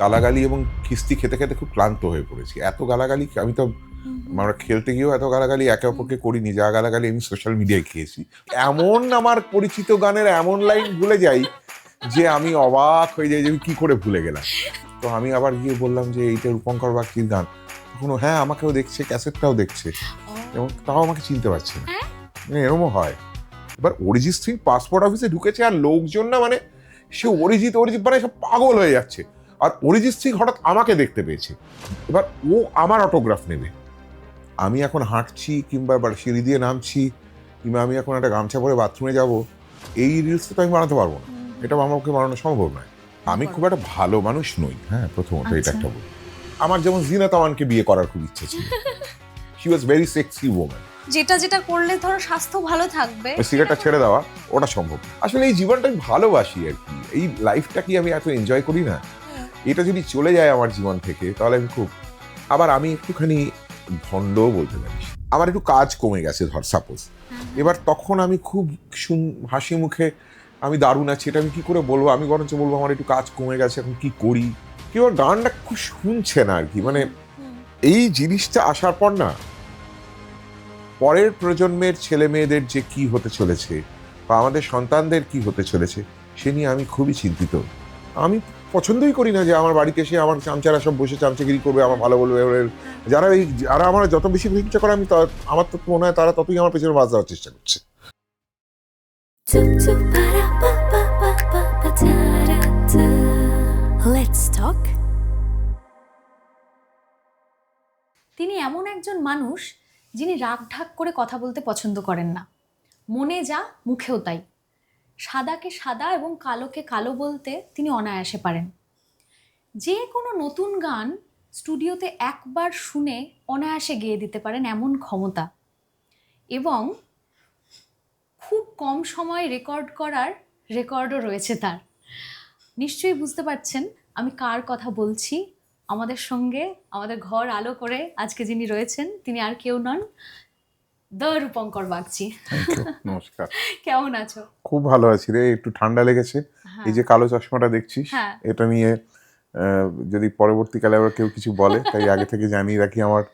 গালাগালি এবং খিস্তি খেতে খেতে খুব ক্লান্ত হয়ে পড়েছি। এত গালাগালি আমি তো আমরা খেলতে গিয়েও এত গালাগালি একে অপরকে করিনি, যা গালাগালি আমি সোশ্যাল মিডিয়ায় খেয়েছি। এমন আমার পরিচিত গানের এমন লাইন ভুলে যাই যে আমি অবাক হয়ে যাই যে আমি কি করে ভুলে গেলাম। তো আমি আবার গিয়ে বললাম যে এইটা রূপঙ্কর বাগচির গান। তখন হ্যাঁ আমাকেও দেখছে, ক্যাসেটটাও দেখছে এবং তাও আমাকে চিনতে পারছে না। এরকমও হয়। এবার অরিজিৎ সিং পাসপোর্ট অফিসে ঢুকেছে আর লোকজন না মানে সে অরিজিৎ মানে সব পাগল হয়ে যাচ্ছে। আর অরিজিৎ সিং হঠাৎ আমাকে দেখতে পেয়েছে, এবার ও আমার অটোগ্রাফ নেবে। আমি এখন হাঁটছি কিংবা এবার সিঁড়ি দিয়ে নামছি কিংবা আমি এখন একটা গামছা পরে বাথরুমে যাব, এই রিলসটা তো আমি বানাতে পারবো না, এটা আমাকে বানানো সম্ভব নয়। আমি খুব একটা ভালো মানুষ নই, হ্যাঁ প্রথমত এটা একটা বলি। আমার যেমন জিনাত আমানকে বিয়ে করার খুব ইচ্ছে ছিল। She was very sexy woman. যেটা করলে ধরো স্বাস্থ্য ভালো থাকবে, সিগারেটটা ছেড়ে দেওয়া ওটা সম্ভব। আসলে এই জীবনটা আমি ভালোবাসি আর কি, এই লাইফটা কি আমি এত এনজয় করি না, এটা যদি চলে যায় আমার জীবন থেকে তাহলে আমি খুব, আবার আমি একটুখানি ভণ্ডও বলতে পারি। আমার একটু কাজ কমে গেছে ধর সাপোজ, এবার তখন আমি খুব হাসি মুখে আমি দারুণ আছি, এটা আমি কি করে বলবো, আমি বরঞ্চ বলবো আমার একটু কাজ কমে গেছে, এখন কি করি। কেউ গানটা খুব শুনছে না আর কি, মানে এই জিনিসটা আসার পর না পরের প্রজন্মের ছেলে মেয়েদের যে কি হতে চলেছে বা আমাদের সন্তানদের কি হতে চলেছে সে নিয়ে আমি খুবই চিন্তিত। আমি পছন্দই করি না যে আমার বাড়িতে এসে আমার চামচারা সব বসে চামচাগিরি করবে, আমার ভালো বলবে। যারা আমার যত বেশি প্রশংসা করে আমি আমার তো মনে হয় তারা ততই আমার পেছনে বাজ দেওয়ার চেষ্টা করছে। তিনি এমন একজন মানুষ যিনি রাগঢাক করে কথা বলতে পছন্দ করেন না। মনে যা মুখেও তাই। সাদাকে সাদা এবং কালোকে কালো বলতে তিনি অনায়াসে পারেন। যে কোনো নতুন গান স্টুডিওতে একবার শুনে অনায়াসে গেয়ে দিতে পারেন, এমন ক্ষমতা। এবং খুব কম সময়ে রেকর্ড করার রেকর্ডও রয়েছে তার। নিশ্চয়ই বুঝতে পারছেন আমি কার কথা বলছি। আমাদের সঙ্গে আমাদের ঘর আলো করে আজকে যিনি রয়েছেন তিনি আর কেউ নন, দ্য রূপঙ্কর বাগচি। নমস্কার। কেমন আছো? খুব ভালো আছি রে, একটু ঠান্ডা লেগেছে। এই যে কালো চশমাটা দেখছিস, এটা নিয়ে যদি পরবর্তীকালে আবার কেউ কিছু বলে তাই আগে থেকে জানিয়ে রাখি, আমার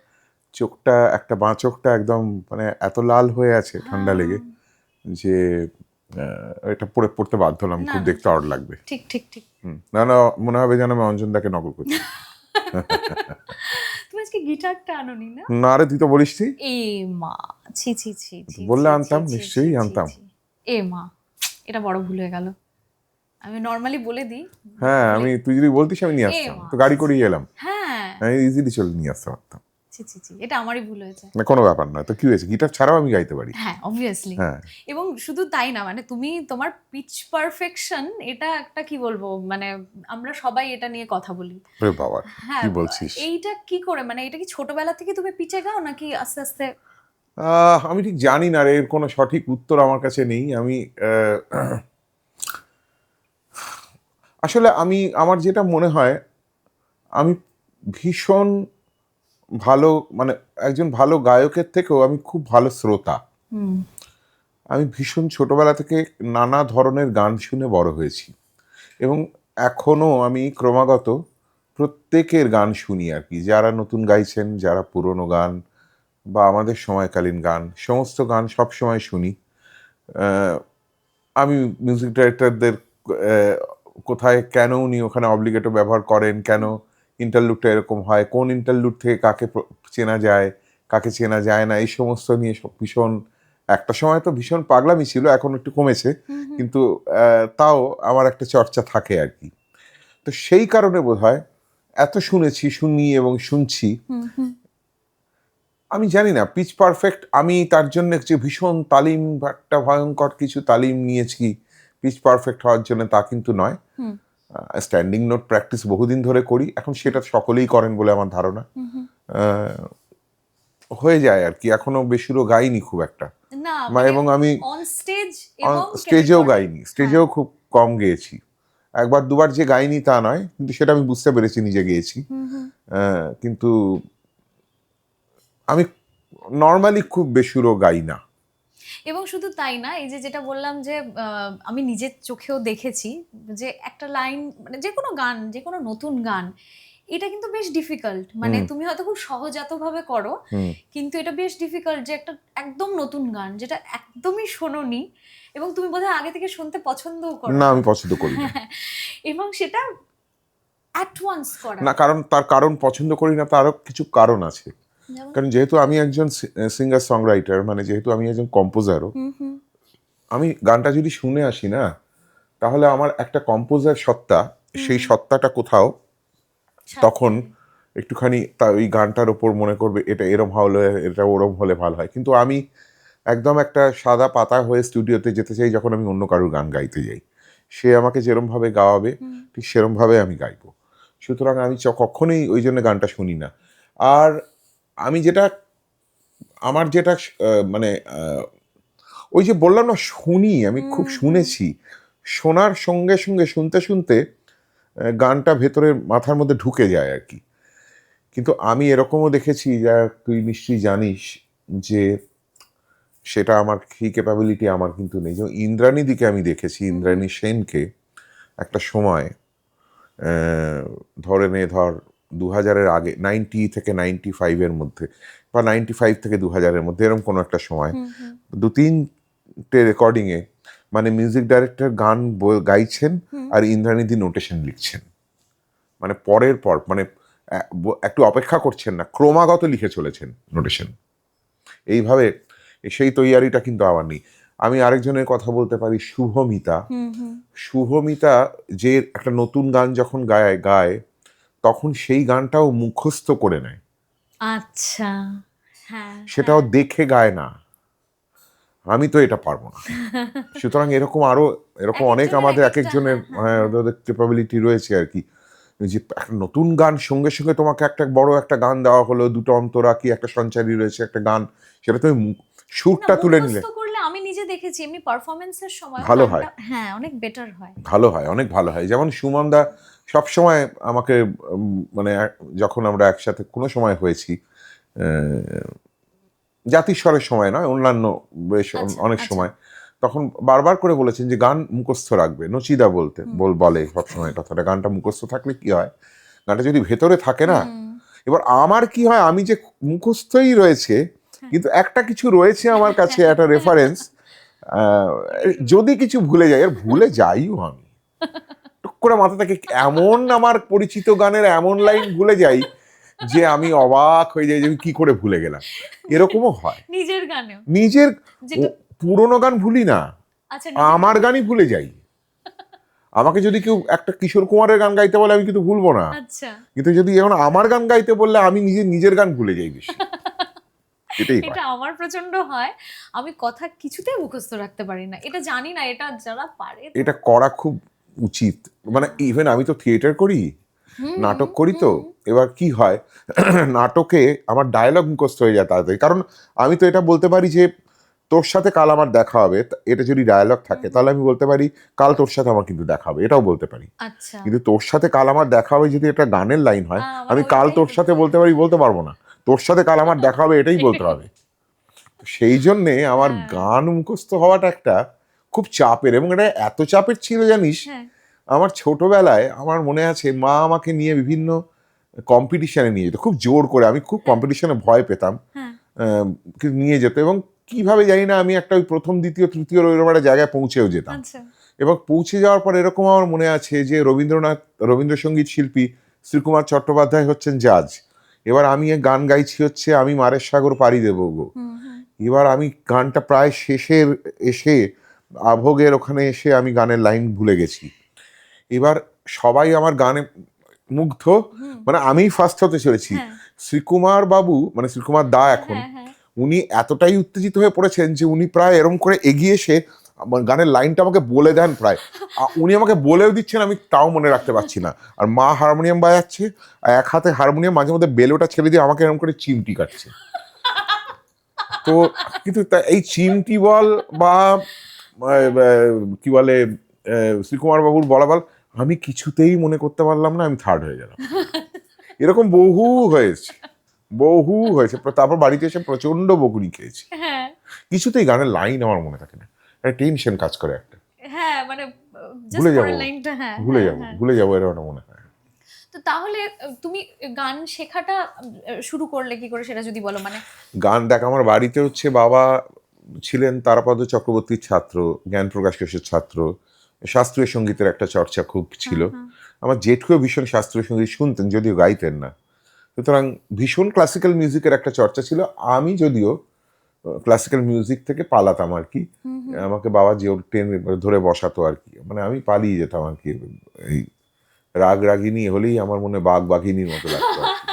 চোখটা একটা বাঁ চোখটা একদম মানে এত লাল হয়ে আছে ঠান্ডা লেগে যে এটা পড়তে বাধ্য হলাম, খুব দেখতে অড লাগবে। ঠিক ঠিক ঠিক। না না মনে হবে যেন আমি অঞ্জনদাকে নকল করছি। তুমি আজকে গিটারটা আনোনি না? না রে, তুই তো বলিস নি। এ মা, ছি ছি ছি ছি, বললে আনতাম, নিশ্চয়ই আনতাম। এ মা, এটা বড় ভুল হয়ে গেল। আমি নর্মালি বলে দিই। হ্যাঁ আমি, তুই যদি বলতিস আমি নিয়ে আসতাম, তো গাড়ি করেই এলাম। হ্যাঁ আমি ইজিলি চলে নিয়ে আসতে পারতাম। ছি ছি ছি, এটা আমারই ভুল হয়েছে। না কোনো ব্যাপার নয়, তো কি হয়েছে, গিটার ছাড়াও আমি গাইতে পারি। হ্যাঁ অবভিয়াসলি। হ্যাঁ, এবং শুধু তাই না, মানে তুমি তোমার পিচ পারফেকশন, এটা একটা কি বলবো, মানে আমরা সবাই এটা নিয়ে কথা বলি। ওরে বাবা হ্যাঁ, কি বলছিস। এইটা কি করে, মানে এটা কি ছোটবেলা থেকে তুমি পিচে গাও নাকি আস্তে আস্তে? আমি ঠিক জানি না রে, এর কোনো সঠিক উত্তর আমার কাছে নেই। আমি আসলে আমার যেটা মনে হয় আমি ভীষণ ভালো, মানে একজন ভালো গায়কের থেকেও আমি খুব ভালো শ্রোতা। আমি ভীষণ ছোটবেলা থেকে নানা ধরনের গান শুনে বড় হয়েছি এবং এখনো আমি ক্রমাগত প্রত্যেকের গান শুনি আর কি, যারা নতুন গাইছেন, যারা পুরনো গান বা আমাদের সময়কালীন গান, সমস্ত গান সব সময় শুনি। আমি মিউজিক ডাইরেক্টরদের কোথায় কেন উনি ওখানে অব্লিগেটো ব্যবহার করেন, কেন ইন্টারলুডটা এরকম হয়, কোন ইন্টারলুড থেকে কাকে চেনা যায়, কাকে চেনা যায় না, এই সমস্ত নিয়ে ভীষণ, একটা সময় তো ভীষণ পাগলামি ছিল, এখন একটু কমেছে, কিন্তু তাও আমার একটা চর্চা থাকে আর কি। তো সেই কারণে বোধহয় এত শুনি এবং শুনছি। আমি জানি না পিচ পারফেক্ট আমি তার জন্য যে ভীষণ তালিম, একটা ভয়ঙ্কর কিছু তালিম নিয়েছি পিচ পারফেক্ট হওয়ার জন্য, তা কিন্তু নয়। স্ট্যান্ডিং নোট প্র্যাকটিস বহুদিন ধরে করি, এখন সেটা সকলেই করেন বলে আমার ধারণা। হয়ে যায় আর কি, এখনো বেসুরো গাইনি খুব একটা, এবং আমি স্টেজেও গাইনি, স্টেজেও খুব কম গেয়েছি, একবার দুবার যে গাইনি তা নয়, কিন্তু সেটা আমি বুঝতে পেরেছি নিজে গেয়েছি। কিন্তু আমি নর্মালি খুব বেসুরো গাই না। এবং শুধু তাই না, এই যে যেটা বললাম যে আমি নিজের চোখেও দেখেছি যে একটা লাইন, মানে যে কোনো গান, যে কোনো নতুন গান, এটা কিন্তু বেশ ডিফিকাল্ট। মানে তুমি হয়তো খুব সহজাতভাবে করো, কিন্তু এটা বেশ ডিফিকাল্ট যে একটা একদম নতুন গান যেটা একদমই শোনোনি এবং তুমি বোধহয় আগে থেকে শুনতে পছন্দও করো না, আমি পছন্দ করি না। এবং সেটা অ্যাট ওয়ান্স করা। না, তার কারণ পছন্দ করি না, তারও কিছু কারণ আছে। যেমন? কারণ যেহেতু আমি একজন সিঙ্গার সং রাইটার, মানে যেহেতু আমি একজন কম্পোজারও, আমি গানটা যদি শুনে আসি না, তাহলে আমার একটা কম্পোজার সত্তা, সেই সত্তাটা কোথাও তখন একটুখানি ওই গানটার ওপর মনে করবে এটা এরম হলে, এটা ওরম হলে ভালো হয়। কিন্তু আমি একদম একটা সাদা পাতা হয়ে স্টুডিওতে যেতে চাই যখন আমি অন্য কারোর গান গাইতে যাই। সে আমাকে যেরমভাবে গাওয়াবে ঠিক সেরমভাবে আমি গাইবো। সুতরাং আমি কখনোই ওই জন্য গানটা শুনি না। আর আমি আমার যেটা মানে ওই যে বললাম না, শুনি, আমি খুব শুনেছি। শোনার সঙ্গে সঙ্গে শুনতে শুনতে গানটা ভেতরে মাথার মধ্যে ঢুকে যায় আর কি। কিন্তু আমি এরকমও দেখেছি, যা তুই নিশ্চয়ই জানিস, যে সেটা আমার সেই ক্যাপাবিলিটি আমার কিন্তু নেই। যেমন ইন্দ্রাণী দিকে আমি দেখেছি, ইন্দ্রাণী সেনকে একটা সময় ধর 2000-এর আগে, 90 থেকে 95-এর মধ্যে, বা 95 থেকে 2000-এর মধ্যে, এরকম কোনো একটা সময় 2-3টে রেকর্ডিংয়ে মানে মিউজিক ডাইরেক্টর গান গাইছেন আর ইন্দ্রাণীদি নোটেশন লিখছেন, মানে পরের পর, মানে একটু অপেক্ষা করছেন না, ক্রমাগত লিখে চলেছেন নোটেশন। এইভাবে সেই তৈয়ারিটা কিন্তু আমার নেই। আমি আরেকজনের কথা বলতে পারি, শুভমিতা। শুভমিতা যে একটা নতুন গান যখন গায় তখন সেই গানটাও মুখস্থ করে নেয়। আচ্ছা, হ্যাঁ, সেটাও দেখে গায় না। আমি তো এটা পারবো না। সুতরাং এরকম অনেক আমাদের এক একজনের ক্যাপাবিলিটি রয়েছে আর কি। যে একটা নতুন গান সঙ্গে সঙ্গে তোমাকে একটা বড় একটা গান দেওয়া হলো, দুটো অন্তরা কি একটা সঞ্চারী রয়েছে একটা গান, সেটা তুমি সুরটা তুলে নিলে করলে আমি নিজে দেখেছি এমনি পারফরম্যান্সের সময় ভালো হয়। হ্যাঁ, অনেক বেটার হয়, ভালো হয়, অনেক ভালো হয়। যেমন সুমন দা সবসময় আমাকে মানে যখন আমরা একসাথে কোনো সময় হয়েছি, জাতিস্বরের সময় নয়, অন্যান্য বেশ অনেক সময়, তখন বারবার করে বলেছেন যে গান মুখস্থ রাখবে। নচিদা বলে সবসময় কথাটা, গানটা মুখস্থ থাকলে কি হয়, গানটা যদি ভেতরে থাকে না। এবার আমার কি হয়, আমি যে মুখস্থই রয়েছে, কিন্তু একটা কিছু রয়েছে আমার কাছে, একটা রেফারেন্স, যদি কিছু ভুলে যাই, আর ভুলে যাইও আমি টুক করে মাথা থেকে এমন আমার পরিচিত গানের এমন লাইন ভুলে যাই যে আমি অবাক হয়ে যাই যে কি করে ভুলে গেলাম। এরকমও হয় নিজের গানেও। নিজের পুরোনো গান ভুলি না, আমার গানই ভুলে যাই। আমাকে যদি কেউ একটা কিশোর কুমারের গান গাইতে বলে আমি কিন্তু ভুলবো না, কিন্তু যদি এখন আমার গান গাইতে বললে আমি নিজের গান ভুলে যাই বেশি। এটা আমার প্রচন্ড হয়, আমি কথা কিছুতেই মুখস্থ রাখতে পারি না। এটা জানি না, এটা যারা পারে এটা করা খুব উচিত। মানে ইভেন আমি তো থিয়েটার করি, নাটক করি, তো এবার কি হয়, নাটকে আমার ডায়লগ মুখস্থ হয়ে যায় তাড়াতাড়ি। কারণ আমি তো এটা বলতে পারি যে তোর সাথে কাল আমার দেখা হবে, এটা যদি ডায়লগ থাকে তাহলে আমি বলতে পারি কাল তোর সাথে আমার কিন্তু দেখা হবে, এটাও বলতে পারি। কিন্তু তোর সাথে কাল আমার দেখা হবে যদি এটা গানের লাইন হয়, আমি কাল তোর সাথে বলতে পারবো না, তোর সাথে কাল আমার দেখা হবে এটাই বলতে হবে। সেই জন্যে আমার গান মুখস্থ হওয়াটা একটা খুব চাপের, এবং এটা এত চাপের ছিল জানিস, আমার ছোটবেলায় আমার মনে আছে মা আমাকে নিয়ে বিভিন্ন কম্পিটিশনে নিয়ে যেত, খুব জোর করে। আমি খুব কম্পিটিশনে ভয় পেতাম, নিয়ে যেত, এবং কিভাবে জানি না আমি একটা ওই প্রথম দ্বিতীয় তৃতীয় একটা জায়গায় পৌঁছেও যেতাম। এবং পৌঁছে যাওয়ার পর এরকম আমার মনে আছে যে রবীন্দ্রসঙ্গীত শিল্পী শ্রীকুমার চট্টোপাধ্যায় হচ্ছেন জাজ। এবার আমি গান গাইছি হচ্ছে আমি মারের সাগর পাড়ি দেবো গো। এবার আমি গানটা প্রায় শেষের এসে আভোগের ওখানে এসে আমি গানের লাইন ভুলে গেছি। এবার সবাই আমার গানে মুগ্ধ, মানে আমি ফার্স্ট হতে চলেছি। শ্রীকুমার বাবু, মানে শ্রীকুমার দা এখন, উনি এতটাই উত্তেজিত হয়ে পড়েছেন যে উনি প্রায় এরম করে এগিয়ে এসে গানের লাইনটা আমাকে বলে দেন। প্রায় উনি আমাকে বলেও দিচ্ছেন, আমি তাও মনে রাখতে পারছি না। আর মা হারমোনিয়াম বাজাচ্ছে, এক হাতে হারমোনিয়াম, মাঝে মধ্যে বেলোটা ছেড়ে দিয়ে আমাকে এরকম করে চিমটি কাটছে। তো কিন্তু এই চিমটি বল বা কি বলে শ্রীকুমার বাবুর বলাবল, আমি কিছুতেই মনে করতে পারলাম না, আমি থার্ড হয়ে গেলাম। এরকম বহু হয়েছে। তারপর বাড়িতে এসে প্রচন্ড বকুনি খেয়েছি। কিছুতেই গানের লাইন আমার মনে থাকে না, একটা টেনশন কাজ করে একটা, হ্যাঁ মানে ভুলে জাস্ট যাবো, পরের লাইনটা, হ্যাঁ ভুলে যাবো এরকম একটা মনে হয়। তো তাহলে তুমি গান শেখাটা শুরু করলে কি করে সেটা যদি বলো, মানে গান দেখ, আমার বাড়িতে হচ্ছে বাবা ছিলেন তারাপদ চক্রবর্তীর ছাত্র, জ্ঞান প্রকাশ ঘোষের ছাত্র, শাস্ত্রীয় সঙ্গীতের একটা চর্চা খুব ছিল। আমার জেঠুও ভীষণ শাস্ত্রীয় সঙ্গীত শুনতেন, যদিও গাইতেন না। সুতরাং ভীষণ ক্লাসিক্যাল মিউজিকের একটা চর্চা ছিল। আমি যদিও ক্লাসিক্যাল মিউজিক থেকে পালাতাম আর কি, আমাকে বাবা জোর টেনে ধরে বসাতো আর কি, মানে আমি পালিয়ে যেতাম আর কি। এই রাগ রাগিনী হলেই আমার মনে বাঘ বাঘিনীর মতো লাগতো আর কি,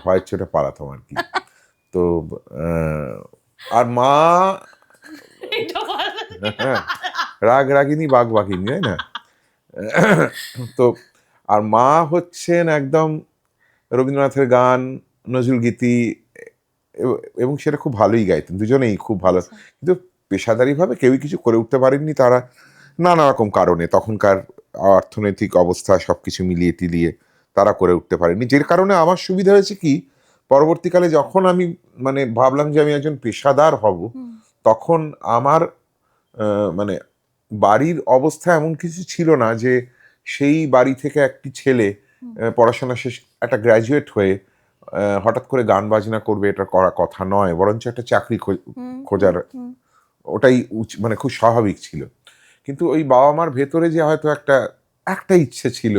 ভয়ের চোটে পালাতাম আর কি। তো আর মা রাগ রাগিনী বাঘ বাঘিনী, তাই না? তো আর মা হচ্ছেন একদম রবীন্দ্রনাথের গান, নজরুল গীতি, এবং সেটা খুব ভালোই গাইতেন, দুজনেই খুব ভালো। কিন্তু পেশাদারিভাবে কেউই কিছু করে উঠতে পারেননি তারা, নানা রকম কারণে, তখনকার অর্থনৈতিক অবস্থা সবকিছু মিলিয়ে টিলিয়ে তারা করে উঠতে পারেনি। যে কারণে আমার সুবিধা হয়েছে কি, পরবর্তীকালে যখন আমি মানে ভাবলাম যে আমি একজন পেশাদার হব, তখন আমার মানে বাড়ির অবস্থা এমন কিছু ছিল না যে সেই বাড়ি থেকে একটি ছেলে পড়াশোনা শেষ একটা গ্র্যাজুয়েট হয়ে হঠাৎ করে গান বাজনা করবে, এটা করা কথা নয়, বরঞ্চ একটা চাকরি খোঁজার, ওটাই মানে খুব স্বাভাবিক ছিল। কিন্তু ওই বাবা মার ভেতরে যে হয়তো একটা ইচ্ছে ছিল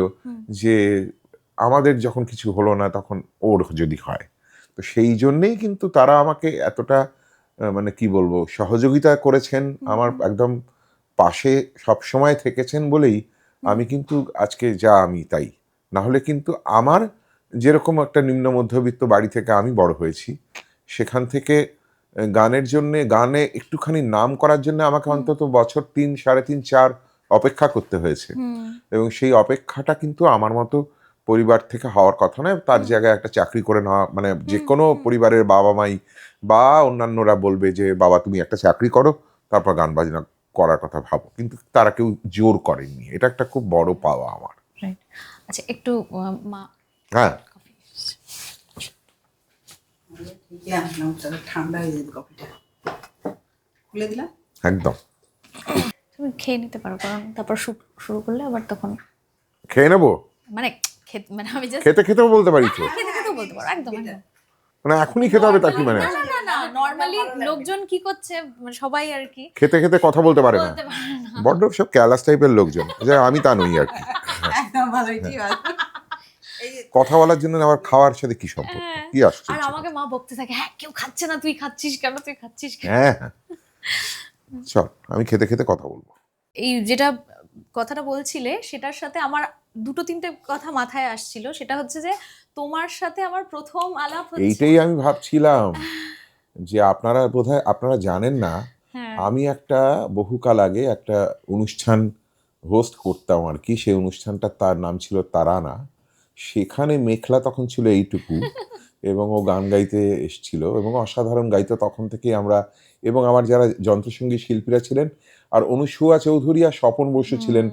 যে আমাদের যখন কিছু হলো না তখন ওর যদি হয়, তো সেই জন্যেই কিন্তু তারা আমাকে এতটা মানে কি বলবো সহযোগিতা করেছেন, আমার একদম পাশে সব সময় থেকেছেন বলেই আমি কিন্তু আজকে যা আমি তাই। না হলে কিন্তু আমার যেরকম একটা নিম্ন মধ্যবিত্ত বাড়ি থেকে আমি বড় হয়েছি, সেখান থেকে গানের জন্যে, গানে একটুখানি নাম করার জন্য আমাকে অন্তত বছর 3, 3.5, 4 অপেক্ষা করতে হয়েছে। এবং সেই অপেক্ষাটা কিন্তু আমার মতো পরিবার থেকে হওয়ার কথা নয়। তার জায়গায় একটা চাকরি করে নেওয়া, মানে যে কোনো পরিবারের বাবা মাই বা অন্যান্যরা বলবে যে বাবা তুমি একটা চাকরি করো, তারপর গান বাজনা করার কথা ভাবো, কিন্তু তারা কেউ জোর করেননি। এটা একটা খুব বড় পাওয়া আমার। আচ্ছা একটু মা, হ্যাঁ ঠান্ডা হয়ে যেত কফিটা, খুলে দিলাম একদম। তুমি খেয়ে নিতে পারো, কারণ তারপর শুরু করলে আবার তখন খেয়ে নেবো, মানে মানে আমি জাস্ট খেতে খেতেও বলতে পারি তো, খেতে খেতেও বলতে পারো, একদম একদম। মানে এখনই খেতে হবে তা কি মানে? না নর্মালি লোকজন কি করছে, মানে সবাই আর কি খেতে খেতে কথা বলতে পারে না, বলতে পারে না। বড্ড সব ক্যালাস টাইপের লোকজন, যে আমি তা নই আর কি। একদম ভালো, ঠিক আছে। এই যে কথা বলার জন্য আবার খাওয়ার সাথে কি সম্পর্ক, কি আসছে? আর আমাকে মা বকতে থাকে, হ্যাঁ কেউ খাচ্ছে না, তুই খাচ্ছিস কেন, তুই খাচ্ছিস কেন? হ্যাঁ হ্যাঁ, চল আমি খেতে খেতে কথা বলবো। এই যেটা কথাটা বলছিলে সেটার সাথে আমার 2-3টে কথা মাথায় আসছিল। সেটা হচ্ছে যে তোমার সাথে আমার প্রথম আলাপ হচ্ছে, এইটাই আমি ভাবছিলাম যে আপনারা জানেন না, হ্যাঁ আমি একটা বহুকাল আগে একটা অনুষ্ঠান হোস্ট করতাম আর কি। সেই অনুষ্ঠানটা তার নাম ছিল তারানা। সেখানে মেঘলা তখন ছিল এইটুকু, এবং ও গান গাইতে এসছিল এবং অসাধারণ গাইতো তখন থেকে আমরা, এবং আমার যারা যন্ত্রসঙ্গীত শিল্পীরা ছিলেন, আর অনুসুয়া চৌধুরী আর স্বপন বসু ছিলেন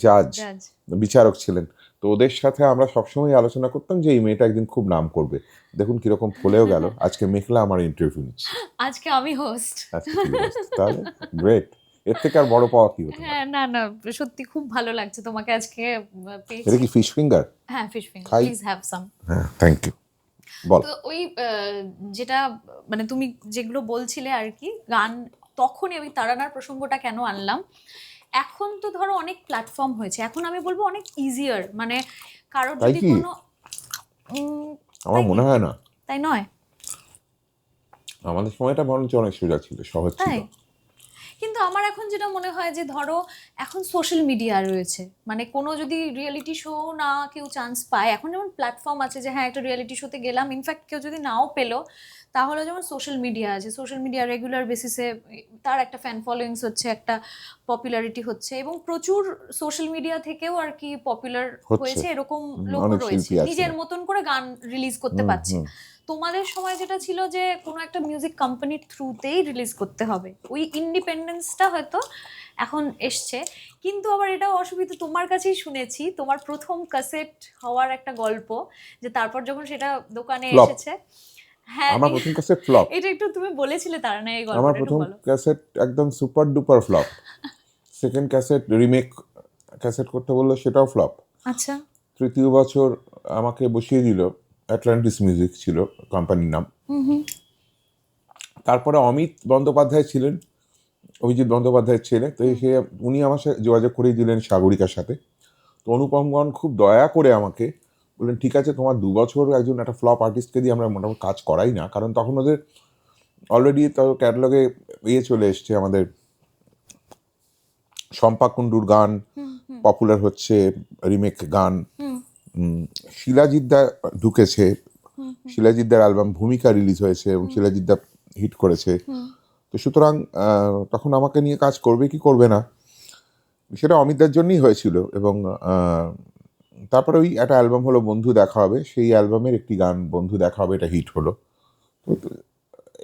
জাজ, জাজ। বিচারক ছিলেন। তো ওদের সাথে আমরা সবসময় আলোচনা করতাম যে এই মেয়েটা একদিন খুব নাম করবে। দেখুন কিরকম ফলেও গেল, আজকে মেঘলা আমার ইন্টারভিউ নিচ্ছে। আজকে আমি হোস্ট। আজকে কি অবস্থা? তাহলে গ্রেট, এর থেকে আর বড় পাওয়া কি হতে পারে? হ্যাঁ না সত্যি খুব ভালো লাগছে তোমাকে আজকে পেয়েছি। এটা কি ফিশ ফিঙ্গার? হ্যাঁ ফিশ ফিঙ্গার, খাই। Please have some. হ্যাঁ থ্যাংক ইউ। বল। তো ওই যেটা মানে তুমি যেগুলো বলছিলে আর কি, গান তখনই আমি তারানার প্রসঙ্গটা কেন আনলাম, এখন তো ধরো অনেক প্ল্যাটফর্ম হয়েছে, এখন আমি বলবো অনেক ইজিয়ার, মানে কারোর তাই যদি কি? কোনো আমার মনে হয় না, তাই নয়? আমাদের সময়টা বরঞ্চ অনেক সোজা ছিল, সহজ ছিল। তাই, কিন্তু আমার এখন যেটা মনে হয় যে ধরো এখন সোশ্যাল মিডিয়া রয়েছে, মানে কোনো যদি রিয়েলিটি শো না কেউ চান্স পায়, এখন যেমন প্ল্যাটফর্ম আছে যে হ্যাঁ একটা রিয়েলিটি শোতে গেলাম, ইনফ্যাক্ট কেউ যদি নাও পেলো তাহলে যেমন সোশ্যাল মিডিয়া আছে, সোশ্যাল মিডিয়া রেগুলার বেসিসে তার একটা ফ্যান ফলোয়িংস হচ্ছে, একটা পপুলারিটি হচ্ছে, এবং প্রচুর সোশ্যাল মিডিয়া থেকেও আর কি পপুলার হয়েছে এরকম লোক অনেক রয়েছে, শিল্পী আছে। নিজের মতন করে গান রিলিজ করতে পারছে। তোমাদের সময় যেটা ছিল যে কোনো একটা মিউজিক কোম্পানির থ্রুতেই রিলিজ করতে হবে, ওই ইন্ডিপেন্ডেন্সটা হয়তো এখন এসছে। কিন্তু আবার এটাও অসুবিধা, তোমার কাছেই শুনেছি তোমার প্রথম ক্যাসেট হওয়ার একটা গল্প, যে তারপর যখন সেটা দোকানে Flop. এসেছে হ্যাঁ আমার প্রথম ক্যাসেট ফ্লপ। এটা একটু তুমি বলেছিলে তারা না এই আমার গল্পটা একটু প্রথম বলো। ক্যাসেট একদম super duper flop. Second cassette remake cassette করতে বললো, সেটাও ফ্লপ। আচ্ছা। তৃতীয় বছর আমাকে বসিয়ে দিল, অ্যাটলান্টিস মিউজিক ছিল কোম্পানির নাম। তারপরে অমিত বন্দ্যোপাধ্যায় ছিলেন, অভিজিৎ বন্দ্যোপাধ্যায়ের ছেলে, তো সে উনি আমার সাথে যোগাযোগ করিয়ে দিলেন সাগরিকার সাথে। তো অনুপমগণ খুব দয়া করে আমাকে বললেন, ঠিক আছে তোমার 2 বছর একজন একটা ফ্লপ আর্টিস্টকে দিয়ে আমরা মোটামুটি কাজ করাই না, কারণ তখন ওদের অলরেডি তো ক্যাটালগে চলে এসছে, আমাদের শম্পা কুণ্ডুর গান পপুলার হচ্ছে, রিমেক গান, শিলাজিৎদা ঢুকেছে, শিলাজিৎদার অ্যালবাম ভূমিকা রিলিজ হয়েছে এবং শিলাজিৎদা হিট করেছে। তো সুতরাং তখন আমাকে নিয়ে কাজ করবে কি করবে না সেটা অমিতদার জন্যই হয়েছিল। এবং তারপরে ওই একটা অ্যালবাম হলো বন্ধু দেখা হবে, সেই অ্যালবামের একটি গান বন্ধু দেখা হবে, এটা হিট হলো। তো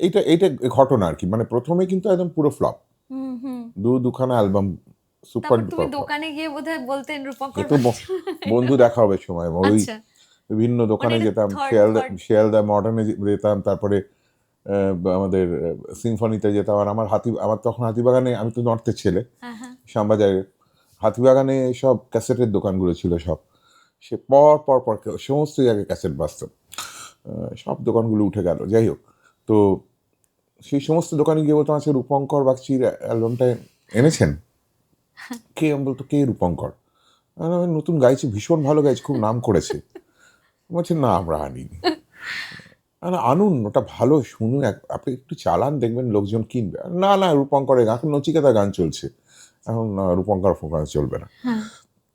এইটা এইটা ঘটনা আর কি, মানে প্রথমে কিন্তু একদম পুরো ফ্লপ, দুখানা অ্যালবাম সুপার তারপর তুমি ডুপার। দোকানে গিয়ে বোধহয় বলতেন রূপঙ্কর তো বন্ধু দেখা হবে সময় ওই আচ্ছা বিভিন্ন দোকানে মানে এটা যেতাম, third- শিয়ালদা মডার্নে যেতাম, তারপরে আমাদের সিম্ফনিতে যেতাম। আর আমার তখন হাতিবাগানে, আমি তো নর্থের ছেলে, হ্যাঁ শ্যামবাজারে হাতিবাগানে সব ক্যাসেটের দোকানগুলো ছিল সব, সে পর পর পর সমস্ত জায়গায় ক্যাসেট বাজত, সব দোকানগুলো উঠে গেল। যাই হোক, তো সেই সমস্ত দোকানে গিয়ে বলতাম, আচ্ছা রূপঙ্কর বাগচির অ্যালবামটা এনেছেন? কে? আমি বলতো, কে রূপঙ্কর? আমি নতুন গাইছে, ভীষণ ভালো গাইছে, খুব নাম করেছে। বলছে না আমরা আনিনি। আনুন, ওটা ভালো, শুনুন, আপনি একটু চালান, দেখবেন লোকজন কিনবে। না না রূপঙ্করের গান, এখন নচিকেতা গান চলছে, এখন রূপঙ্কর গান চলবে না।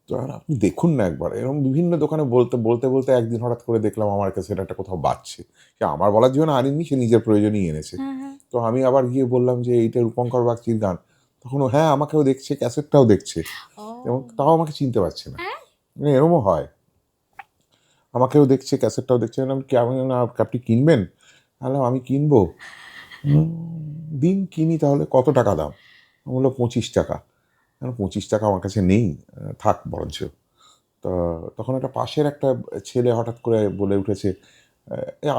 তো আর আপনি দেখুন না একবার। এরকম বিভিন্ন দোকানে বলতে বলতে বলতে একদিন হঠাৎ করে দেখলাম আমার কাছে একটা কোথাও বাজছে। সে আমার বলার জন্য আনিনি, সে নিজের প্রয়োজনেই এনেছে। তো আমি আবার গিয়ে বললাম যে এইটা রূপঙ্কর বাগচির গান। তখন ও হ্যাঁ আমাকেও দেখছে, ক্যাসেটটাও দেখছে, এবং তাও আমাকে চিনতে পারছে না। এরমও হয়, আমাকেও দেখছে, ক্যাসেটটাও দেখছে। আমি না, আপনি কিনবেন? আমি কিনবো। দিন কিনি তাহলে। কত টাকা দাম? আমি বললো 25 টাকা। 25 টাকা আমার কাছে নেই, থাক বরঞ্চ। তো তখন একটা পাশের একটা ছেলে হঠাৎ করে বলে উঠেছে,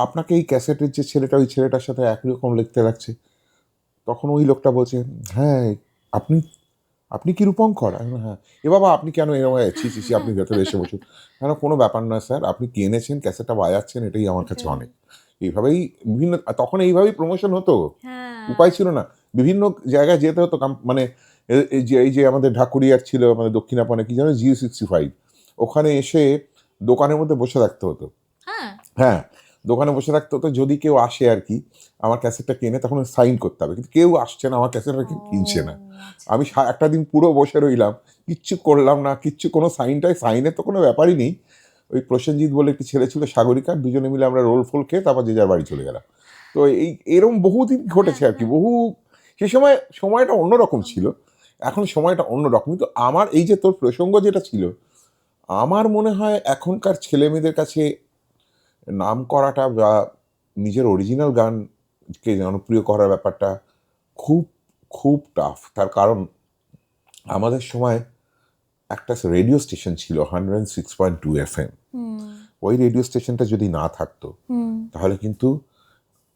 আপনাকে এই ক্যাসেটের যে ছেলেটা, ওই ছেলেটার সাথে একই রকম লিখতে লাগছে। তখন ওই লোকটা বলছে, হ্যাঁ আপনি আপনি কি রূপঙ্কর? হ্যাঁ। এ বাবা আপনি কেন এরকম, ছি আপনি ভেতরে এসে বসুন। কোনো ব্যাপার নয় স্যার, আপনি কি এনেছেন, ক্যাসেটটা বাজাচ্ছেন, এটাই আমার কাছে অনেক। এইভাবেই বিভিন্ন, তখন এইভাবেই প্রমোশন হতো, উপায় ছিল না। বিভিন্ন জায়গায় যেতে হতো, মানে এই যে আমাদের ঢাকুরিয়ার ছিল, আমাদের দক্ষিণাপনে কি জানো, G65, ওখানে এসে দোকানের মধ্যে বসে থাকতে হতো। হ্যাঁ, দোকানে বসে থাকতে হতো, যদি কেউ আসে আর কি আমার ক্যাসেটটা কিনে, তখন সাইন করতে হবে, কিন্তু কেউ আসছে না, আমার ক্যাসেটটা কিনছে না। আমি একটা দিন পুরো বসে রইলাম, কিচ্ছু করলাম না, কিচ্ছু, কোনো সাইনের তো কোনো ব্যাপারই নেই। ওই প্রসেনজিৎ বলে একটি ছেলে ছিল, সাগরিকার, দুজনে মিলে আমরা রোল ফোল খেয়ে তারপর যে যার বাড়ি চলে গেলাম। তো এরকম বহুদিন ঘটেছে আর কি, বহু। সে সময়টা অন্যরকম ছিল, এখন সময়টা অন্যরকম। কিন্তু আমার এই যে তোর প্রসঙ্গ যেটা ছিল, আমার মনে হয় এখনকার ছেলে মেয়েদের কাছে নাম করাটা বা নিজের অরিজিনাল গানকে জনপ্রিয় করার ব্যাপারটা খুব খুব টাফ। তার কারণ আমাদের সময় একটা রেডিও স্টেশন ছিল 106.2 FM। ওই রেডিও স্টেশনটা যদি না থাকতো, তাহলে কিন্তু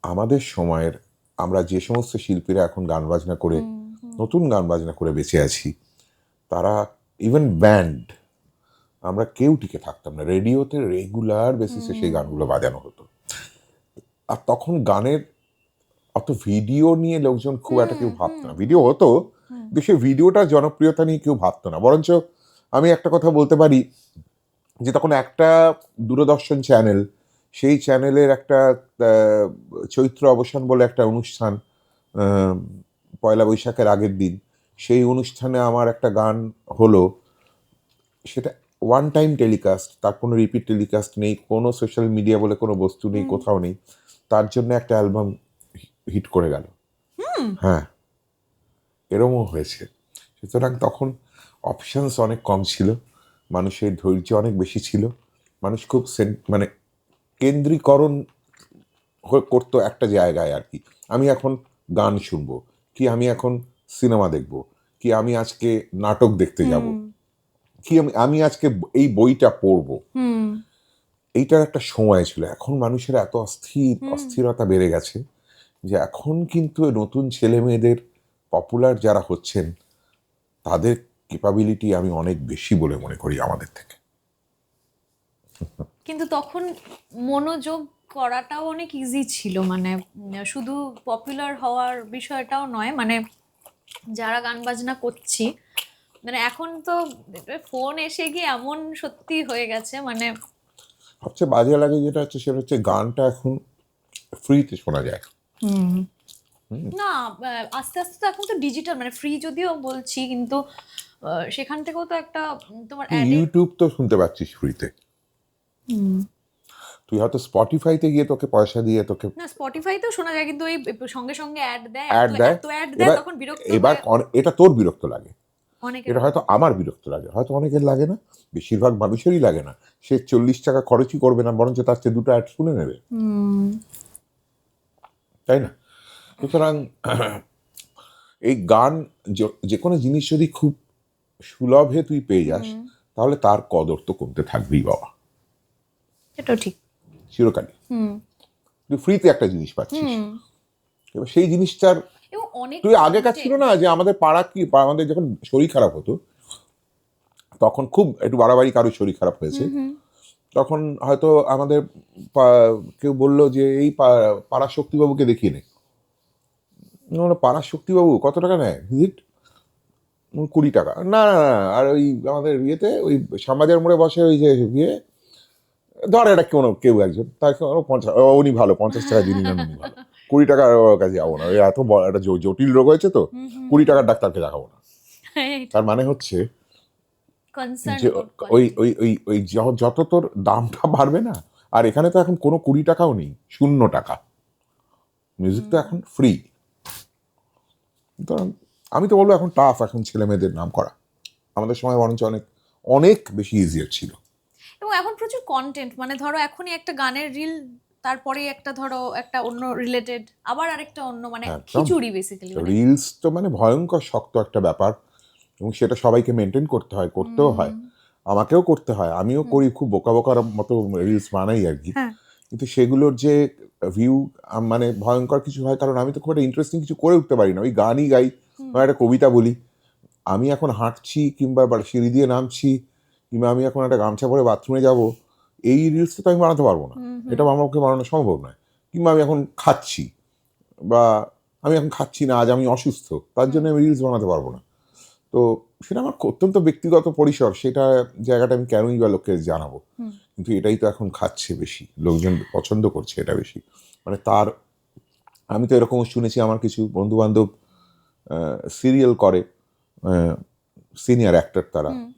আমাদের সময়ের, আমরা যে সমস্ত শিল্পীরা এখন গান বাজনা করে, নতুন গান বাজনা করে বেঁচে আছি, তারা ইভেন ব্যান্ড, আমরা কেউ টিকে থাকতাম না। রেডিওতে রেগুলার বেসিসে সেই গানগুলো বাজানো হতো। আর তখন গানের অত ভিডিও নিয়ে লোকজন খুব একটা কেউ ভাবতো না। ভিডিও হতো, কিন্তু সে ভিডিওটার জনপ্রিয়তা নিয়ে কেউ ভাবতো না। বরঞ্চ আমি একটা কথা বলতে পারি যে তখন একটা দূরদর্শন চ্যানেল, সেই চ্যানেলের একটা চৈত্র অবসান বলে একটা অনুষ্ঠান, পয়লা বৈশাখের আগের দিন, সেই অনুষ্ঠানে আমার একটা গান হলো, সেটা ওয়ান টাইম টেলিকাস্ট, তার কোনো রিপিট টেলিকাস্ট নেই, কোনো সোশ্যাল মিডিয়া বলে কোনো বস্তু নেই, কোথাও নেই, তার জন্য একটা অ্যালবাম হিট করে গেল। হ্যাঁ, এরমও হয়েছে। সুতরাং তখন অপশানস অনেক কম ছিল, মানুষের ধৈর্য অনেক বেশি ছিল, মানুষ খুব মানে কেন্দ্রীকরণ করতো একটা জায়গায় আর কি। আমি এখন গান শুনবো, কি আমি এখন সিনেমা দেখব, কি আমি আজকে নাটক দেখতে যাব, কি আমি আজকে এই বইটা পড়বো, এইটার একটা সময় ছিল। এখন মানুষের এত অস্থিরতা বেড়ে গেছে যে এখন কিন্তু নতুন ছেলে মেয়েদের পপুলার যারা হচ্ছেন তাদের ক্যাপাবিলিটি আমি অনেক বেশি বলে মনে করি আমাদের থেকে। কিন্তু তখন মনোযোগ করাটাও অনেক ইজি ছিল, মানে শুধু পপুলার হওয়ার বিষয়টাও নয়, মানে যারা গান বাজনা করছি, মানে এখন তো ফোন এসে গিয়ে এমন সত্যি হয়ে গেছে, মানে সবচেয়ে বাজে লাগে যেটা হচ্ছে সেটা হচ্ছে গানটা এখন ফ্রিতে শোনা যায়। না আস্তে আস্তে তো এখন তো ডিজিটাল, মানে ফ্রি যদিও বলছি, কিন্তু সেখান থেকেও তো একটা তোমার ইউটিউব তো শুনতে পাচ্ছিস ফ্রিতে, তুই হয়তো স্পটিফাইতে গিয়ে তোকে পয়সা দিয়ে তোকে না স্পটিফাইতেও শোনা যায়, কিন্তু ওই সঙ্গে সঙ্গে অ্যাড দেয়, অ্যাড দেয়। এত অ্যাড দেয়, তখন বিরক্ত এবার হয় এটা তোর বিরক্ত লাগে, অনেকের। এটা হয়তো আমার বিরক্ত লাগে, হয়তো অনেকের লাগে না, বেশিরভাগ মানুষেরই লাগে না। সে 40 টাকা খরচই করবে না, বরঞ্চ তার চেয়ে দুটো অ্যাড শুনে নেবে, তাই না? সুতরাং এই গান যে কোনো জিনিস যদি খুব সুলভে তুই পেয়ে যাস তাহলে তার কদর তো কমতে থাকবেই বাবা, এটাও ঠিক। চিরকালই। তুই ফ্রিতে একটা জিনিস পাচ্ছিস, এবার সেই জিনিসটার এবং অনেক তুই আগেকার ছিল না যে আমাদের পাড়া কি আমাদের যখন শরীর খারাপ হতো তখন খুব একটু বাড়াবাড়ি কারো শরীর খারাপ হয়েছে, তখন হয়তো আমাদের কেউ বললো যে এই পাড়া শক্তিবাবুকে দেখিয়ে নে। পাড়া শক্তিবাবু কত টাকা নেয় ভিজিট? 20 টাকা। না না না, আর ওই আমাদের ইয়েতে ওই শ্যামবাজার মোড়ে বসে ওই যে ইয়ে ধর এটা কেউ একজন তাকে 50, উনি ভালো 50 টাকা দিনই না, উনি ভালো, 20 টাকার কাছে যাবো না, ওই এত একটা জটিল রোগ হয়েছে তো 20 টাকার ডাক্তারকে দেখাবো না। তার মানে হচ্ছে যে ওই ওই ওই ওই যত তোর দামটা বাড়বে না, আর এখানে তো এখন কোনো 20 টাকাও নেই, 0 টাকা, মিউজিক তো এখন ফ্রি। সুতরাং আমি তো বলবো এখন টাফ এখন ছেলে মেয়েদের নাম করা, আমাদের সময় বরঞ্চ অনেক অনেক বেশি ইজিয়ার ছিল। এবং এখন প্রচুর কন্টেন্ট, মানে ধরো এখনই একটা গানের রিল, তারপরে একটা ধরো একটা অন্য রিলেটেড, আবার আরেকটা অন্য, মানে খিচুড়ি বেসিক্যালি। রিলস তো মানে ভয়ঙ্কর শক্ত একটা ব্যাপার, এবং সেটা সবাইকে মেনটেন করতে হয়, করতেও হয়, আমাকেও করতে হয়, আমিও করি, খুব বোকা বোকার মতো রিলস বানাই আর কি। কিন্তু সেগুলোর যে ভিউ মানে ভয়ঙ্কর কিছু হয়, কারণ আমি তো খুব একটা ইন্টারেস্টিং কিছু করে উঠতে পারি না, ওই গানই গাই বা একটা কবিতা বলি। আমি এখন হাঁটছি কিংবা সিঁড়ি দিয়ে নামছি কিংবা আমি এখন একটা গামছা পরে বাথরুমে যাব, এই রিলসটা তো আমি বানাতে পারবো না, এটা আমার পক্ষে বানানো সম্ভব নয়। কিংবা আমি এখন খাচ্ছি বা আমি এখন খাচ্ছি না, আজ আমি অসুস্থ, তার জন্য আমি রিলস বানাতে পারবো না। তো সেটা আমার অত্যন্ত ব্যক্তিগত পরিসর, সেটা জায়গাটা আমি কেনই বা লোককে জানাবো। কিন্তু এটাই তো এখন খাচ্ছে বেশি, লোকজন পছন্দ করছে এটা বেশি, মানে তার আমি তো এরকম শুনেছি আমার কিছু বন্ধু বান্ধব সিরিয়াল করে, সিনিয়র অ্যাক্টর,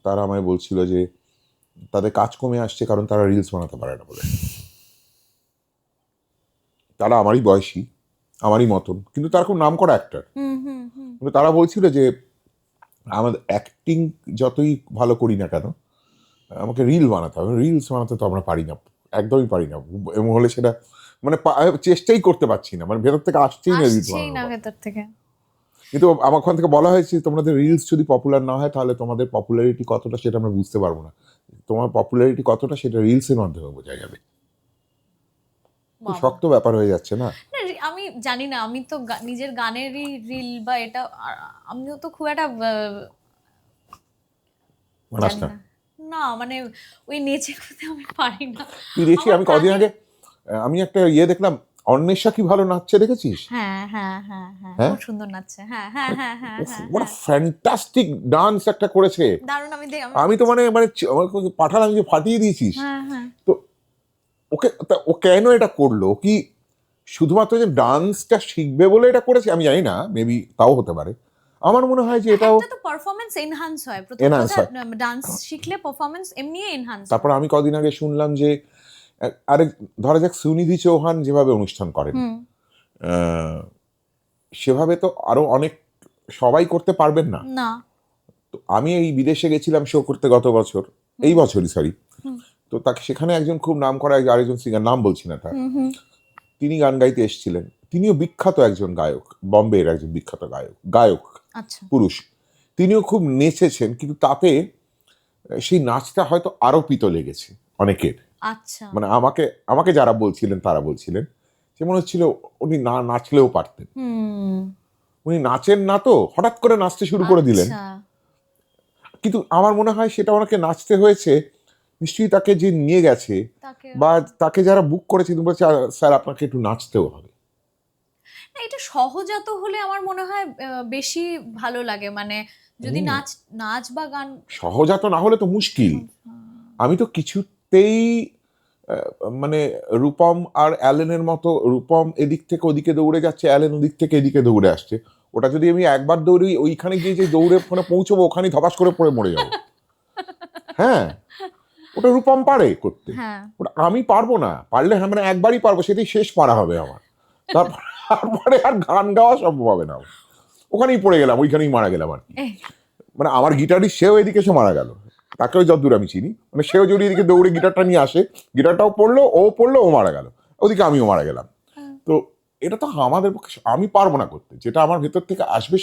তারা আমায় বলছিল যে তাদের কাজ কমে আসছে কারণ তারা রিলস বানাতে পারে না বলে। তারা আমারই বয়সী, আমারই মতন, কিন্তু তারা খুব নাম করা অ্যাক্টর, কিন্তু তারা বলছিল যে আমাদের অ্যাক্টিং যতই ভালো করি না কেন আমাকে রিল বানাতে হবে, রিলস বানাতে তো আমরা পারি না, একদমই পারি না, এবং হলে সেটা মানে চেষ্টাই করতে পারছি না, মানে ভেতর থেকে আসছেই না রিলস ভেতর থেকে। কিন্তু আমার ওখান থেকে বলা হয়েছে তোমাদের রিলস যদি পপুলার না হয় তাহলে তোমাদের পপুলারিটি কতটা সেটা আমরা বুঝতে পারবো না, তোমার পপুলারিটি কতটা সেটা রিলসের মাধ্যমে বোঝা যাবে। শক্ত ব্যাপার হয়ে যাচ্ছে না? আমি জানি না, আমি তো নিজের গানেরই রিল বা এটা আমিও তো খুব একটা না, মানে ওই নেচে করতে আমি পারি না। তুই দেখছি আমি কদিন আগে আমি একটা দেখলাম, অন্বেষা কি ভালো নাচছে, দেখেছিস? হ্যাঁ হ্যাঁ হ্যাঁ হ্যাঁ, খুব সুন্দর নাচছে। হ্যাঁ হ্যাঁ হ্যাঁ হ্যাঁ হ্যাঁ, what a fantastic ডান্স একটা করেছে, দারুণ। আমি তো মানে পাঠালাম যে ফাটিয়ে দিয়েছিস। তো ওকে ও কেন এটা করলো? কি শুধুমাত্র যে ডান্সটা শিখবে বলে এটা করেছে? আমি জানি না, মেবি তাও হতে পারে। আমার মনে হয় যে এটাও তো পারফরম্যান্স এনহান্স হয়, প্রথমত ডান্স শিখলে পারফরম্যান্স এমনি এনহান্স। তারপর আমি কদিন আগে শুনলাম যে আরেক ধরা যাক সুনিধি চৌহান যেভাবে অনুষ্ঠান করেন সেভাবে তো আরো অনেক সবাই করতে পারবেন না। তো আমি এই বিদেশে গেছিলাম শো করতে গত বছর, এই বছরই সরি, তো তাকে সেখানে একজন খুব নাম করা আরেকজন সিঙ্গার, নাম বলছি না তার, তিনি গান গাইতে এসেছিলেন, তিনিও বিখ্যাত একজন গায়ক, বম্বের একজন বিখ্যাত গায়ক পুরুষ, তিনিও খুব নেচেছেন, কিন্তু তাতে সেই নাচটা হয়তো আরোপিত লেগেছে অনেকের, আচ্ছা। মানে আমাকে আমাকে যারা বলছিলেন তারা বলছিলেন যে মনে হচ্ছিল উনি না নাচলেও পারতেন। হুম। উনি নাচেন না, তো হঠাৎ করে নাচতে শুরু করে দিলেন। আচ্ছা। কিন্তু আমার মনে হয় সেটা ওনাকে নাচতে হয়েছে, নিশ্চয়ই তাকে যে নিয়ে গেছে তাকে বা তাকে যারা বুক করেছে তিনি বলছে, স্যার আপনাকে একটু নাচতেও হবে। না, এটা সহজাত হলে আমার মনে হয় বেশি ভালো লাগে, মানে যদি নাচ নাচ বা গান। সহজাত না হলে তো মুশকিল। আমি তো কিছুতেই মানে রূপম আর অ্যালেনের মতো, রূপম এদিক থেকে ওদিকে দৌড়ে যাচ্ছে, অ্যালেন ওদিক থেকে এদিকে দৌড়ে আসছে, ওটা যদি আমি একবার দৌড়ি ওইখানে গিয়ে যে দৌড়ে ওখানে পৌঁছবো ওখানে ধপাস করে পড়ে মরে যাবো। হ্যাঁ, ওটা রূপম পারে করতে, হ্যাঁ। ওটা আমি পারবো না। পারলে হ্যাঁ মানে একবারই পারবো, সেটাই শেষ পারা হবে আমার। তারপরে আর গান গাওয়া সম্ভব হবে না। ওখানেই পড়ে গেলাম, ওইখানেই মারা গেলাম আর কি। এই, মানে আমার গিটারিস্ট সেও এদিকে এসে মারা গেল, তাকেও যতদূর আমি চিনি, মানে সেও যদি এদিকে দৌড়ে গিটারটা নিয়ে আসে, গিটারটাও পড়লো, ও মারা গেল, ওদিকে আমিও মারা গেলাম। তো এটা তো আমাদের পক্ষে, আমি পারবো না করতে, যেটা আমার ভেতর থেকে আসবে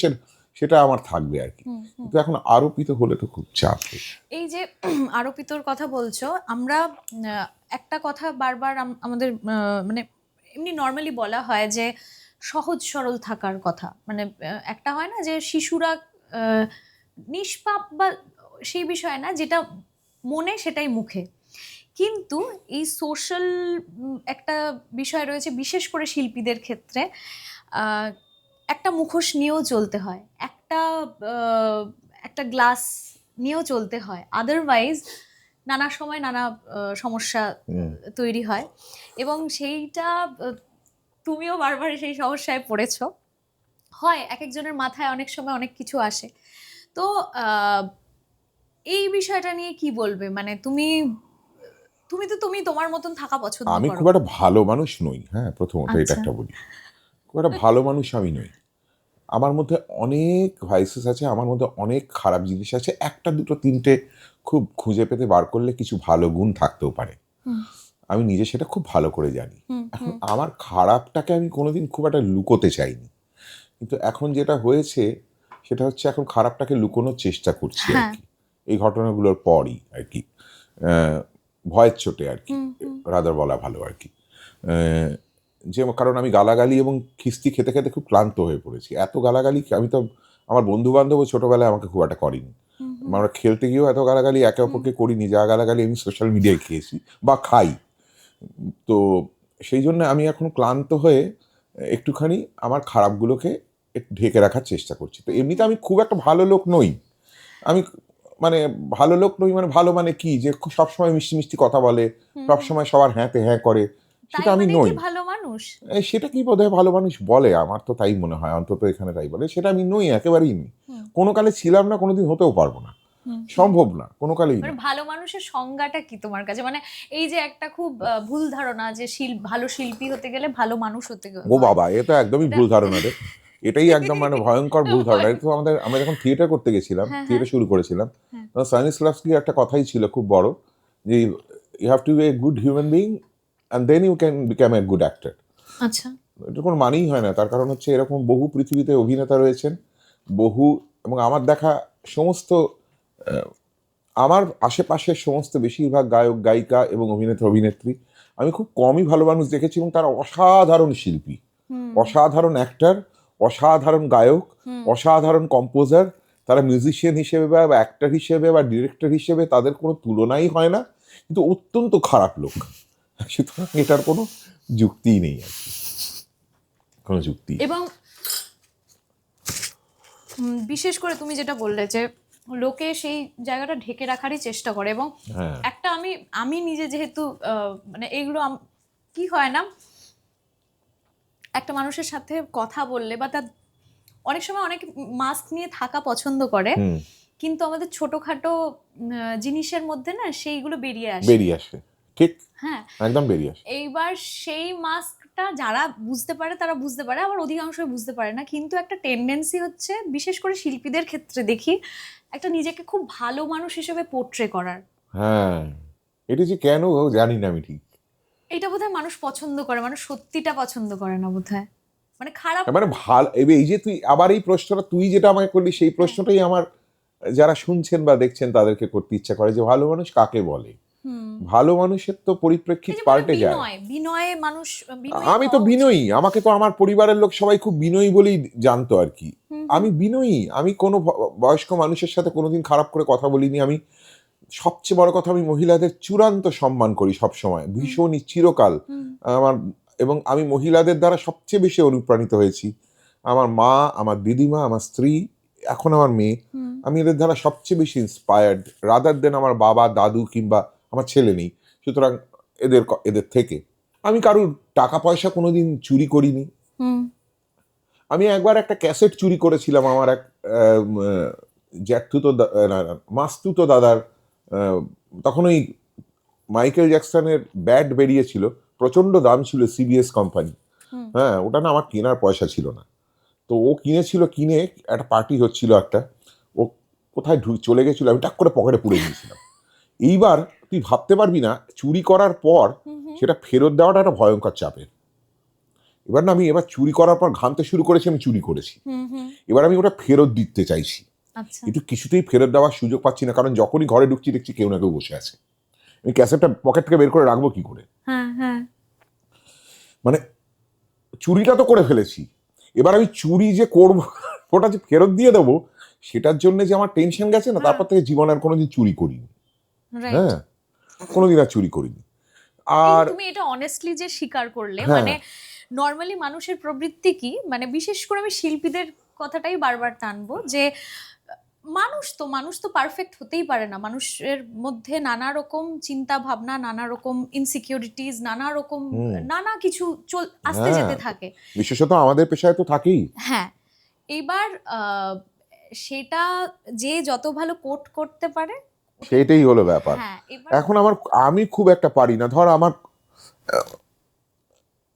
সেটা আমার থাকবে আর কি। কিন্তু এখন আরোপিত হলে তো খুব চাপ। এই যে আরোপিতর কথা বলছো, আমরা একটা কথা বারবার আমাদের মানে এমনি নর্মালি বলা হয় যে সহজ সরল থাকার কথা, মানে একটা হয় না যে শিশুরা নিষ্পাপ বা সেই বিষয় না, যেটা মনে সেটাই মুখে। কিন্তু এই সোশ্যাল একটা বিষয় রয়েছে, বিশেষ করে শিল্পীদের ক্ষেত্রে আহ, একটা মুখোশ নিয়েও চলতে হয়, একটা গ্লাস নিয়েও চলতে হয়, আদারওয়াইজ নানা সময় নানা সমস্যা তৈরি হয়। এবং সেইটা তুমিও বারবার সেই সমস্যায় পড়েছো। হয় এক একজনের মাথায় অনেক সময় অনেক কিছু আসে। তো এই বিষয়টা নিয়ে কি বলবে, মানে তুমি তুমি তো তুমি তোমার মতন থাকা পছন্দ আমি করো। খুব একটা ভালো মানুষ নই, হ্যাঁ, প্রথমত এটা আচ্ছা। একটা বলি, খুব একটা ভালো মানুষ আমি নই। আমার মধ্যে অনেক ভাইসেস আছে, আমার মধ্যে অনেক খারাপ জিনিস আছে, একটা দুটো তিনটে খুব খুঁজে পেতে বার করলে কিছু ভালো গুণ থাকতেও পারে। হুম আমি নিজে সেটা খুব ভালো করে জানি। হুম এখন হুম আমার খারাপটাকে আমি কোনোদিন খুব একটা লুকোতে চাইনি, কিন্তু এখন যেটা হয়েছে সেটা হচ্ছে এখন খারাপটাকে লুকোনোর চেষ্টা করছি আর হ্যাঁ। কি, এই ঘটনাগুলোর পরই আর কি। ভয়ের চোটে আর কি, হুম হুম রাদার বলা ভালো আর কি। যে কারণ আমি গালাগালি এবং খিস্তি খেতে খেতে খুব ক্লান্ত হয়ে পড়েছি। এত গালাগালি আমি তো, আমার বন্ধু বান্ধবও ছোটবেলায় আমাকে খুব একটা করেনি। হুম হুম আমরা খেলতে গিয়েও এত গালাগালি একে অপরকে করিনি, যা গালাগালি আমি সোশ্যাল মিডিয়ায় খেয়েছি বা খাই। তো সেই জন্য আমি এখন ক্লান্ত হয়ে একটুখানি আমার খারাপগুলোকে একটু ঢেকে রাখার চেষ্টা করছি। তো এমনিতে আমি খুব একটা ভালো লোক নই। আমি মানে ভালো লোক নই, মানে ভালো মানে কি, যে সবসময় মিষ্টি মিষ্টি কথা বলে, হুম। সবসময় সবার হ্যাঁতে হ্যাঁ করে, তাই সেটা আমি মানে কি নই। ভালো মানুষ? সেটা কি বোধহয় ভালো মানুষ বলে, আমার তো তাই মনে হয়, অন্তত এখানে তাই বলে, সেটা আমি নই, একেবারেই নই। হুম কোনো কালে ছিলাম না, কোনোদিন হতেও পারবো না, হুম। সম্ভব না, কোনো কালেই মানে না। ভালো মানুষের সংজ্ঞাটা কি তোমার কাছে? মানে এই যে একটা খুব ভুল ধারণা যে ভালো শিল্পী হতে গেলে ভালো মানুষ হতে ও হয়, বাবা, এ তো একদমই এটা ভুল ধারণা রে। এটাই একদম মানে ভয়ঙ্কর ভুল ধারণা। এটা তো আমরা যখন থিয়েটার করতে গেছিলাম, হ্যাঁ হ্যাঁ থিয়েটার শুরু করেছিলাম, হ্যাঁ। তখন স্টানিস্লাভস্কির একটা কথাই ছিল খুব বড়, যে you have to be a good human being and then you can become a good actor. আচ্ছা। এটা কোনো মানেই হয় না, তার কারণ হচ্ছে এরকম বহু পৃথিবীতে অভিনেতা রয়েছেন, বহু, এবং আমার দেখা সমস্ত আমার আশেপাশের সমস্ত বেশিরভাগ গায়ক গায়িকা এবং অভিনেতা অভিনেত্রী আমি খুব কমই ভালো মানুষ দেখেছি, এবং তারা অসাধারণ শিল্পী, হুম অসাধারণ অ্যাক্টর, অসাধারণ গায়ক, হুম। অসাধারণ কম্পোজার। তারা মিউজিশিয়ান হিসেবে বা অ্যাক্টর হিসেবে বা ডিরেক্টর হিসেবে তাদের কোনো তুলনাই হয় না, কিন্তু অত্যন্ত খারাপ লোক। সুতরাং এটার কোনো যুক্তিই নেই আর কি, কোনো যুক্তি। এবং বিশেষ করে তুমি যেটা বললে যে লোকে সেই জায়গাটা ঢেকে রাখারই চেষ্টা করে, এবং হ্যাঁ, একটা আমি আমি নিজে যেহেতু মানে এইগুলো কি হয় না, একটা মানুষের সাথে কথা বললে বা তার অনেক সময় অনেক মাস্ক নিয়ে থাকা পছন্দ করে, হুম, কিন্তু আমাদের ছোটখাটো জিনিসের মধ্যে না সেইগুলো বেরিয়ে আসে। বেরিয়ে আসে, ঠিক, হ্যাঁ। একদম বেরিয়ে আসে। এইবার সেই মাস্কটা যারা বুঝতে পারে তারা বুঝতে পারে, আবার অধিকাংশই বুঝতে পারে না, কিন্তু একটা টেন্ডেন্সি হচ্ছে বিশেষ করে শিল্পীদের ক্ষেত্রে দেখি একটা নিজেকে খুব ভালো মানুষ হিসেবে পোট্রে করার। হ্যাঁ, এটা যে কেন জানি না আমি ঠিক। এটা বোধহয় মানুষ পছন্দ করে, মানুষ সত্যিটা পছন্দ করে না বোধহয়, মানে খারাপ। মানে ভালো, এই যে তুই আবার এই প্রশ্নটা তুই যেটা আমাকে করলি, সেই প্রশ্নটাই আমার যারা শুনছেন বা দেখছেন তাদেরকে করতে ইচ্ছা করে, যে ভালো মানুষ কাকে বলে। ভালো মানুষের তো পরিপ্রেক্ষিত এই যে পাল্টে যায়। বিনয়ে মানুষ বিনয়ী আমি তো হওয়া বিনয়ী, আমাকে তো আমার পরিবারের লোক সবাই খুব বিনয়ী বলেই জানতো আর কি। আমি বিনয়ী, আমি কোনো বয়স্ক মানুষের সাথে কোনোদিন খারাপ করে কথা বলিনি। আমি সবচেয়ে বড় কথা, আমি মহিলাদের চূড়ান্ত সম্মান করি সব সময়, ভীষণই, চিরকাল। আমার, এবং আমি মহিলাদের দ্বারা সবচেয়ে বেশি অনুপ্রাণিত হয়েছি। আমার মা, আমার দিদিমা, আমার স্ত্রী, এখন আমার মেয়ে, আমি এদের দ্বারা সবচেয়ে বেশি ইন্সপায়ার্ড, রাদার দেন আমার বাবা, দাদু, কিংবা আমার ছেলে নেই, সুতরাং এদের থেকে। আমি কারুর টাকা পয়সা কোনোদিন চুরি করিনি। আমি একবার একটা ক্যাসেট চুরি করেছিলাম আমার এক জ্যাঠতুতো মাস্তুতো দাদার। তখন ওই মাইকেল জ্যাকসনের ব্যাট বেরিয়েছিল, প্রচন্ড দাম ছিল, সিবিএস কোম্পানি। হ্যাঁ, ওটা না আমার কেনার পয়সা ছিল না, তো ও কিনেছিল, কিনে একটা পার্টি হচ্ছিল একটা, ও কোথায় চলে গেছিল, আমি টাক করে পকেটে পুড়ে নিয়েছিলাম। এইবার তুই ভাবতে পারবি না, চুরি করার পর সেটা ফেরত দেওয়াটা একটা ভয়ঙ্কর চাপের। এবার না, আমি এবার চুরি করার পর ঘামতে শুরু করেছি, আমি চুরি করেছি। এবার আমি ওটা ফেরত দিতে চাইছি, কিন্তু কিছুতেই ফেরত দেওয়ার সুযোগ পাচ্ছি না, কারণ যখনই ঘরে ঢুকছি দেখছি কেউ না কেউ বসে আছে। আমি ক্যাসেটটা পকেট থেকে বের করে রাখবো কি করে? মানে চুরিটা তো করে ফেলেছি, এবার আমি চুরি যে করবো, ওটা যে ফেরত দিয়ে দেবো, সেটার জন্য যে আমার টেনশন গেছে না, তারপর থেকে জীবনে আর কোনোদিন চুরি করিনি। হ্যাঁ, কোনোদিন আর চুরি করিনি। আর তুমি এটা অনেস্টলি যে স্বীকার করলে, হ্যাঁ। মানে নর্মালি মানুষের প্রবৃত্তি কি, মানে বিশেষ করে আমি শিল্পীদের কথাটাই বারবার টানবো, যে মানুষ তো পারফেক্ট হতেই পারে না, মানুষের মধ্যে নানা রকম চিন্তা ভাবনা, নানা রকম ইনসিকিউরিটিজ, নানা রকম নানা কিছু আসতে যেতে থাকে, বিশেষত আমাদের পেশায় তো থাকেই। হ্যাঁ, এবার সেটা যে যত ভালো কোট করতে পারে, সেটাই হলো ব্যাপার। হ্যাঁ, এবার এখন আমি খুব একটা পারি না, ধর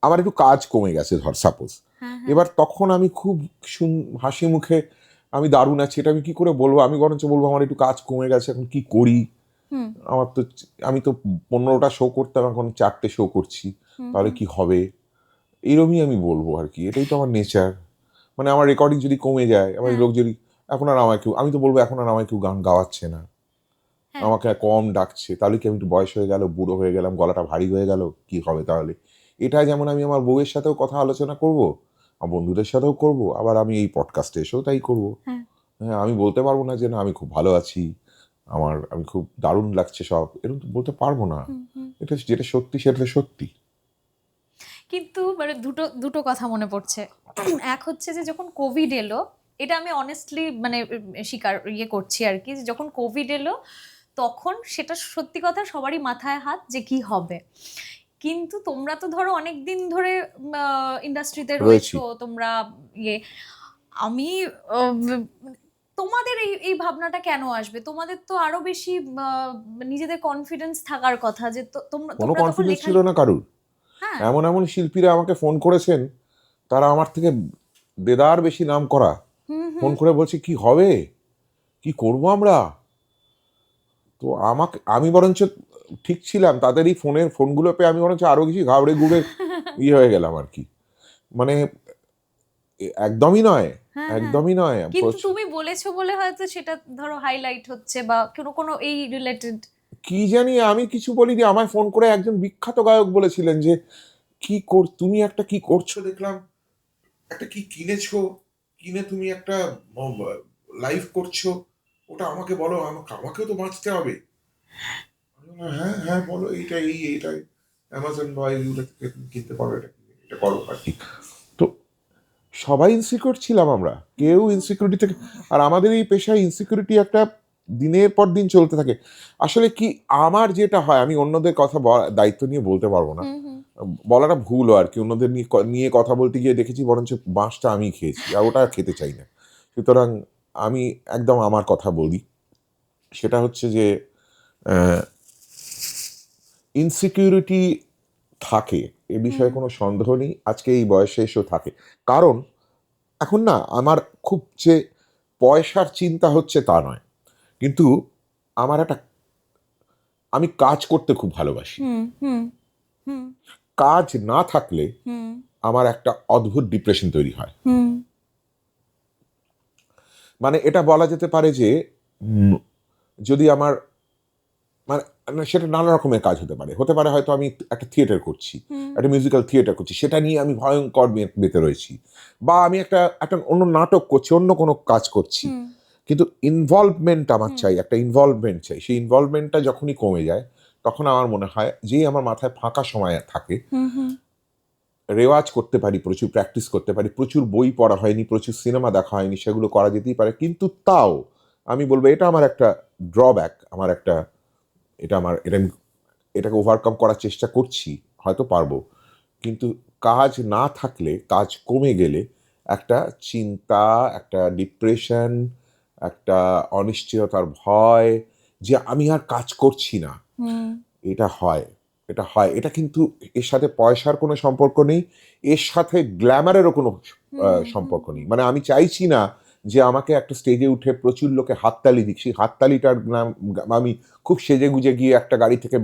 আমার একটু কাজ কমে গেছে, ধর সাপোজ, এবার তখন আমি খুব হাসি মুখে, আমি দারুণ আছি, এটা আমি কি করে বলবো? আমি বরঞ্চ বলবো আমার একটু কাজ কমে গেছে, এখন কি করি? আমি তো 15টা শো করতাম, এখন 4টে শো করছি, তাহলে কি হবে? এইরকমই আমি বলবো আর কি, এটাই তো আমার নেচার। মানে আমার রেকর্ডিং যদি কমে যায়, আমার লোক যদি এখন আর আমায় কেউ, আমি তো বলবো এখন আর আমায় কেউ গান গাওয়াচ্ছে না, আমাকে কম ডাকছে, তাহলে কি আমি একটু বয়স হয়ে গেল, বুড়ো হয়ে গেলাম, গলাটা ভারী হয়ে গেল, কি হবে তাহলে? এটা যেমন আমি আমার বউয়ের সাথেও কথা আলোচনা করব, আমার বন্ধুদের সাথেও করব, আবার আমি এই পডকাস্টে এসেও তাই করব। হ্যাঁ, আমি বলতে পারবো না যে না আমি খুব ভালো আছি, আমি খুব দারুণ লাগছে সব, এরকম তো বলতে পারবো না। এটা যেটা সত্যি সেটা সত্যি। কিন্তু মানে দুটো কথা মনে পড়ছে। এক হচ্ছে যে যখন কোভিড এলো, এটা আমি অনেস্টলি মানে স্বীকার করছি আর কি, যখন কোভিড এলো তখন সেটা সত্যি কথা সবারই মাথায় হাত যে কি হবে। কিন্তু তোমরা তো ধরো অনেকদিন ধরে ইন্ডাস্ট্রিতে রয়েছো, তোমরা আমি তোমাদের এই ভাবনাটা কেন আসবে? তোমাদের তো আরো বেশি নিজেদের কনফিডেন্স থাকার কথা, যে তোমরা কোনো কনফিডেন্স ছিল না কারুর। এমন এমন শিল্পীরা আমাকে ফোন করেছেন, তারা আমার থেকে দেদার বেশি নাম করা, ফোন করে বলছে কি হবে, কি করব আমরা। তো আমি বরঞ্চ ঠিক ছিলাম, তাদের এই ফোনগুলো পেয়ে আমি বরঞ্চ আরো কিছু ঘাবড়ে ঘুরে হয়ে গেলাম আর কি। মানে একদমই নয়, একদমই নয়। কিন্তু তুমি বলেছো বলে হয়তো সেটা ধরো হাইলাইট হচ্ছে, বা কোনো এই রিলেটেড কি জানি, আমি কিছু বলিনি। আমায় ফোন করে একজন বিখ্যাত গায়ক বলেছিলেন যে তুমি একটা কি করছো, দেখলাম একটা কি কিনেছো, কিনে তুমি একটা লাইভ করছো, ওটা আমাকে বলো, আমাকেও তো বাঁচতে হবে। হ্যাঁ হ্যাঁ বলো, এইটাই অ্যামাজন বা এইগুলো থেকে কিনতে পারো, এটা করো আর কি। তো সবাই ইনসিকিউর ছিলাম আমরা, কেউ ইনসিকিউরিটি থেকে, আর আমাদের এই পেশায় ইনসিকিউরিটি একটা দিনের পর দিন চলতে থাকে। আসলে কি আমার যেটা হয়, আমি অন্যদের কথা দায়িত্ব নিয়ে বলতে পারবো না, বলাটা ভুলও আর কি। অন্যদের নিয়ে কথা বলতে গিয়ে দেখেছি বরঞ্চ বাঁশটা আমি খেয়েছি, আর ওটা খেতে চাই না। সুতরাং আমি একদম আমার কথা বলি, সেটা হচ্ছে যে ইনসিকিউরিটি থাকে, এ বিষয়ে কোনো সন্দেহ নেই, আজকে এই বয়সে এসেও থাকে। কারণ এখন না আমার খুব যে পয়সার চিন্তা হচ্ছে তা নয়, কিন্তু আমি কাজ করতে খুব ভালোবাসি। কাজ না থাকলে আমার একটা অদ্ভুত ডিপ্রেশন তৈরি হয়। মানে এটা বলা যেতে পারে যে যদি আমার মানে সেটা নানা রকমের কাজ হতে পারে হয়তো আমি একটা থিয়েটার করছি, একটা মিউজিক্যাল থিয়েটার করছি, সেটা নিয়ে আমি ভয়ঙ্কর মেতে রয়েছি, বা আমি একটা একটা অন্য নাটক করছি, অন্য কোনো কাজ করছি, কিন্তু ইনভলভমেন্ট আমার চাই, একটা ইনভলভমেন্ট চাই। সেই ইনভলভমেন্টটা যখনই কমে যায় তখন আমার মনে হয় যে আমার মাথায় ফাঁকা সময় থাকে, রেওয়াজ করতে পারি, প্রচুর প্র্যাকটিস করতে পারি, প্রচুর বই পড়া হয়নি, প্রচুর সিনেমা দেখা হয়নি, সেগুলো করা যেতেই পারে। কিন্তু তাও আমি বলবো এটা আমার একটা ড্রব্যাক, আমার একটা এটা আমি এটাকে ওভারকাম করার চেষ্টা করছি, হয়তো পারবো। কিন্তু কাজ না থাকলে, কাজ কমে গেলে একটা চিন্তা, একটা ডিপ্রেশন, একটা অনিশ্চয়তার ভয় যে আমি আর কাজ করছি না, এটা হয়। এটা কিন্তু এর সাথে পয়সার কোনো সম্পর্ক নেই, এর সাথে গ্ল্যামারেরও কোনো সম্পর্ক নেই। মানে আমি চাইছি না যে আমাকে একটা স্টেজে উঠে প্রচুর লোকে হাততালি দিক, সেই হাততালিটার আমি খুব সেজে গুজে গিয়ে একটা গাড়ি থেকে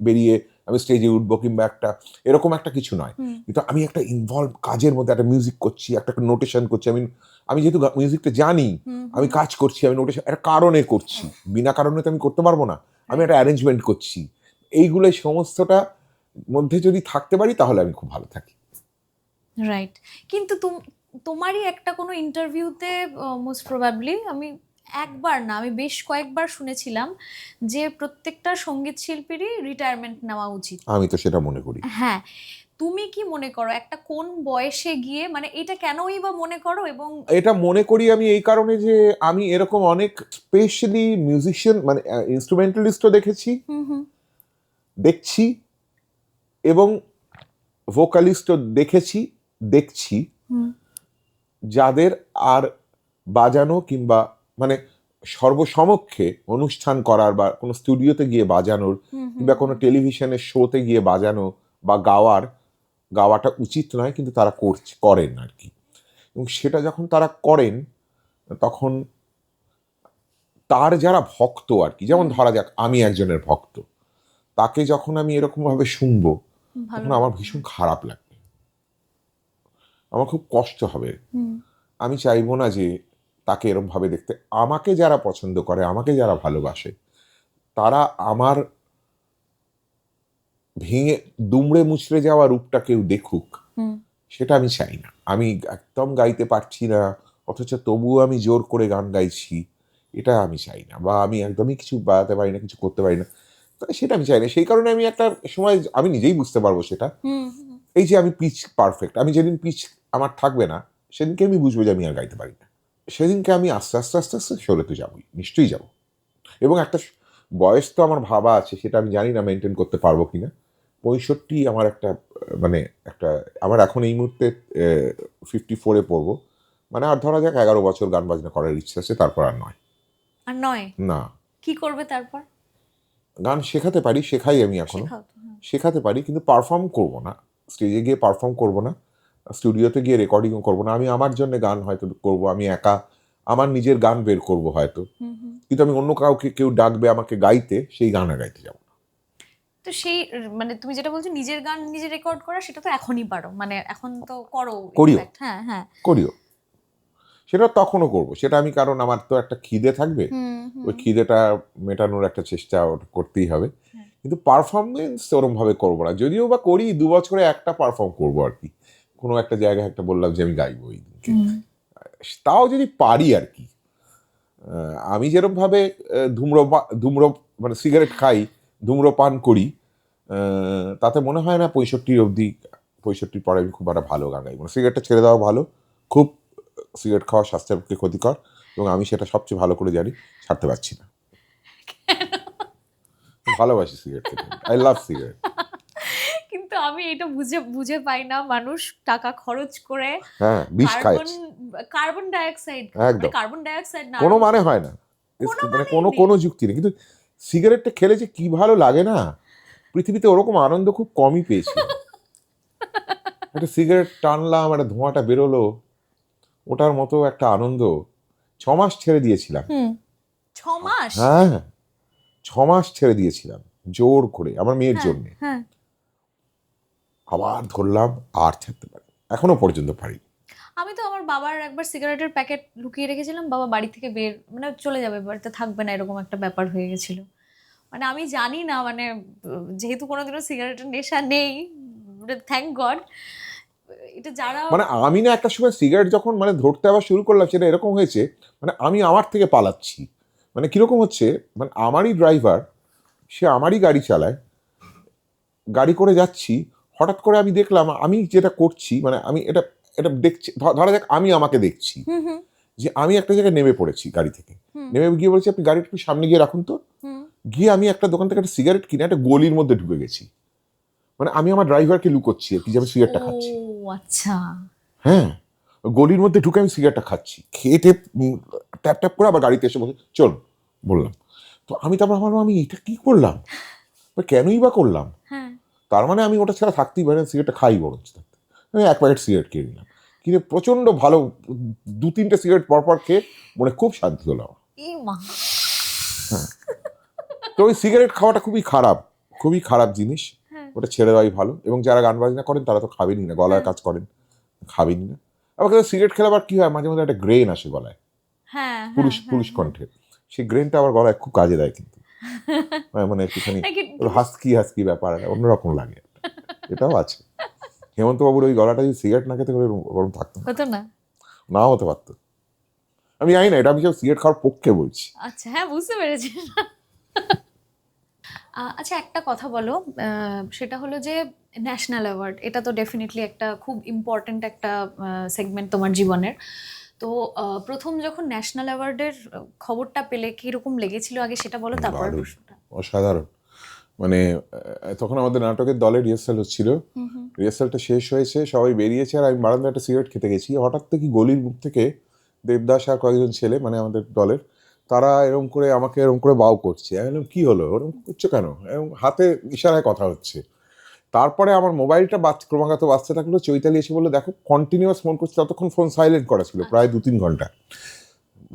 বেরিয়ে আমি স্টেজে উঠবো, কিংবা একটা এরকম একটা কিছু নয়। কিন্তু আমি একটা ইনভলভ কাজের মধ্যে, একটা মিউজিক করছি, একটা নোটেশন করছি, আমি যেহেতু মিউজিকটা জানি, আমি কাজ করছি, আমি নোটেশন একটা কারণে করছি, বিনা কারণে তো আমি করতে পারবো না, আমি একটা অ্যারেঞ্জমেন্ট করছি। এইগুলো সমস্তটা মধ্যে যদি থাকতে পারি তাহলে আমি খুব ভালো থাকি। রাইট। কিন্তু তোমারই একটা কোনো ইন্টারভিউতে মোস্ট প্রবাবলি আমি একবার না, আমি বেশ কয়েকবার শুনেছিলাম যে প্রত্যেকটা সঙ্গীত শিল্পীরই রিটায়ারমেন্ট নেওয়া উচিত। আমি তো সেটা মনে করি। হ্যাঁ, তুমি কি মনে করো একটা কোন বয়সে গিয়ে, মানে এটা কেনই বা মনে করো? এবং এটা মনে করি আমি এই কারণে যে আমি এরকম অনেক স্পেশালি মিউজিশিয়ান, মানে ইনস্ট্রুমেন্টালিস্টও দেখছি, এবং ভোকালিস্টও দেখছি, যাদের আর বাজানো কিংবা মানে সর্বসমক্ষে অনুষ্ঠান করার বা কোনো স্টুডিওতে গিয়ে বাজানোর কিংবা কোনো টেলিভিশনের শোতে গিয়ে বাজানো বা গাওয়াটা উচিত নয়, কিন্তু তারা করেন আর কি। এবং সেটা যখন তারা করেন তখন তার যারা ভক্ত আর কি, যেমন ধরা যাক আমি একজনের ভক্ত, তাকে যখন আমি এরকম ভাবে শুনবো তখন আমার ভীষণ খারাপ লাগবে, আমার খুব কষ্ট হবে। আমি চাইবো না যে তাকে এরকম ভাবে দেখতে। আমাকে যারা পছন্দ করে, আমাকে যারা ভালোবাসে, তারা আমার ভেঙে দুমড়ে মুচড়ে যাওয়া রূপটা কেউ দেখুক, সেটা আমি চাই না। আমি একদম গাইতে পারছি না অথচ তবুও আমি জোর করে গান গাইছি, এটা আমি চাই না। বা আমি একদমই কিছু বাজাতে পারি না, কিছু করতে পারি না, সেটা আমি চাই না। সেই কারণে আমি একটা সময় আমি নিজেই বুঝতে পারবো সেটা, এই যে আমি পিচ পারফেক্ট, আমি যেদিন পিচ আমার থাকবে না সেদিনকে আমি বুঝবো যে আমি আর গাইতে পারি না। সেদিনকে আমি আস্তে আস্তে আস্তে আস্তে সরে তো যাবোই, নিশ্চয়ই যাব। এবং একটা বয়স তো আমার ভাবা আছে, সেটা আমি জানি না মেনটেন করতে পারবো কিনা। 65 আমার একটা মানে একটা আমার এখন এই মুহূর্তে 54-এ পড়বো, মানে আর ধরা যাক 11 বছর গান বাজনা করার ইচ্ছা আছে, তারপর আর নয়। আর নয়? না। কি করবে তারপর? গান শেখাতে পারি, শেখাই আমি এখনো, শেখাতে পারি, কিন্তু পারফর্ম করব না, স্টেজে গিয়ে পারফর্ম করব না, স্টুডিওতে গিয়ে রেকর্ডিংও করব না। আমি আমার জন্য গান হয়তো করব, আমি একা আমার নিজের গান বের করব হয়তো, কিন্তু আমি অন্য কাউকে, কেউ ডাকবে আমাকে গাইতে, সেই গান আর গাইতে যাব না। তো সেই মানে তুমি যেটা বলছো নিজের গান নিজে রেকর্ড করা, সেটা তো এখনই পারো, মানে এখন তো করিও। হ্যাঁ হ্যাঁ করিও, সেটা তখনও করব, সেটা আমি, কারণ আমার তো একটা খিদে থাকবে, ওই খিদেটা মেটানোর একটা চেষ্টা করতেই হবে। কিন্তু পারফরমেন্স ওরম ভাবে করবো না, যদিও বা করি 2 বছরে একটা পারফর্ম করবো আর কি, কোনো একটা জায়গায় একটা বললাম যে আমি গাইবো এই দিনকে, তাও যদি পারি আর কি। আমি যেরকম ভাবে ধূম্র মানে সিগারেট খাই, ধূম্রপান করি, তাতে মনে হয় না 65 পরে আমি খুব একটা ভালো গান গাইবো না। সিগারেটটা ছেড়ে দেওয়া ভালো, খুব সিগারেট খাওয়া স্বাস্থ্যের পক্ষে ক্ষতিকর, এবং আমি সেটা সবচেয়ে ভালো করে জানি, ছাড়তে পারছি না। ভালোবাসি সিগারেট খেতে, আই লাভ সিগারেট। কিন্তু আমি এটা বুঝে পাই না, মানুষ টাকা খরচ করে হ্যাঁ, বিষ খায়, কার্বন ডাইঅক্সাইড, একদম কার্বন ডাইঅক্সাইড না, কোনো মানে হয় না, মানে কোনো যুক্তি নেই। কিন্তু সিগারেটটা খেলে যে কি ভালো লাগে না, পৃথিবীতে ওরকম আনন্দ খুব কমই পেয়েছি। একটা সিগারেট টানলাম, একটা ধোঁয়াটা বেরোলো, ওটার মতো একটা আনন্দ 6 মাস ছেড়ে দিয়েছিলাম। 6 মাস? হ্যাঁ, 6 মাস ছেড়ে দিয়েছিলাম জোর করে আমার মেয়ের জন্য, আবার ধরলাম, আর ছাড়তে পারি, এখনো পর্যন্ত পারি। আমি তো আমার বাবার একবার সিগারেটের প্যাকেট লুকিয়ে রেখেছিলাম, বাবা বাড়ি থেকে মানে চলে যাবে, বাড়িতে থাকবে না, এরকম একটা ব্যাপার হয়ে গেছিল। মানে আমি জানি না, মানে যেহেতু কোনোদিনও সিগারেটের নেশা নেই, থ্যাংক গড, এটা যারা মানে আমি না একটা সময় সিগারেট যখন মানে ধরতে আবার শুরু করলাম, সেটা এরকম হয়েছে মানে আমি আমার থেকে পালাচ্ছি। মানে কিরকম হচ্ছে, মানে আমারই ড্রাইভার, সে আমারই গাড়ি চালায়, গাড়ি করে যাচ্ছি, হঠাৎ করে আমি দেখলাম আমি যেটা করছি, মানে আমি এটা এটা দেখছি, ধরা যাক আমি আমাকে দেখছি হুম হুম যে আমি একটা জায়গায় নেমে পড়েছি গাড়ি থেকে, হুম নেমে গিয়ে বলছি আপনি গাড়িটা একটু সামনে গিয়ে রাখুন তো। হুম। গিয়ে আমি একটা দোকান থেকে একটা সিগারেট কিনে একটা গলির মধ্যে ঢুকে গেছি, মানে আমি আমার ড্রাইভারকে লুকোচ্ছি আর কি, যে আমি সিগারেটটা খাচ্ছি। ও আচ্ছা। হ্যাঁ, গলির মধ্যে ঢুকে আমি সিগারেটটা খাচ্ছি, খেয়ে টেপ ট্যাপ ট্যাপ করে আবার গাড়িতে এসে বলছে চল বললাম। তো আমি তারপর ভাবলাম আমি এটা কি করলাম, বা কেনই বা করলাম। হ্যাঁ। তার মানে আমি ওটা ছাড়া থাকতেই পারি না, সিগারেটটা খাই বরঞ্চ থাকতে। আমি 1 প্যাকেট সিগারেট কিনে নিলাম, কিনে প্রচণ্ড ভালো 2-3টে সিগারেট পরপর খেয়ে মনে খুব শান্তি হলো আমার। এই মা। তো ওই সিগারেট খাওয়াটা খুবই খারাপ, খুবই খারাপ জিনিস। হ্যাঁ। ওটা ছেড়ে দেওয়াই ভালো। এবং যারা গান বাজনা করেন তারা তো খাবেনই না, গলার কাজ করেন, খাবেনই না। আবার সিগারেট খেলে আবার কি হয়, মাঝে মাঝে একটা গ্রেন আসে গলায়, হ্যাঁ পুরুষ পুরুষ কণ্ঠের, সেই গ্রেনটা আবার গলায় খুব কাজে দেয় কিন্তু। মানে একটুখানি হাস্কি হাস্কি ব্যাপার, অন্যরকম লাগে, এটাও আছে। হেমন্ত বাবুর ওই গলাটা যদি সিগারেট না খেতে ওরকম থাকতো না, হতো না। নাও হতে পারতো। আমি জানি না, এটা আমি সব সিগারেট খাওয়ার পক্ষে বলছি। আচ্ছা, হ্যাঁ বুঝতে পেরেছি। আচ্ছা একটা কথা বলো, সেটা হলো যে ন্যাশনাল অ্যাওয়ার্ড, এটা তো ডেফিনেটলি একটা খুব ইম্পর্ট্যান্ট একটা সেগমেন্ট তোমার জীবনের। তো প্রথম যখন ন্যাশনাল অ্যাওয়ার্ডের খবরটা পেলে কিরকম লেগেছিল আগে সেটা বলো, তারপরে দারুণ, প্রশ্নটা। অসাধারণ। মানে তখন আমাদের নাটকের দলের রিহার্সাল হচ্ছিল, রিহার্সালটা শেষ হয়েছে, সবাই বেরিয়েছে, আর আমি বারান্দায় একটা সিগারেট খেতে গেছি। হঠাৎ থেকে গলির মুখ থেকে দেবদাস আর কয়েকজন ছেলে, মানে আমাদের দলের, তারা এরকম করে আমাকে এরকম করে বাউ করছে। আমি বললাম কি হলো, ওরকম করছো কেন, এবং হাতে ইশারায় কথা হচ্ছে। তারপরে আমার মোবাইলটা ক্রমাগত বাজতে থাকলো, চৈতালি এসে বললো দেখো কন্টিনিউয়াস ফোন করছে, ততক্ষণ ফোন সাইলেন্ট করা ছিল প্রায় 2-3 ঘন্টা,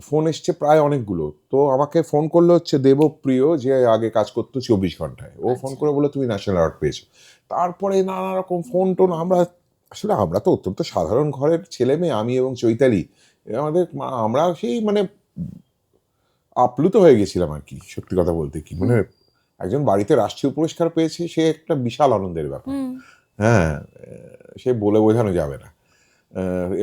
ফোন এসছে প্রায় অনেকগুলো। তো আমাকে ফোন করলো হচ্ছে দেবপ্রিয়, যে আগে কাজ করতো 24 ঘন্টায়, ও ফোন করে বললো তুমি ন্যাশনাল অ্যাওয়ার্ড পেয়েছো। তারপরে নানা রকম ফোন টোন, আমরা তো অত্যন্ত সাধারণ ঘরের ছেলে মেয়ে, আমি এবং চৈতালি, আমরা সেই মানে আপ্লুত হয়ে গেছিলাম আর কি, সত্যি কথা বলতে কি, মানে একজন বাড়িতে রাষ্ট্রীয় পুরস্কার পেয়েছে, সে একটা বিশাল আনন্দের ব্যাপার। হ্যাঁ, সে বলে বোঝানো যাবে না।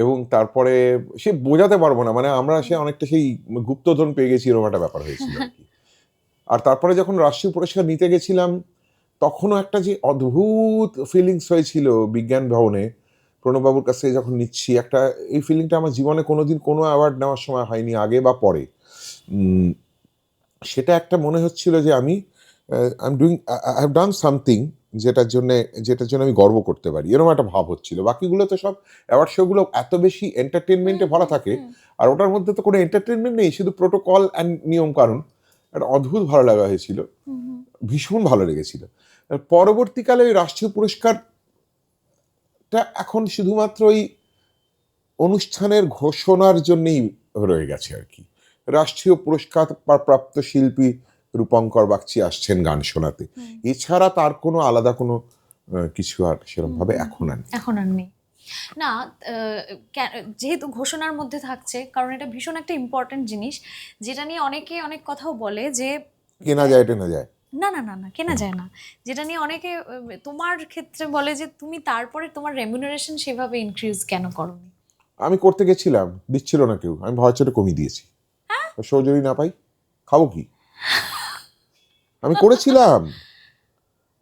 এবং তারপরে সে বোঝাতে পারবো না, মানে আমরা সে অনেকটা সেই গুপ্তধন পেয়ে গেছি, এরকম একটা ব্যাপার হয়েছিল আর কি। আর তারপরে যখন রাষ্ট্রীয় পুরস্কার নিতে গেছিলাম, তখনও একটা যে অদ্ভুত ফিলিংস হয়েছিল বিজ্ঞান ভবনে, প্রণববাবুর কাছ থেকে যখন নিচ্ছি, একটা এই ফিলিংটা আমার জীবনে কোনোদিন কোনো অ্যাওয়ার্ড নেওয়ার সময় হয়নি, আগে বা পরে। সেটা একটা মনে হচ্ছিল যে আমি আই হ্যাভ ডান সামথিং, যেটার জন্য আমি গর্ব করতে পারি, এরকম একটা ভাব হচ্ছিল। বাকিগুলো তো সব অ্যাওয়ার্ড শোগুলো এত বেশি এন্টারটেনমেন্টে ভরা থাকে, আর ওটার মধ্যে তো কোনো এন্টারটেনমেন্ট নেই, শুধু প্রোটোকল অ্যান্ড নিয়ম কানুন। একটা অদ্ভুত ভালো লাগা হয়েছিল, ভীষণ ভালো লেগেছিল। পরবর্তীকালে ওই রাষ্ট্রীয় পুরস্কারটা এখন শুধুমাত্র ওই অনুষ্ঠানের ঘোষণার জন্যই রয়ে গেছে আর কি। রাষ্ট্রীয় পুরস্কার প্রাপ্ত শিল্পী রূপঙ্কর বাগচি আসছেন গান শোনাতে, এছাড়া তার কোনো আলাদা কোনো কিছু আর সেরকম ভাবে এখন আর নেই। না, যেহেতু ঘোষণার মধ্যে থাকছে, কারণ এটা ভীষণ একটা ইম্পর্টেন্ট জিনিস, যেটা নিয়ে অনেকে অনেক কথাও বলে যে কেনা যায় টেনা যায়। না না না না, কেনা যায় না। যেটা নিয়ে অনেকে তোমার ক্ষেত্রে বলে যে তুমি তারপরে তোমার রেমুনারেশন সেভাবে ইনক্রিজ কেন করোনি। আমি করতে গেছিলাম, দিচ্ছিল না কেউ, আমি ভয় চোটে কমিয়ে দিয়েছি। সৌ যদি না পাই খাবো কি, আমি করেছিলাম,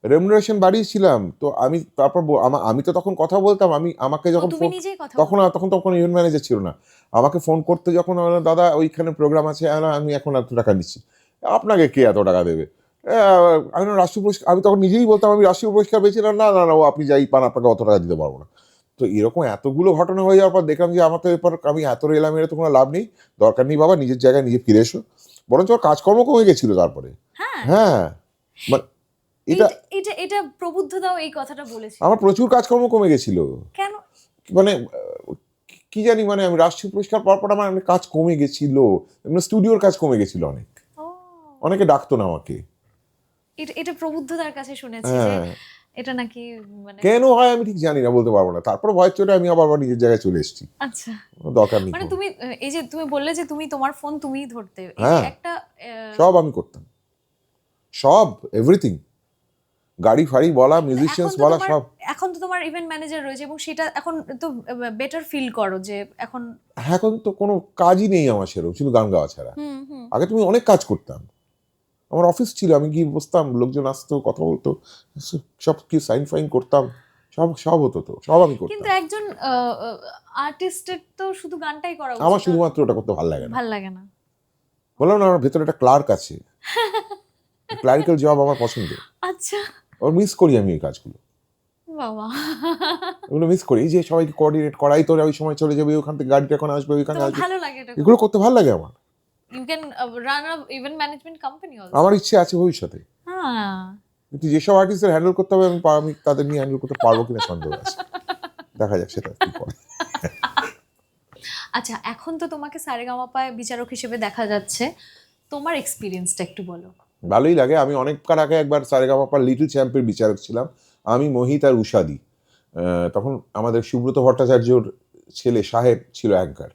রেমুনারেশন বাড়িয়েছিলাম। তো আমি তারপর আমি তো তখন কথা বলতাম, আমাকে যখন তুমি নিজেই কথা তখন ইভেন্ট ম্যানেজার ছিল না, আমাকে ফোন করতে যখন দাদা ওইখানে প্রোগ্রাম আছে, আমি এখন এত টাকা নিচ্ছি, আপনাকে কে এত টাকা দেবে, আমি রাষ্ট্রীয় পুরস্কার, আমি তখন নিজেই বলতাম আমি রাষ্ট্রীয় পুরস্কার পেয়েছিলাম, না না না ও আপনি যাই পান আপনাকে অত টাকা দিতে পারবো না। তো এরকম এতগুলো ঘটনা হয়ে যাওয়ার পর দেখলাম যে আমার তো এরপর আমি এত রেলা মেরে তো কোনো লাভ নেই, দরকার নেই বাবা, নিজের জায়গায় নিজে ফিরে এসো। বরঞ্চ ওর কাজকর্ম কমে গেছিল তারপরে। হ্যাঁ, মানে এটা প্রবুদ্ধদাও এই কথাটা বলেছিল, আমার প্রচুর কাজকর্ম কমে গেছিল। কেন মানে কি জানি, মানে আমি রাষ্ট্রীয় পুরস্কার পাওয়ার পর আমার কাজ কমে গেছিল, স্টুডিওর কাজ কমে গেছিল অনেকে ডাকতো না আমাকে। এটা প্রবুদ্ধদার কাছে শুনেছি যে এটা নাকি মানে কেন হয় আমি ঠিক জানি না, বলতে পারবো না। তারপর ভয় চোটে আমি আবার নিজের জায়গায় চলে এসেছি। আচ্ছা, দরকার নেই। মানে তুমি এই যে তুমি বললে যে তুমি তোমার ফোন তুমিই ধরতে, হ্যাঁ, একটা সব আমি করতাম। সব এভরিথিং, গাড়ি ফাড়ি বলা, মিউজিশিয়ানস বলা, সব। এখন তো তোমার ইভেন্ট ম্যানেজার রয়েছে এবং সেটা এখন তো বেটার ফিল করো যে এখন এখন তো কোনো কাজই নেই আমার সেরকম, শুধু গান গাওয়া ছাড়া। আগে তুমি অনেক কাজ করতাম, আমার অফিস ছিল, আমি গিয়ে বসতাম, লোকজন আসতো, কথা বলতো, সব কি সাইন ফাইন করতাম, সব হতো, তো সব আমি করতাম। কিন্তু একজন আর্টিস্টের তো শুধু গানটাই করা উচিত। আমার শুধুমাত্র ওটা করতে ভালো লাগে না। ভালো লাগে না। বললাম না, আমার ভেতরে একটা ক্লার্ক আছে, ক্লারিক্যাল জব আমার পছন্দ, আচ্ছা ওর মিস করি আমি এই কাজগুলো, বাবা, ওগুলো মিস করি। এই যে সবাইকে কোঅর্ডিনেট করাই, তোরা ওই সময় চলে যাবে, ওখান থেকে গাড়িটা এখন আসবে, ওইখানে তোমার আসবে, ভালো লাগে এটা? এগুলো করতে ভালো লাগে আমার। You can run a event management company also. আমার ইচ্ছে আছে ভবিষ্যতে, হ্যাঁ, কিন্তু যেসব আর্টিস্টদের হ্যান্ডেল করতে হবে আমি তাদের নিয়ে হ্যান্ডেল করতে পারবো কিনা সন্দেহ আছে, দেখা যাক সেটা কি করে। আচ্ছা এখন তো তোমাকে সারেগামাপায় বিচারক হিসেবে দেখা যাচ্ছে, তোমার এক্সপিরিয়েন্সটা একটু বলো। ভালোই লাগে। আমি অনেকবার আগে একবার সারেগামাপার লিটল চ্যাম্পের বিচারক ছিলাম, আমি, মোহিত আর উষাদি। তখন আমাদের সুব্রত ভট্টাচার্যর ছেলে সাহেব ছিল অ্যাঙ্কার,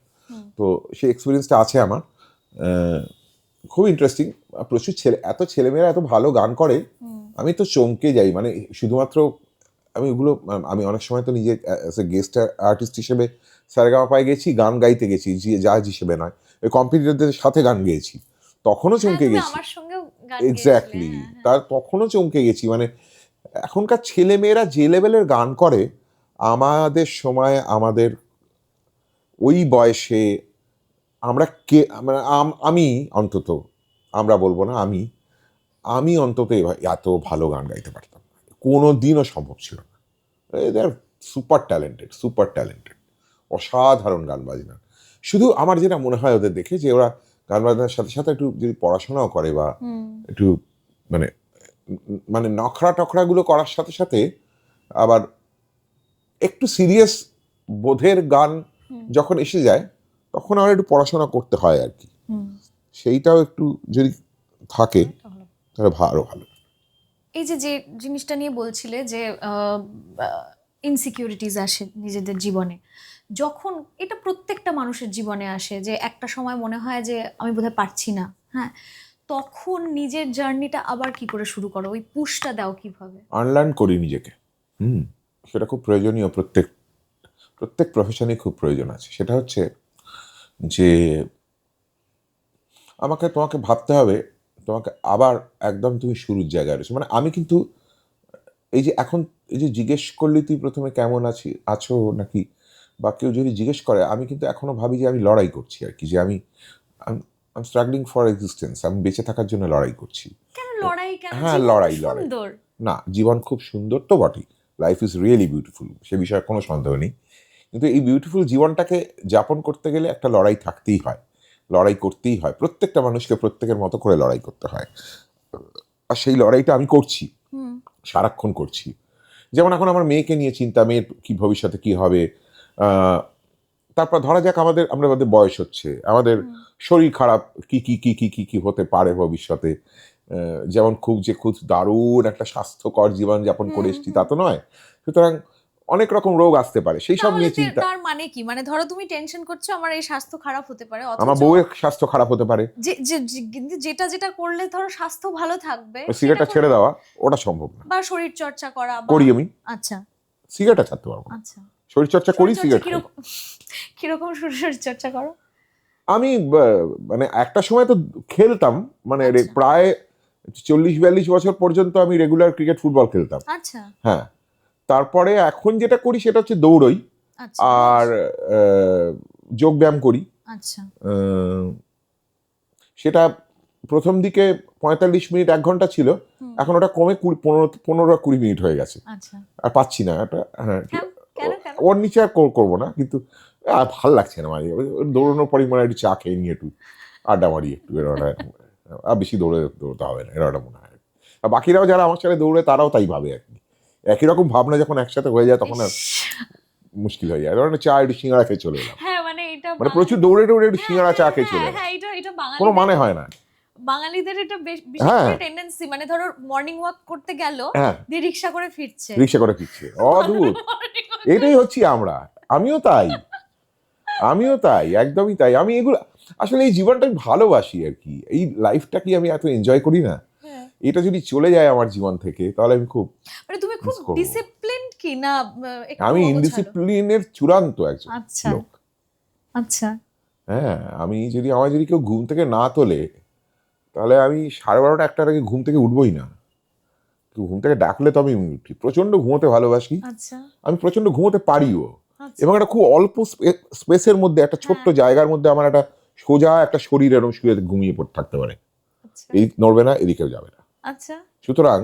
তো সেই এক্সপিরিয়েন্সটা আছে আমার। খুব ইন্টারেস্টিং, প্রচুর এত ছেলেমেয়েরা এত ভালো গান করে, আমি তো চমকে যাই। মানে শুধুমাত্র আমি অনেক সময় তো নিজে গেস্ট আর্টিস্ট হিসেবে সারেগামাপায় গেছি, গান গাইতে গেছি, জাজ হিসেবে নয়, ওই কম্পিটিটরদের সাথে গান গেয়েছি, তখনও চমকে গেছি। আমার সঙ্গেও গান এক্স্যাক্টলি, তার তখনও চমকে গেছি। মানে এখনকার ছেলেমেয়েরা যে লেভেলের গান করে, আমাদের সময়, আমাদের ওই বয়সে আমরা মানে আমি অন্তত, আমরা বলবো না, আমি অন্তত এত ভালো গান গাইতে পারতাম না, কোনো দিনও সম্ভব ছিল না। এদের সুপার ট্যালেন্টেড, অসাধারণ গান বাজনা। শুধু আমার যেটা মনে হয় ওদের দেখে, যে ওরা গান বাজনার সাথে সাথে একটু যদি পড়াশোনাও করে, বা একটু মানে মানে নখরা টখরাগুলো করার সাথে সাথে আবার একটু সিরিয়াস বোধের গান যখন এসে যায়, তখন আবার একটু পড়াশোনা করতে হয় আর কি। সেইটাও একটু যদি থাকে তাহলে আরো ভালো। এই যে জিনিসটা নিয়ে বলছিলে যে ইনসিকিউরিটিজ আসে নিজেদের জীবনে, যখন এটা প্রত্যেকটা মানুষের জীবনে আসে, যে একটা সময় মনে হয় যে আমি বোধহয় পারছি না, হ্যাঁ, তখন নিজের জার্নিটা আবার কি করে শুরু করো? ওই পুশটা দাও কিভাবে? আনলার্ন করি নিজেকে। সেটা খুব প্রয়োজনীয়, প্রত্যেক প্রফেশনে খুব প্রয়োজন আছে। সেটা হচ্ছে যে তোমাকে ভাবতে হবে, তোমাকে আবার একদম তুমি শুরুর জায়গায় রয়েছে। মানে আমি কিন্তু এই যে জিজ্ঞেস করলি তুই প্রথমে কেমন আছো নাকি, বা কেউ যদি জিজ্ঞেস করে, আমি কিন্তু এখনো ভাবি যে আমি লড়াই করছি আর কি, যে আমি স্ট্রাগলিং ফর এক্সিস্টেন্স, আমি বেঁচে থাকার জন্য লড়াই করছি। কেন লড়াই? কেন? হ্যাঁ, জীবন তো লড়াই। সুন্দর। না, জীবন খুব সুন্দর তো বটেই, লাইফ ইজ রিয়েলি বিউটিফুল, সে বিষয়ে কোনো সন্দেহ নেই। কিন্তু এই বিউটিফুল জীবনটাকে যাপন করতে গেলে একটা লড়াই থাকতেই হয়, লড়াই করতেই হয়। প্রত্যেকটা মানুষকে প্রত্যেকের মতো করে লড়াই করতে হয়, আর সেই লড়াইটা আমি করছি, সারাক্ষণ করছি। যেমন এখন আমার মেয়েকে নিয়ে চিন্তা, মেয়ের কি ভবিষ্যতে কি হবে। তারপর ধরা যাক আমাদের বয়স হচ্ছে, আমাদের শরীর খারাপ, কি হতে পারে ভবিষ্যতে। যেমন খুব দারুণ একটা স্বাস্থ্যকর জীবন যাপন করে এসেছি তা তো নয়, সুতরাং অনেক রকম রোগ আসতে পারে, সেই সব নিয়ে চিন্তা। তার মানে কি? মানে ধরো তুমি টেনশন করছো আমার এই স্বাস্থ্য খারাপ হতে পারে, আমার বউয়ের স্বাস্থ্য খারাপ হতে পারে, কিন্তু যেটা করলে ধরো স্বাস্থ্য ভালো থাকবে, সিগারেটটা ছেড়ে দেওয়া ওটা সম্ভব না, বা শরীর চর্চা করা করি আমি। আচ্ছা, সিগারেটটা ছাড়তে পারবো। আচ্ছা, শরীর চর্চা করি, সিগারেট কিরকম শরীর চর্চা করো? আমি মানে একটা সময় তো খেলতাম, মানে প্রায় 40-42 বছর পর্যন্ত আমি রেগুলার ক্রিকেট ফুটবল খেলতাম। আচ্ছা, হ্যাঁ, তারপরে এখন যেটা করি সেটা হচ্ছে দৌড়ই, আর যোগ ব্যায়াম করি। আচ্ছা, সেটা প্রথম দিকে 45 মিনিট 1 ঘন্টা ছিল, এখন ওটা কমে 15-20 মিনিট হয়ে গেছে। আচ্ছা, আর পাচ্ছি না এটা। হ্যাঁ, কেন? ওর নিচে আর করবো না, কিন্তু ভাল লাগছে না মাঝে দৌড়ানোর পরই মনে হয় একটু চা খেয়ে নিয়ে একটু আড্ডা মারি, একটু এরকম, আর বেশি দৌড়তে হবে না, এরকম মনে হয়। আর বাকিরাও যারা আমার সাথে দৌড়ে তারাও তাই ভাবে আর কি, একই রকম ভাবনা যখন একসাথে হয়ে যায় তখন আর মুশকিল হয়ে যায়। ধরেন চা একটু সিঙ্গাড়া খেয়ে চলে এলাম, হ্যাঁ, মানে এটা মানে প্রচুর দৌড়ে একটু সিঙ্গাড়া চা খেয়ে চলে এলাম, এটা কোনো মানে হয় না। বাঙালিদের এটা বিশেষ করে টেন্ডেন্সি, মানে ধরো মর্নিং ওয়াক করতে গেল, দিয়ে রিকশা করে ফিরছে, অদ্ভুত। এটাই হচ্ছে আমরা, আমিও তাই, একদমই তাই। আমি এগুলো আসলে এই জীবনটা আমি ভালোবাসি আর কি, এই লাইফটা কি আমি এত এনজয় করি না, এটা যদি চলে যায় আমার জীবন থেকে তাহলে আমি খুব মানে তুমি খুব miss করবো। ডিসিপ্লিনড কি না একটু আমি অগোছালো? ইনডিসিপ্লিনের চূড়ান্ত একজন আচ্ছা লোক। আচ্ছা হ্যাঁ, আমার যদি কেউ ঘুম থেকে না তোলে তাহলে আমি 12:30 1টার আগে ঘুম থেকে উঠবোই না। কেউ ঘুম থেকে ডাকলে তো আমি উঠি। প্রচন্ড ঘুমোতে ভালোবাসি, আচ্ছা আমি প্রচন্ড ঘুমোতে পারিও, আচ্ছা এবং একটা খুব অল্প স্পেসের মধ্যে, একটা ছোট্ট হ্যাঁ। জায়গার মধ্যে আমার একটা সোজা একটা শরীর এরকম শুয়ে ঘুমিয়ে পড়ে থাকতে পারে, আচ্ছা এই নড়বে না, এদিকেও যাবে না। আচ্ছা সুতরাং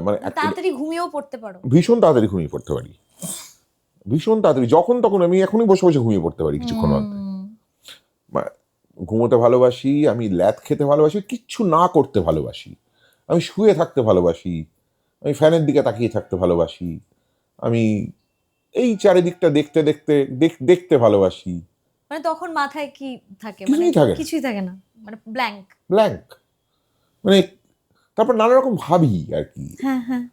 মানে তাড়াতাড়ি ঘুমিয়েও পড়তে পারো? ভীষণ তাড়াতাড়ি ঘুমিয়ে পড়তে পারি, ভীষণ তাড়াতাড়ি, যখন তখন আমি এখনই বসে বসে ঘুমিয়ে পড়তে পারি কিছুক্ষণ মধ্যে। ঘুমোতে ভালোবাসি, আমি ল্যাদ খেতে ভালোবাসি, কিচ্ছু না করতে ভালোবাসি, আমি শুয়ে থাকতে ভালোবাসি, আমি ফ্যানের দিকে তাকিয়ে থাকতে ভালোবাসি, আমি এই চারিদিকটা দেখতে দেখতে দেখতে ভালোবাসি। মানে তখন মাথায় কি থাকে? কিছুই মানে থাকে না। কিছুই থাকে না, মানে ব্ল্যাঙ্ক। ব্ল্যাঙ্ক, মানে তারপর নানা রকম ভাবি আর কি। হ্যাঁ হ্যাঁ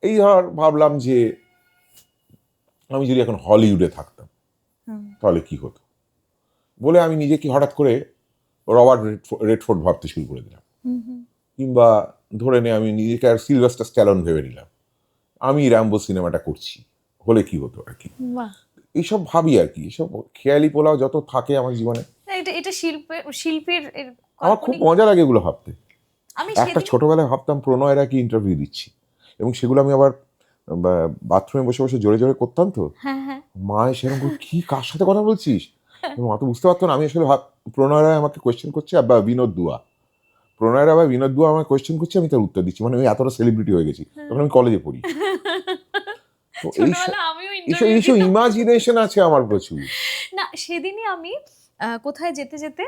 এই ধর ভাবলাম যে আমি যদি এখন হলিউডে থাকতাম হুম। তাহলে কি হতো, বলে আমি নিজেকে হঠাৎ করে রবার্ট রেডফোর্ড ভাবতে শুরু করে দিলাম। হুম হুম কিংবা ধরে নে আমি নিজেকে আর সিলভাস্টার স্ট্যালোন ভেবে নিলাম, আমি র্যাম্বো সিনেমাটা করছি, হলে কি হতো আর কি। বাহ, এইসব ভাবি আর কি, এইসব খেয়ালি পোলাও যত থাকে আমার জীবনে, না, এটা এটা শিল্পীর আমার খুব কাল্পনিক। মজা লাগে এগুলো ভাবতে। আমি একটা সেদিন ছোটবেলায় ভাবতাম প্রণয়রা কি ইন্টারভিউ দিচ্ছি, এবং সেগুলো আমি আবার বাথরুমে বসে বসে জোরে জোরে করতাম। তো হ্যাঁ হ্যাঁ মা সেরকম করে, কি কার সাথে কথা বলছিস, মা তো বুঝতে পারতো না। আমি আসলে প্রণয় রায় আমাকে কোয়েশ্চেন করছে, বা বিনোদ দুয়া, প্রণয় রায় বা বিনোদ দুয়া আমাকে কোয়েশ্চেন করছে, আমি তার উত্তর দিচ্ছি, মানে আমি এতটা সেলিব্রিটি হয়ে গেছি। তখন আমি কলেজে পড়ি। তো ছোটবেলা আমিও এইসব ইন্টারভিউ ইমাজিনেশন আছে আমার প্রচুর। না, সেদিনই আমি কোথায় যেতে যেতে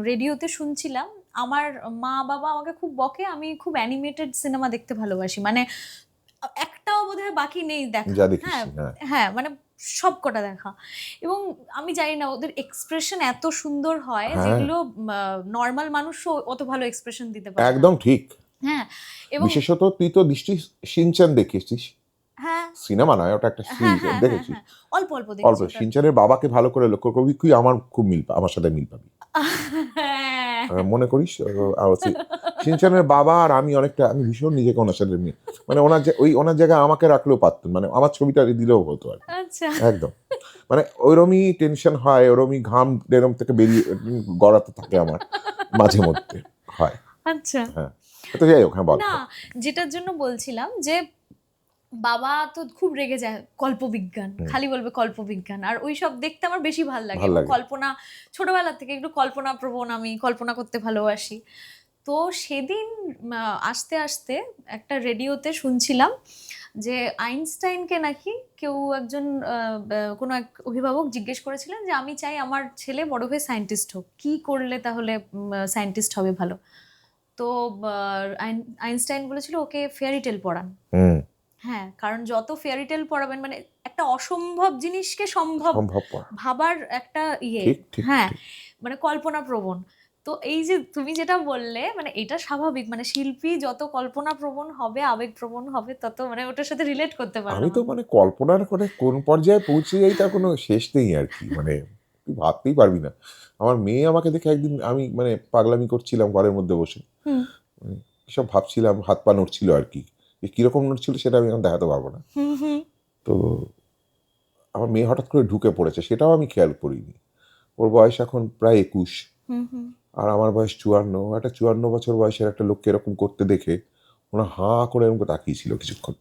রেডিওতে শুনছিলাম, আমার মা বাবা আমাকে খুব বকে, আমি খুব অ্যানিমেটেড সিনেমা দেখতে ভালোবাসি, মানে একটাও বোধহয় বাকি নেই দেখা। যা দেখিস, হ্যাঁ হ্যাঁ। হ্যাঁ, মানে সব কটা দেখা। এবং আমি জানি না, ওদের এক্সপ্রেশন এত সুন্দর হয় হ্যাঁ। যেগুলো নর্মাল মানুষও অত ভালো এক্সপ্রেশন দিতে পারে না। একদম ঠিক। হ্যাঁ, এবং বিশেষত তুই তো দৃষ্টি সিনচান দেখেছিস, হ্যাঁ সিনেমা নয়, ওটা একটা হ্যাঁ সিরিজ, হ্যাঁ হ্যাঁ দেখেছিস? হ্যাঁ, অল্প অল্প অল্প। দেখেছি ওটা। সিনচানের বাবাকে ভালো করে লক্ষ্য করবি, তুই আমার খুব আমার সাথে মিল পাবি। হ্যাঁ। মনে করিস সিনচানের বাবা আর আমি অনেকটা, আমি ভীষণ নিজেকে ওনার সাথে মিল, মানে ওনার জায়গায় আমাকে রাখলেও পারতেন, মানে আমার ছবিটা দিলেও হতো আর কি। আচ্ছা একদম, মানে ওইরমই টেনশন হয়, ওরমই ঘাম এরম থেকে বেরিয়ে গড়াতে থাকে আমার মাঝে মধ্যে হয়। আচ্ছা। হ্যাঁ, তো যাই হোক, হ্যাঁ বল। না, যেটার জন্য বলছিলাম যে বাবা তো খুব রেগে যায়, কল্পবিজ্ঞান খালি বলবে কল্পবিজ্ঞান, আর ওই সব দেখতে আমার বেশি ভালো লাগে। ভাল এবং লাগে। কল্পনা, ছোটবেলা থেকে একটু কল্পনা প্রবণ, আমি কল্পনা করতে ভালোবাসি। তো সেদিন আস্তে আস্তে একটা রেডিওতে শুনছিলাম যে আইনস্টাইনকে নাকি কেউ একজন কোনো এক অভিভাবক জিজ্ঞেস করেছিলেন যে আমি চাই আমার ছেলে বড় হয়ে সায়েন্টিস্ট হোক, কি করলে তাহলে সায়েন্টিস্ট হবে ভালো। তো আইনস্টাইন বলেছিল ওকে ফেয়ারি টেল পড়ান। হুম, হ্যাঁ, কারণ যত ফেয়ারি টেল পড়াবেন, মানে একটা অসম্ভব জিনিসকে সম্ভব সম্ভব পড়া। ভাবার একটা ঠিক ঠিক হ্যাঁ, ঠিক। মানে কল্পনা প্রবণ। তো এই যে তুমি যেটা বললে, মানে এটা স্বাভাবিক, মানে শিল্পী যত কল্পনা প্রবণ হবে, আবেগ প্রবণ হবে, তত মানে ওটার সাথে রিলেট করতে পারবে। আমি তো মানে কল্পনার করে কোন পর্যায়ে পৌঁছে যাই তার কোনো শেষ নেই আর কি, মানে তুই ভাবতেই পারবি না। আমার মেয়ে আমাকে দেখে একদিন, আমি মানে পাগলামি করছিলাম ঘরের মধ্যে বসে, হুম সব ভাবছিলাম, হাত পা নড়ছিল আর কি, কিরকম নড়ছিল সেটা আমি এখন দেখাতে পারবো না। হুম হুম তো আমার মেয়ে হঠাৎ করে ঢুকে পড়েছে, সেটাও আমি খেয়াল করিনি। ওর বয়স এখন প্রায় 21, হুম হুম আর আমার বয়স 54। একটা 54 বছর বয়সের একটা লোককে এরকম করতে দেখে ওরা হাঁ করে এরকম তাকিয়েছিল কিছুক্ষণ।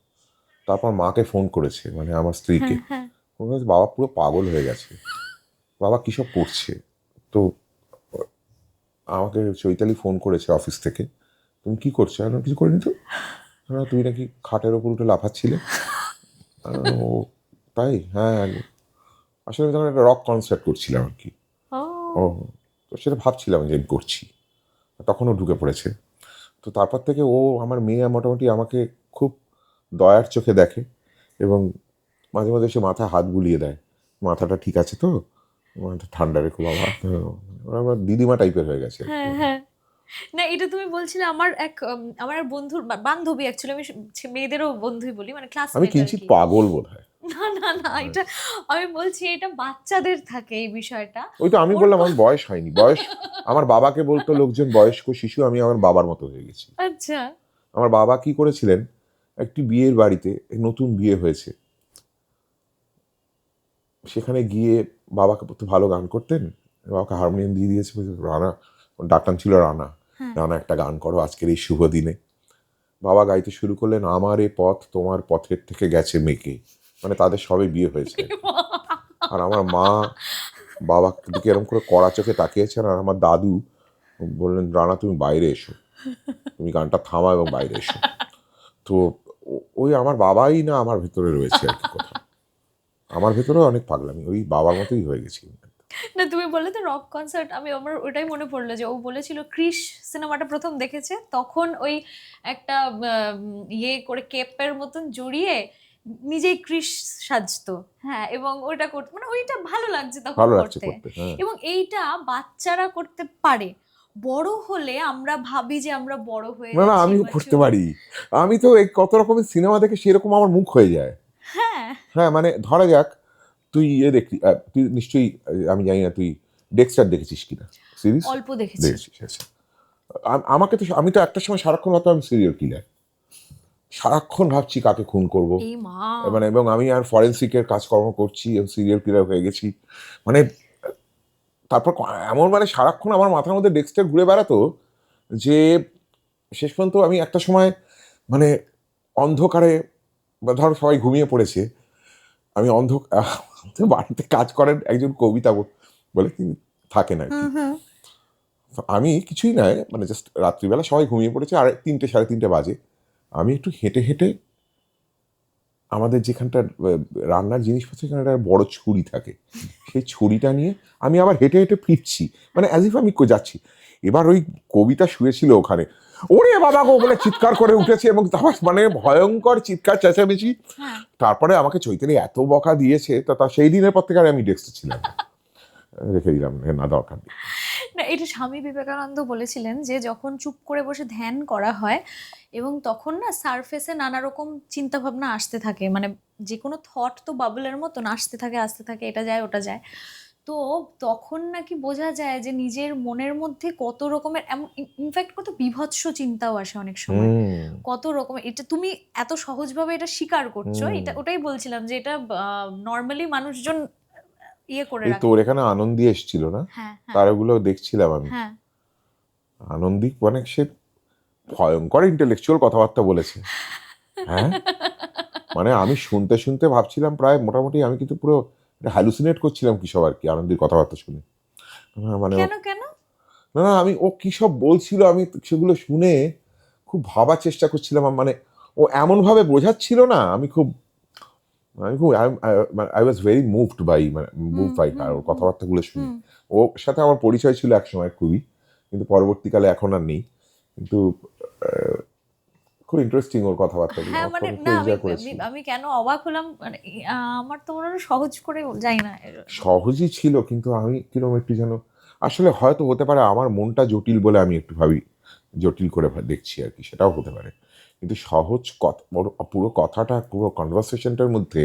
তারপর মাকে ফোন করেছে, মানে আমার স্ত্রীকে। হ্যাঁ ফোন করেছে, বাবা পুরো পাগল হয়ে গেছে, বাবা কিসব করছে। তো আমাকে চৈতালি ফোন করেছে অফিস থেকে, তুমি কি করছো? আমি কিছু করিনি তো। তুমি নাকি খাটের ওপর উঠে লাফাচ্ছিলে। ও তাই? হ্যাঁ, আসলে আমি তখন একটা রক কনসার্ট করছিলাম আর কি। ও ও, তো সেটা ভাবছিলাম যে আমি করছি, তখনও ঢুকে পড়েছে। তো তারপর থেকে ও, আমার মেয়ে মোটামুটি আমাকে খুব দয়ার চোখে দেখে, এবং মাঝে মাঝে সে মাথায় হাত বুলিয়ে দেয়, মাথাটা ঠিক আছে তো, মাথা ঠান্ডা রেখো বাবা। আমার দিদিমা টাইপের হয়ে গেছে। হ্যাঁ হ্যাঁ। না, এটা তুমি বলছিলে, আমার এক বন্ধুর বান্ধবী, অ্যাকচুয়ালি আমি মেয়েদেরও বন্ধুই বলি, মানে আমি ক্লাসমেট আর কিঞ্চিত কি। পাগল বোধ হয়। না না, না না, এটা আমি বলছি এটা বাচ্চাদের থাকে এই বিষয়টা। ওই তো আমি বললাম আমার বয়স হয়নি, বয়স আমার বাবাকে বলতো লোকজন বয়স্ক শিশু, আমি আমার বাবার মতো হয়ে গেছি। আচ্ছা। আমার বাবা কি করেছিলেন, একটি বিয়ের বাড়িতে, নতুন বিয়ে হয়েছে, সেখানে গিয়ে বাবাকে তো ভালো গান করতেন, বাবাকে হারমোনিয়াম দিয়ে দিয়েছে, বলছে, রানা, ডাক্তার ছিল রানা, হ্যাঁ। রানা একটা গান করো আজকের এই শুভ দিনে। বাবা গাইতে শুরু করলেন, আমার এ পথ তোমার পথের থেকে গেছে মেকে, মানে তাদের সবে বিয়ে হয়েছে। আর আমার মা বাবার দিকে এরকম করে কড়া চোখে তাকিয়েছেন, আর আমার দাদু বললেন, রানা তুমি বাইরে এসো, তুমি গানটা থামা এবং বাইরে এসো। তো ওই আমার বাবাই না আমার ভেতরে রয়েছে আর কি কোথাও, আমার ভেতরেও অনেক পাগলামি, ওই বাবার মতোই হয়ে গেছি। না তুমি বললে তো রক কনসার্ট, আমার ওটাই মনে পড়লো যে ও বলেছিল ক্রিশ সিনেমাটা প্রথম দেখেছে তখন ওই একটা ইয়ে করে কেপের মতন জড়িয়ে নিজেই ক্রিশ সাজতো। হ্যাঁ, এবং ওইটা করতে মানে ওইটা ভালো লাগছে তখন ভালো লাগছে করতে। করতে, হ্যাঁ। এবং এইটা বাচ্চারা করতে পারে, বড় হলে আমরা ভাবি যে আমরা বড় হয়ে না না, গেছি, আমিও mature। করতে পারি, আমি তো এই কত রকমের সিনেমা দেখে সেরকম আমার মুখ হয়ে যায়। হ্যাঁ হ্যাঁ মানে ধরা যাক তুই দেখলি, তুই নিশ্চয়ই, আমি জানি না তুই ডেক্সটার দেখেছিস কিনা সিরিজ? অল্প দেখেছি। দেখেছিস, আচ্ছা। আমাকে তো, আমি তো একটা সময় সারাক্ষণ ভাবতাম আমি সিরিয়াল কিলার, সারাক্ষণ ভাবছি কাকে খুন করব, এই মা। মানে এবং আমি আর ফরেন্সিকের কাজকর্ম করছি এবং সিরিয়াল কিলার হয়ে গেছি, মানে তারপর এমন মানে সারাক্ষণ আমার মাথার মধ্যে ডেক্সটার ঘুরে বেড়াতো যে শেষ পর্যন্ত আমি একটা সময় মানে অন্ধকারে, বা ধরো সবাই ঘুমিয়ে পড়েছে, আমি বাড়িতে কাজ করেন একজন কবিতা বলে তিনি থাকেন আর কি, তো আমি কিছুই নয়, মানে জাস্ট রাত্রিবেলা সবাই ঘুমিয়ে পড়েছে আর 3টে সাড়ে 3টে বাজে, আমি একটু হেঁটে হেঁটে আমাদের যেখানটা রান্নার জিনিসপত্র, সেখানে একটা বড় ছুরি থাকে, সেই ছুরিটা নিয়ে আমি আবার হেঁটে হেঁটে ফিরছি, মানে অ্যাজ ইফ আমি যাচ্ছি। এবার ওই কবিতা শুয়েছিল ওখানে, ওরে বাবা গো বলে চিৎকার করে উঠেছে, এবং তারপর মানে ভয়ঙ্কর চিৎকার চেঁচামেচি। হ্যাঁ। তারপরে আমাকে চৈতালি এত বকা দিয়েছে, তা সেই দিনের পর থেকে আর আমি ডেস্কটা ছিলাম না, রেখে দিলাম, না দরকার নেই। না, এটা স্বামী বিবেকানন্দ বলেছিলেন যে যখন চুপ করে বসে ধ্যান করা হয় এবং তখন না সারফেসে নানা রকম চিন্তা ভাবনা আসতে থাকে, মানে যে কোনো থট তো বাবলের মতন আসতে থাকে, এটা যায় ওটা যায়, তো তখন নাকি বোঝা যায় যে নিজের মনের মধ্যে কত রকমের, ইনফ্যাক্ট কত বিভৎস চিন্তাও আসে অনেক সময়, কত রকমের। এটা তুমি এত সহজভাবে এটা স্বীকার করছো, এটা ওটাই বলছিলাম যে এটা নর্মালি মানুষজন ইয়ে করে এই রাখে। তোর এখানে আনন্দী এসেছিল না, হ্যাঁ তার ওগুলো দেখছিলাম আমি। হ্যাঁ। আনন্দী মানে সে ভয়ঙ্কর ইন্টেলেকচুয়াল কথাবার্তা বলেছে, হ্যাঁ মানে আমি শুনতে শুনতে ভাবছিলাম প্রায় মোটামুটি আমি কিন্তু পুরো হ্যালুসিনেট করছিলাম কি সব আর কি আনন্দীর কথাবার্তা শুনে, মানে কেন কেন? না না, আমি ও কি সব বলছিল আমি সেগুলো শুনে খুব ভাবার চেষ্টা করছিলাম, মানে ও এমন ভাবে বোঝাচ্ছিল না, আমি খুব I was very moved by, মানে মুভ বাই ওর কথাবার্তাগুলো শুনে। ওর সাথে আমার পরিচয় ছিল এক সময় খুবই, কিন্তু পরবর্তীকালে এখন আর নেই, কিন্তু খুব ইন্টারেস্টিং ওর কথাবার্তাগুলো, হ্যাঁ মানে আমি খুব না, এনজয় করেছি। আমি কেন অবাক হলাম মানে আমার তো মনে হলো সহজ করে যাই না। সহজই ছিল, কিন্তু আমি কিরকম একটু যেন, আসলে হয়তো হতে পারে আমার মনটা জটিল বলে আমি একটু ভাবি জটিল করে দেখছি আর কি, সেটাও হতে পারে, কিন্তু সহজ কথা, পুরো কথাটা, পুরো কনভারসেশনটার মধ্যে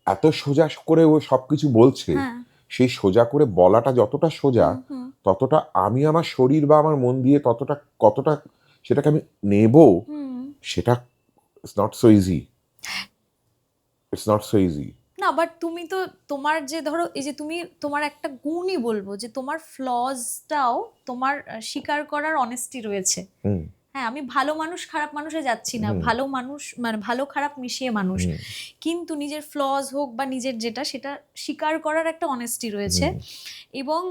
এত সোজা করে ও সবকিছু বলছে, হ্যাঁ। সেই সোজা করে বলাটা যতটা সোজা, ততটা আমি আমার শরীর বা আমার মন দিয়ে ততটা কতটা সেটাকে আমি নেব, সেটা it's not so easy, it's not so easy. না বাট তুমি তো তোমার যে ধরো এই যে তুমি তোমার একটা গুণই বলবো যে তোমার ফ্লজটাও তোমার স্বীকার করার অনেস্টি রয়েছে। হ্যাঁ, আমি ভালো মানুষ খারাপ মানুষে যাচ্ছি না, ভালো মানুষ মানে ভালো খারাপ মিশিয়ে মানুষ, কিন্তু নিজের ফ্লজ হোক বা নিজের যেটা সেটা স্বীকার করার একটা অনেস্টি রয়েছে। এবং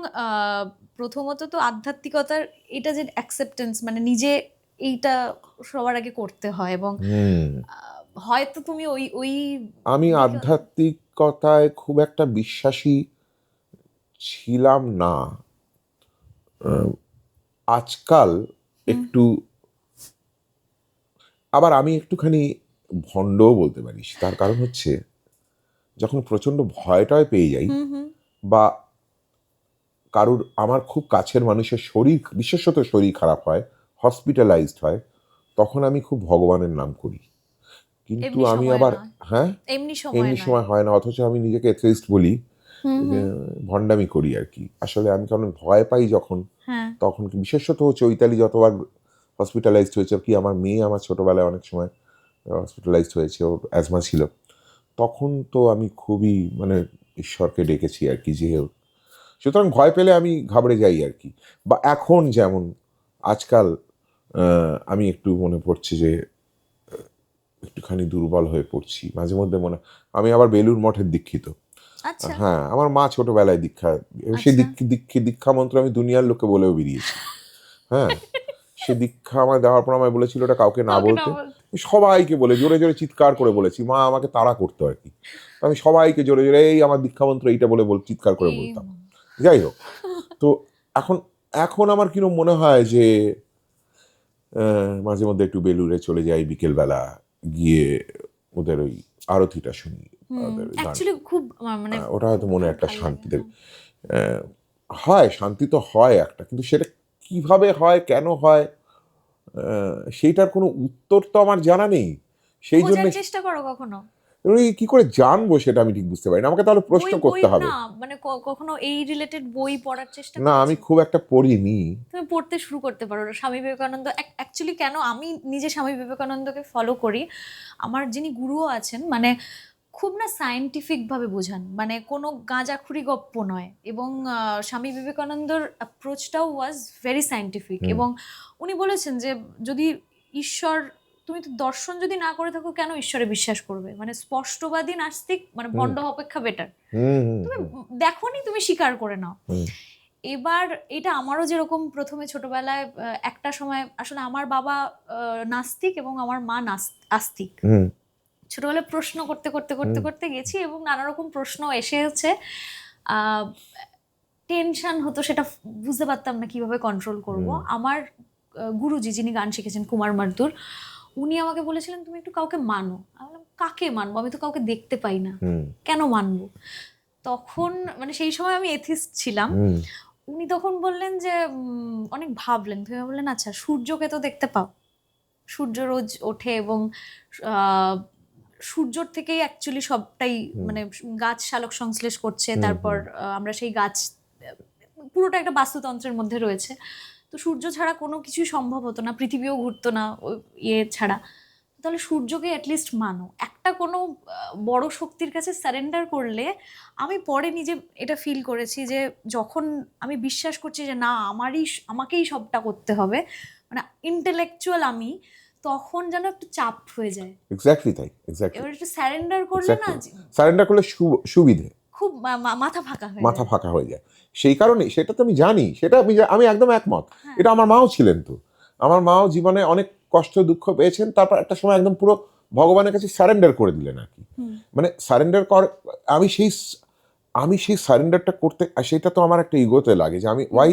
প্রথমত তো আধ্যাত্মিকতার এটা যে অ্যাকসেপ্টেন্স, মানে নিজে এইটা সবার আগে করতে হয়, এবং হয়তো তুমি ওই ওই আমি আধ্যাত্মিকতায় খুব একটা বিশ্বাসী ছিলাম না, আজকাল একটু, আবার আমি একটুখানি ভণ্ডও বলতে পারিস, তার কারণ হচ্ছে যখন প্রচন্ড ভয়টায় পেয়ে যাই, বা কারুর আমার খুব কাছের মানুষের শরীর, বিশেষত শরীর খারাপ হয়, হসপিটালাইজড হয়, তখন আমি খুব ভগবানের নাম করি, কিন্তু এমনি আমি সময় আবার নয়। হ্যাঁ এমনি সময় এমনি নয়। সময় হয় না, অথচ আমি নিজেকে এথিস্ট বলি, হুম, যে হুম। ভণ্ডামি করি আর কি। আসলে আমি কারণ ভয় পাই যখন, হ্যাঁ। তখন বিশেষত চৈতালি যতবার হসপিটালাইজড হয়েছে, কি আমার মেয়ে আমার ছোটবেলায় অনেক সময় হসপিটালাইজড হয়েছে, ওর অ্যাজমা ছিল, তখন তো আমি খুবই মানে ঈশ্বরকে ডেকেছি আর কি, যে সুতরাং ভয় পেলে আমি ঘাবড়ে যাই আর কি। বা এখন যেমন আজকাল আমি একটু মনে পড়ছে যে একটুখানি দুর্বল হয়ে পড়ছি মাঝে মধ্যে মনে, আমি আবার বেলুড় মঠের দীক্ষিত। আচ্ছা। হ্যাঁ, আমার মা ছোটবেলায় দীক্ষা, এবং সেই আচ্ছা। দীক্ষা মন্ত্র আমি দুনিয়ার লোককে বলেও বেরিয়েছি। হ্যাঁ, সে দীক্ষা আমার দেওয়ার পর আমায় বলেছিল ওটা কাউকে না কাউকে না বলতে। বলতে। সবাইকে বলে জোরে জোরে চিৎকার করে বলেছি, মা আমাকে তাড়া করতো আর কি। তো আমি সবাইকে জোরে জোরে এই আমার দীক্ষা মন্ত্র এইটা বলে চিৎকার করে এই বলতাম। যাই হোক, তো এখন এখন আমার কিরম মনে হয় যে মাঝে মধ্যে একটু বেলুড়ে চলে যাই বিকেলবেলা, গিয়ে ওদের ওই আরতিটা শুনি, ওদের গান, অ্যাকচুয়ালি খুব মানে ওটা হয়তো মনে খুব একটা ভালো শান্তি লাগে। দেবে। আহ, হয় শান্তি তো হয় একটা, কিন্তু সেটা কিভাবে হয়, কেন হয়, সেইটার কোনো উত্তর তো আমার জানা নেই। সেই জন্য খোঁজার চেষ্টা করো কখনো? কি করে জানবো সেটা আমি ঠিক বুঝতে পারি না। আমাকে তাহলে প্রশ্ন বই করতে হবে। না মানে কখনো এই রিলেটেড বই পড়ার চেষ্টা না, আমি করেছো? খুব একটা পড়িনি। তুমি পড়তে শুরু করতে পারো। স্বামী বিবেকানন্দ অ্যাকচুয়ালি কেন আমি নিজে স্বামী বিবেকানন্দকে ফলো করি, আমার যিনি গুরুও আছেন মানে খুব না সায়েন্টিফিক ভাবে বোঝান, মানে কোনো গাঁজাখুরি গপ্প নয়, এবং স্বামী বিবেকানন্দর অ্যাপ্রোচটাও ওয়াজ ভেরি সায়েন্টিফিক। হুম। এবং উনি বলেছেন যে যদি ঈশ্বর, তুমি তো দর্শন যদি না করে থাকো কেন ঈশ্বরে বিশ্বাস করবে, মানে স্পষ্টবাদী নাস্তিক মানে হুম। ভণ্ড অপেক্ষা বেটার। হুম। হুম। তুমি দেখোনি, তুমি স্বীকার করে নাও। হুম। এবার এটা আমারও যেরকম প্রথমে ছোটবেলায় একটা সময় আসলে আমার বাবা নাস্তিক এবং আমার মা আস্তিক। হুম। ছোটবেলায় প্রশ্ন করতে করতে করতে হুম। করতে গেছি এবং নানা রকম প্রশ্ন এসেছে। টেনশন হতো, সেটা বুঝতে পারতাম না কিভাবে কন্ট্রোল করব। হুম। আমার গুরুজি যিনি গান শিখেছেন কুমার মারদুর, উনি আমাকে বলেছিলেন তুমি একটু কাউকে মানো। আমি বললাম কাকে মানবো, আমি তো কাউকে দেখতে পাই না, হুম। কেন মানবো? তখন মানে সেই সময় আমি এথিস্ট ছিলাম। হুম। উনি তখন বললেন যে অনেক ভাবলেন, ভেবে বললেন আচ্ছা সূর্যকে তো দেখতে পাও, সূর্য রোজ ওঠে এবং আহ, সূর্যর থেকেই অ্যাকচুয়ালি সবটাই মানে গাছ সালোক সংশ্লেষ করছে, হুম। তারপর আমরা সেই গাছ পুরোটা একটা বাস্তুতন্ত্রের মধ্যে রয়েছে। তো সূর্য ছাড়া কোনো কিছুই সম্ভব হতো না, পৃথিবীও ঘুরতো না ওই ইয়ে ছাড়া। তাহলে সূর্যকে অ্যাটলিস্ট মানো, একটা কোনো বড় শক্তির কাছে সারেন্ডার করলে। আমি পরে নিজে এটা ফিল করেছি যে যখন আমি বিশ্বাস করছি যে না আমাকেই সবটা করতে হবে, মানে ইন্টেলেকচুয়াল আমি, তখন যেন একটু চাপ হয়ে যায়। এক্স্যাক্টলি তাই, এক্স্যাক্টলি, এবার একটু সারেন্ডার করলে না এক্স্যাক্টলি। সারেন্ডার করলে সুবিধে, খুব মাথা ফাঁকা হয়ে মাথা যায়। ফাঁকা হয়ে যায়। সেই কারণে সেটা তো আমি জানি, সেটা আমি একদম একমত। হ্যাঁ। এটা আমার মাও ছিলেন তো, আমার মাও জীবনে অনেক কষ্ট দুঃখ পেয়েছেন, তারপর একটা সময় একদম পুরো ভগবানের কাছে সারেন্ডার করে দিলেন আর কি। মানে সারেন্ডার আমি সেই আমি সেই সারেন্ডারটা করতে, সেটা তো আমার একটা ইগোতে লাগে যে আমি ওয়াই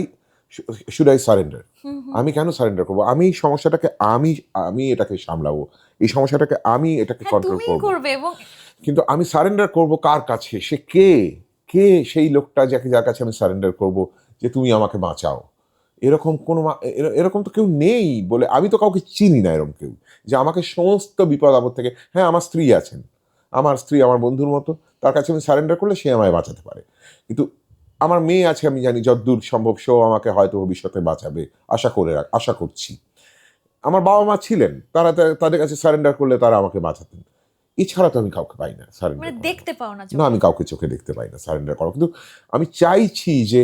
শুড আই সারেন্ডার, আমি কেন সারেন্ডার করবো, আমি এই সমস্যাটাকে আমি আমি এটাকে সামলাবো, এই সমস্যাটাকে আমি এটাকে হ্যাঁ কন্ট্রোল তুমিই করবো। করবে। এবং কিন্তু আমি সারেন্ডার করব কার কাছে, সে কে, কে সেই লোকটা যার কাছে আমি সারেন্ডার করব যে তুমি আমাকে বাঁচাও? এরকম কোনো এরকম তো কেউ নেই বলে, আমি তো কাউকে চিনি না এরকম কেউ যে আমাকে সমস্ত বিপদ আপদ থেকে, হ্যাঁ আমার স্ত্রী আছেন, আমার স্ত্রী আমার বন্ধুর মতো, তার কাছে আমি সারেন্ডার করলে সে আমায় বাঁচাতে পারে। কিন্তু আমার মেয়ে আছে, আমি জানি যতদূর সম্ভব সেও আমাকে হয়তো ভবিষ্যতে বাঁচাবে, আশা করছি। আমার বাবা মা ছিলেন, তাদের কাছে সারেন্ডার করলে তারা আমাকে বাঁচাতেন। এছাড়া তো আমি কাউকে পাই না সারেন্ডার মানে করার দেখতে মতো। পাও না না, চোখে। আমি কাউকে চোখে দেখতে পাই না সারেন্ডার করা। কিন্তু আমি চাইছি যে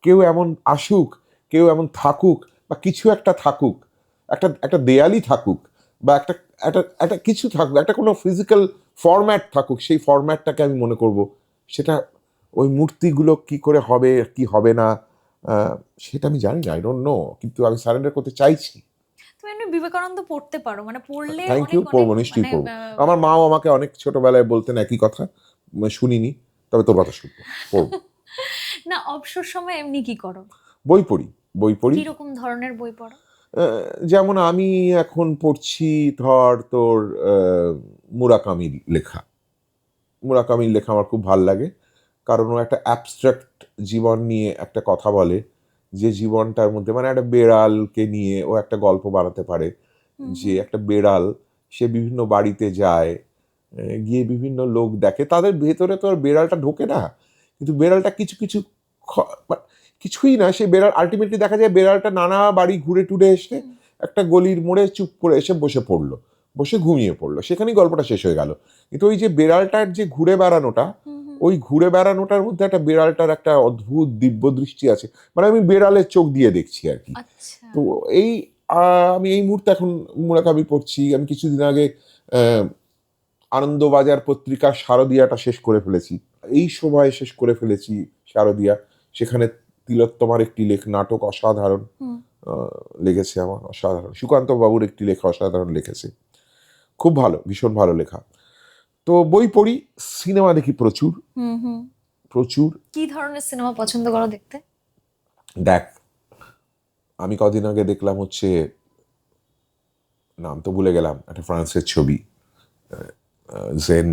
কেউ এমন আসুক, কেউ এমন থাকুক, বা কিছু একটা থাকুক, একটা একটা দেয়ালই থাকুক, বা একটা একটা একটা কিছু থাকুক, একটা কোনো ফিজিক্যাল ফরম্যাট থাকুক, সেই ফরম্যাটটাকে আমি মনে করব। সেটা ওই মূর্তিগুলো কি করে হবে কি হবে না, সেটা আমি জানি না, আই ডোন্ট নো, কিন্তু আমি সারেন্ডার করতে চাইছি। তুমি এমনি বিবেকানন্দ পড়তে পারো, মানে পড়লে থ্যাংক অনেক ইউ, অনেক পড়বো, নিশ্চয়ই মানে পড়বো। আমার মাও আমাকে অনেক ছোটবেলায় বলতেন একই কথা, শুনিনি, তবে তোর কথা শুনবো, পড়বো। না অবসর সময় এমনি কি করো? বই পড়ি, বই পড়ি। কিরকম ধরনের বই পড়ো? যেমন আমি এখন পড়ছি ধর তোর মুরাকামির লেখা। মুরাকামির লেখা আমার খুব ভাল লাগে, কারণ ও একটা অ্যাবস্ট্রাক্ট জীবন নিয়ে একটা কথা বলে, যে জীবনটার মধ্যে মানে একটা বেড়ালকে নিয়ে ও একটা গল্প বানাতে পারে, যে একটা বেড়াল সে বিভিন্ন বাড়িতে যায়, গিয়ে বিভিন্ন লোক দেখে, তাদের ভেতরে তো আর বেড়ালটা ঢোকে না, কিন্তু বেড়ালটা কিছু কিছু কিছুই না, সে বেড়াল আলটিমেটলি দেখা যায় বেড়ালটা নানা বাড়ি ঘুরে টুরে এসে একটা গলির মোড়ে চুপ করে এসে বসে পড়লো, বসে ঘুমিয়ে পড়লো, সেখানেই গল্পটা শেষ হয়ে গেল। কিন্তু ওই যে বেড়ালটার যে ঘুরে বেড়ানোটা, ওই ঘুরে বেড়ানোটার মধ্যে একটা বেড়ালটার একটা অদ্ভুত দিব্য দৃষ্টি আছে, মানে আমি বেড়ালের চোখ দিয়ে দেখছি আর কি। আচ্ছা। তো এই আমি এই মুহূর্তে এখন মুরাকামি পড়ছি। আমি কিছুদিন আগে আনন্দবাজার পত্রিকার শারদিয়াটা শেষ করে ফেলেছি, এই সময় শেষ করে ফেলেছি শারদিয়া। সেখানে তিলোত্তমার একটি নাটক অসাধারণ লেগেছে আমার, অসাধারণ। সুকান্ত বাবুর একটি লেখা অসাধারণ লিখেছে, খুব ভালো, ভীষণ ভালো লেখা। তো বই পড়ি, সিনেমা দেখি প্রচুর প্রচুর। কি ধরনের সিনেমা পছন্দ করো দেখতে? দেখ, আমি কদিন আগে দেখলাম হচ্ছে, নাম তো ভুলে গেলাম, একটা ফ্রান্সের ছবি, জেন,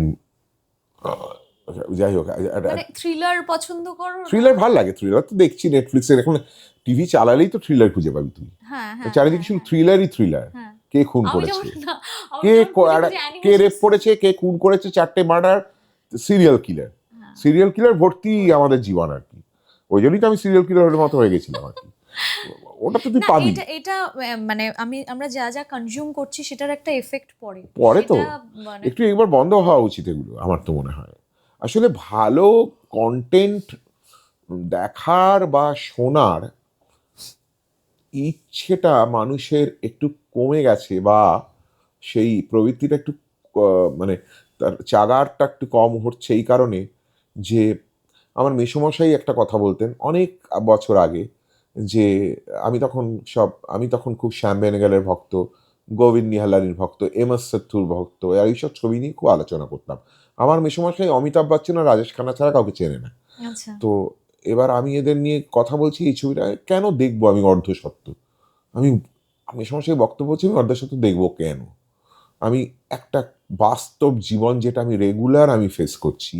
যাই হোক, মানে থ্রিলার পছন্দ করো? থ্রিলার ভাল লাগে। থ্রিলার তো দেখছি নেটফ্লিক্সের, এখন টিভি চালালেই তো থ্রিলার খুঁজে পাবি তুই। হ্যাঁ তো হ্যাঁ চারিদিকে শুধু থ্রিলারই থ্রিলার। হ্যাঁ। কে খুন আমি করেছে, যেমন না, আমি কে যেমন খুঁজে খুঁজে কে animation রেপ করেছে, কে খুন করেছে, 4টে murder, serial killer. Serial killer ভর্তি আমাদের জীবন আর কি। ওই জন্যই তো আমি সিরিয়াল কিলারের মতো হয়ে গেছিলাম আর কি। ওটা তো তুই না, পাবি। এটা মানে আমরা যা যা কনজিউম করছি সেটার একটা এফেক্ট পড়ে তো সেটা মানে একটু একবার বন্ধ হওয়া উচিত এগুলো, আমার তো মনে হয়। আসলে ভালো কন্টেন্ট দেখার বা শোনার ইচ্ছেটা মানুষের একটু কমে গেছে, বা সেই প্রবৃত্তিটা একটু মানে তার চাগারটা একটু কম হচ্ছে এই কারণে যে, আমার মেসোমশাই একটা কথা বলতেন অনেক বছর আগে, যে আমি তখন খুব শ্যাম বেনেগালের ভক্ত, গোবিন্দ নিহালানির ভক্ত, এম এস সেথুর ভক্ত, আর এইসব ছবি নিয়ে খুব আলোচনা করতাম। আমার মেসোমশাই অমিতাভ বচ্চন আর রাজেশ খান্না ছাড়া কাউকে চেনে না। আচ্ছা। তো এবার আমি এদের নিয়ে কথা বলছি, এই ছবিটা কেন দেখবো আমি অর্ধসত্য, আমি সমস্যায় বক্তব্য হচ্ছে আমি অর্ধসত্য দেখবো কেন? আমি একটা বাস্তব জীবন যেটা আমি রেগুলার আমি ফেস করছি,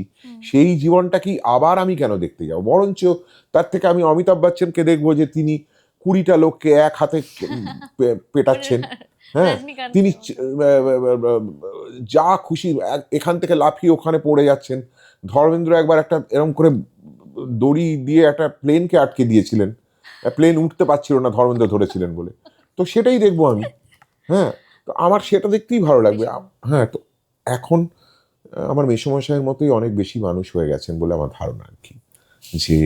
সেই জীবনটা কি আবার আমি কেন দেখতে যাবো? বরঞ্চ তার থেকে আমি অমিতাভ বচ্চনকে দেখবো যে তিনি 20টা লোককে এক হাতে পেটাচ্ছেন, হ্যাঁ, তিনি যা খুশি এখান থেকে লাফিয়ে ওখানে পড়ে যাচ্ছেন। ধর্মেন্দ্র একবার একটা এরকম করে দড়ি দিয়ে একটা প্লেনকে আটকে দিয়েছিলেন, প্লেন উঠতে পারছিল না, ধর্মেন্দ্র ধরেছিলেন বলে। তো সেটাই দেখবো আমি, হ্যাঁ। তো আমার সেটা দেখতেই ভালো লাগবে। হ্যাঁ, তো এখন আমার মেসোমশাইয়ের মতোই অনেক বেশি মানুষ হয়ে গেছেন বলে আমার ধারণা আর কি, যে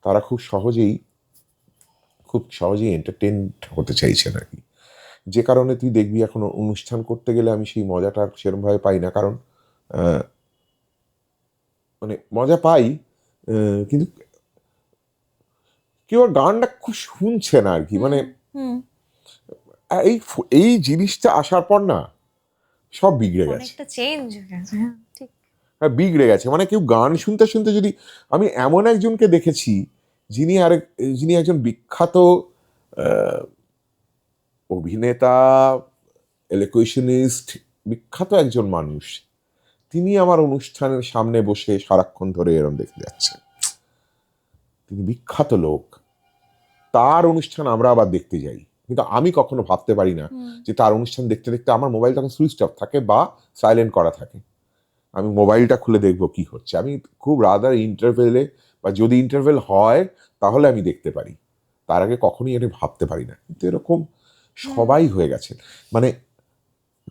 তারা খুব সহজেই এন্টারটেইন হতে চাইছেন আর কি। যে কারণে তুই দেখবি এখন অনুষ্ঠান করতে গেলে আমি সেই মজাটা সেরকমভাবে পাই না, কারণ মানে মজা পাই, কিন্তু কেউ আর গানটা খুব শুনছে না আর কি। মানে এই জিনিসটা আসার পর না সব বিগড়ে গেছে, অনেকটা চেঞ্জ হয়ে গেছে। ঠিক। হ্যাঁ, বিগড়ে গেছে। মানে কেউ গান শুনতে শুনতে, যদি আমি এমন একজনকে দেখেছি যিনি একজন বিখ্যাত অভিনেতা, এলোকুশনিস্ট, বিখ্যাত একজন মানুষ, তিনি আমার অনুষ্ঠানের সামনে বসে সারাক্ষণ ধরে এরম দেখে যাচ্ছেন। তিনি বিখ্যাত লোক, তার অনুষ্ঠান আমরা আবার দেখতে যাই, কিন্তু আমি কখনো ভাবতে পারি না যে তার অনুষ্ঠান দেখতে দেখতে আমার মোবাইল তখন সুইচ অফ থাকে বা সাইলেন্ট করা থাকে, আমি মোবাইলটা খুলে দেখবো কি হচ্ছে। আমি খুব রাদার ইন্টারভেলে, বা যদি ইন্টারভেল হয় তাহলে আমি দেখতে পারি, তার আগে কখনোই এটা ভাবতে পারি না। কিন্তু এরকম সবাই হয়ে গেছে। মানে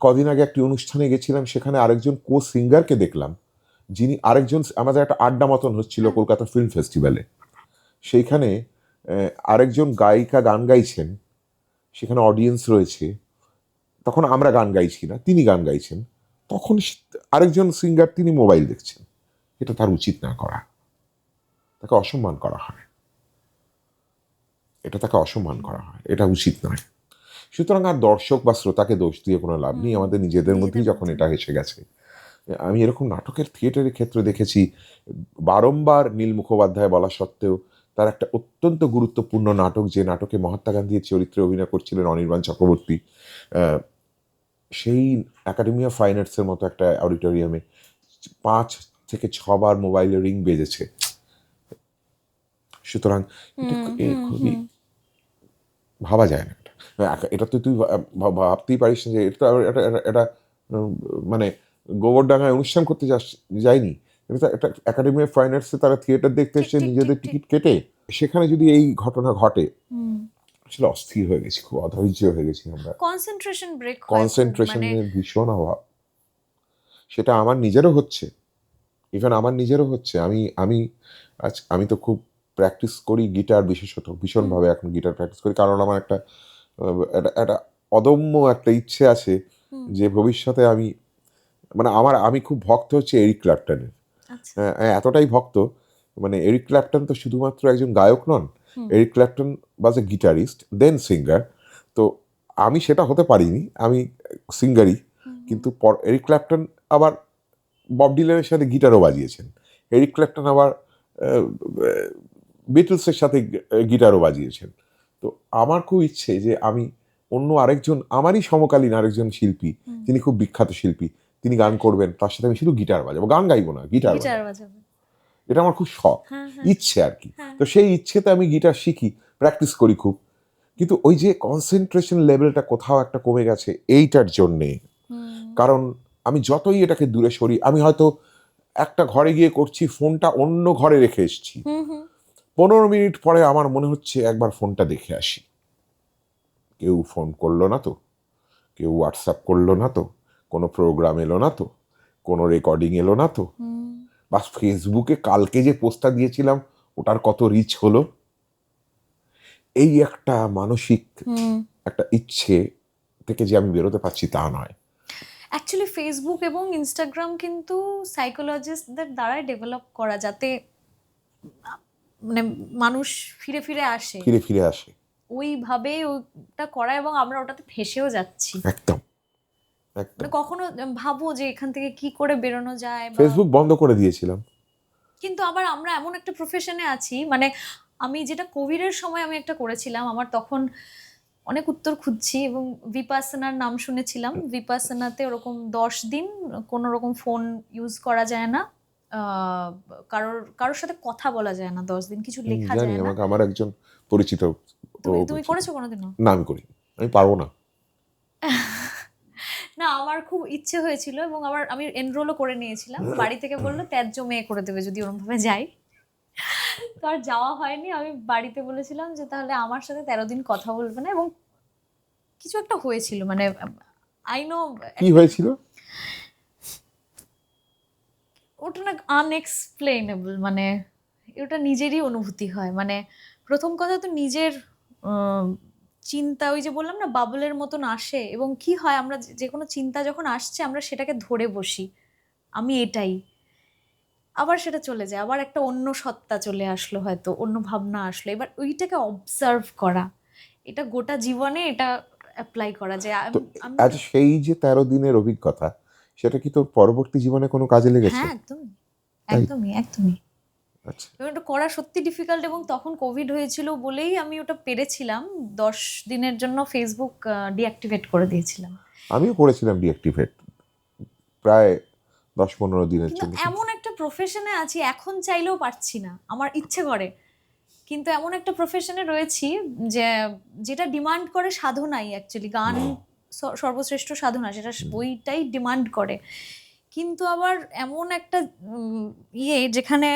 কদিন আগে একটি অনুষ্ঠানে গেছিলাম, সেখানে আরেকজন কো সিঙ্গারকে দেখলাম, যিনি আমাদের একটা আড্ডা মতন হচ্ছিল কলকাতা ফিল্ম ফেস্টিভ্যালে, সেইখানে আরেকজন গায়িকা গান গাইছেন, সেখানে অডিয়েন্স রয়েছে, তখন আমরা গান গাইছি না, তিনি গান গাইছেন, তখন আরেকজন সিঙ্গার তিনি মোবাইল দেখছেন। এটা তার উচিত না করা, তাকে অসম্মান করা হয়, এটা উচিত নয়। সুতরাং আর দর্শক বা শ্রোতাকে দোষ দিয়ে কোনো লাভ নেই, আমাদের নিজেদের মধ্যেই যখন এটা এসে গেছে। আমি এরকম নাটকের থিয়েটারের ক্ষেত্রে দেখেছি, বারংবার নীল মুখোপাধ্যায় বলা সত্ত্বেও তার একটা অত্যন্ত গুরুত্বপূর্ণ নাটক, যে নাটকে মহাত্মা গান্ধীর চরিত্রে অভিনয় করছিলেন অনির্বাণ চক্রবর্তী, সেই একাডেমি অফ ফাইন আর্টসের মতো একটা অডিটোরিয়ামে 5 থেকে 6 বার মোবাইলে রিং বেজেছে। সুতরাং খুবই ভাবা যায় না, এটা তো তুই ভাবতেই পারিস না যে এটা মানে গোবরডাঙ্গায় অনুষ্ঠান করতে যায়নি, এটা একটা একাডেমি অফ ফাইন আর্টসে তারা থিয়েটার দেখতে এসছে ঠিক, নিজেদের ঠিক, টিকিট কেটে। সেখানে যদি এই ঘটনা ঘটে, হুম, আসলে অস্থির হয়ে গেছি, খুব অধৈর্য হয়ে গেছি আমরা। কনসেন্ট্রেশন ব্রেক হয় খুব, মানে কনসেন্ট্রেশনের ভীষণ অভাব, সেটা আমার নিজেরও হচ্ছে, ইভেন আমার নিজেরও হচ্ছে। আমি তো খুব প্র্যাকটিস করি গিটার, বিশেষত ভীষণভাবে এখন গিটার প্র্যাকটিস করি, কারণ আমার একটা একটা অদম্য একটা ইচ্ছে আছে হুম, যে ভবিষ্যতে আমি খুব ভক্ত হচ্ছে এরিক ক্ল্যাপটনের। আচ্ছা, এতটাই ভক্ত, মানে এরিক ক্ল্যাপটন তো শুধুমাত্র একজন গায়ক নন, হুম, এরিক ক্ল্যাপটন ওয়াজ এ গিটারিস্ট দেন সিঙ্গার। তো আমি সেটা হতে পারিনি, আমি সিঙ্গারই, হুম, কিন্তু এরিক ক্ল্যাপটন আবার বব ডিলানের সাথে গিটারও বাজিয়েছেন। এরিক ক্ল্যাপটন আবার বিটলসের সাথে গিটারও বাজিয়েছেন। তো আমার খুব ইচ্ছে যে আমি অন্য আরেকজন, আমারই সমকালীন আরেকজন শিল্পী, হুম, তিনি খুব বিখ্যাত শিল্পী, তিনি গান করবেন, তার সাথে আমি শুধু গিটার বাজাবো, গান গাইবো না, গিটার গিটার বাজাবো। বাজাবে, এটা আমার খুব শখ, হ্যাঁ, হ্যাঁ, ইচ্ছে আর কি। হ্যাঁ, তো সেই ইচ্ছেতে আমি গিটার শিখি, প্র্যাকটিস করি খুব, কিন্তু ওই যে কনসেন্ট্রেশন লেভেলটা কোথাও একটা কমে গেছে এইটার জন্যে। হুম, কারণ আমি যতই এটাকে দূরে সরি, আমি হয়তো একটা ঘরে গিয়ে করছি, ফোনটা অন্য ঘরে রেখে এসেছি, হুম, হুম, 15 মিনিট পরে আমার মনে হচ্ছে একবার ফোনটা দেখে আসি, কেউ ফোন করলো না তো, কেউ হোয়াটসঅ্যাপ করলো না তো, কোনো প্রোগ্রাম এলো না তো, কোনো রেকর্ডিং এলো না তো, হুম, বা ফেসবুকে কালকে যে পোস্টটা দিয়েছিলাম ওটার কত রিচ হলো, এই একটা মানসিক হুম। একটা ইচ্ছে থেকে যে আমি বেরোতে পারছি তা নয়। অ্যাকচুয়ালি ফেসবুক এবং ইনস্টাগ্রাম কিন্তু সাইকোলজিস্টদের দ্বারাই ডেভেলপ করা, যাতে মানে মানুষ ফিরে ফিরে আসে, ফিরে ফিরে আসে, ওইভাবে ওটা করা, এবং আমরা ওটাতে ফেসেও যাচ্ছি। একদম একদম। মানে কখনো ভাবো যে এখান থেকে কি করে বেরোনো যায়, বা ফেসবুক বন্ধ করে দিয়েছিলাম। কিন্তু আবার আমরা এমন একটা প্রফেশনে আছি, মানে আমি যেটা কোভিডের সময় আমি একটা করেছিলাম, আমার তখন অনেক উত্তর খুঁজছি, এবং ভিপাসনার নাম শুনেছিলাম। ভিপাসনাতে ওরকম 10 দিন কোনো রকম ফোন ইউজ করা যায় না, কারোর কারোর সাথে কথা বলা যায় না 10 দিন, কিছু লেখা জানি, যায় না। আমার একজন পরিচিত, তুমি করেছো কোনোদিনও? না আমি করি, আমি পারবো না। না, আমার খুব ইচ্ছে হয়েছিল, এবং আমি এনরোলও করে নিয়েছিলাম। বাড়ি থেকে বললো ত্যায্য মেয়ে করে দেবে যদি ওরম ভাবে যাই। তো আর যাওয়া হয়নি। আমি বাড়িতে বলেছিলাম যে তাহলে আমার সাথে 13 দিন কথা বলবে না, এবং কিছু একটা হয়েছিল, মানে আই নো, কি হয়েছিল? ওটা না আনএক্সপ্লেনেবল, মানে ওটা নিজেরই অনুভূতি হয়। মানে প্রথম কথা তো নিজের আহ, চিন্তা, ওই যে বললাম না, বাবলের মতন আসে, এবং কি হয়, আমরা যে কোনো চিন্তা যখন আসছে আমরা সেটাকে ধরে বসি, আমি এটাই, আবার সেটা চলে যায়, আবার একটা অন্য সত্তা চলে আসলো, হয়তো অন্য ভাবনা আসলো, এবার ওইটাকে অবজার্ভ করা, এটা গোটা জীবনে এটা অ্যাপ্লাই করা যায়। তো আমি আজ সেই যে 13 দিনের অভিজ্ঞতা, সেটা কি তোর পরবর্তী জীবনে কোনো কাজে লেগেছে? হ্যাঁ, একদমই, তাই? একদমই, একদমই। আচ্ছা। এবং এটা করা সত্যি ডিফিকাল্ট, এবং তখন কোভিড হয়েছিল বলেই আমি ওটা পেরেছিলাম। 10 দিনের জন্য ফেসবুক ডিঅ্যাক্টিভেট করে দিয়েছিলাম। আমিও করেছিলাম ডিঅ্যাক্টিভেট প্রায় 10-15 দিনের কিন্তু জন্য। এমন একটা প্রফেশনে আছি, এখন চাইলেও পারছি না, আমার ইচ্ছে করে, কিন্তু এমন একটা প্রফেশনে রয়েছি যে যেটা ডিমান্ড করে সাধনাই, অ্যাকচুয়ালি গান সর্বশ্রেষ্ঠ সাধনা, সেটা ওইটাই ডিমান্ড করে। কিন্তু আবার এমন একটা যেখানে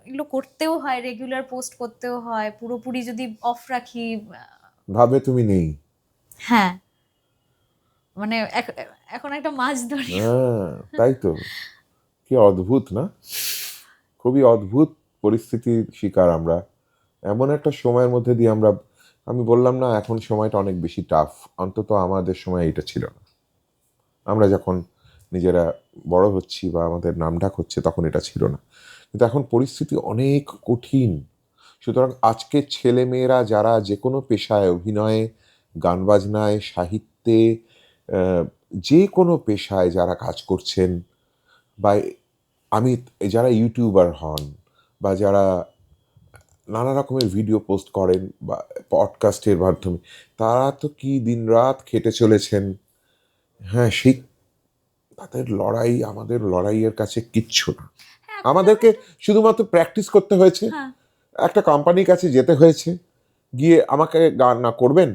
এগুলো করতেও হয়, রেগুলার পোস্ট করতেও হয়, পুরোপুরি যদি অফ রাখি, ভাবে তুমি নেই। হ্যাঁ, মানে এখন একটা মাছ ধরি। হ্যাঁ, তাই তো, কি অদ্ভুত না, খুবই অদ্ভুত পরিস্থিতির শিকার আমরা। এমন একটা সময়ের মধ্যে দিয়ে আমি বললাম না, এখন সময়টা অনেক বেশি টাফ, অন্তত আমাদের সময় এটা ছিল না। আমরা যখন নিজেরা বড় হচ্ছি বা আমাদের নামডাক হচ্ছে তখন এটা ছিল না, কিন্তু এখন পরিস্থিতি অনেক কঠিন। সুতরাং আজকের ছেলে মেয়েরা যারা যে কোনো পেশায়, অভিনয়ে, গান বাজনায়, সাহিত্যে, যে কোনো পেশায় যারা কাজ করছেন, বা যারা ইউটিউবার হন, বা যারা নানা রকমের ভিডিও পোস্ট করেন বা পডকাস্টের মাধ্যমে, তারা তো কি দিনরাত খেটে চলেছেন। হ্যাঁ, সেই তাদের লড়াই আমাদের লড়াইয়ের কাছে কিচ্ছু না। হ্যাঁ, এখন আমাদেরকে শুধুমাত্র প্র্যাকটিস করতে হয়েছে, হ্যাঁ, একটা কোম্পানির কাছে যেতে হয়েছে, গিয়ে আমাকে গান না করবেন,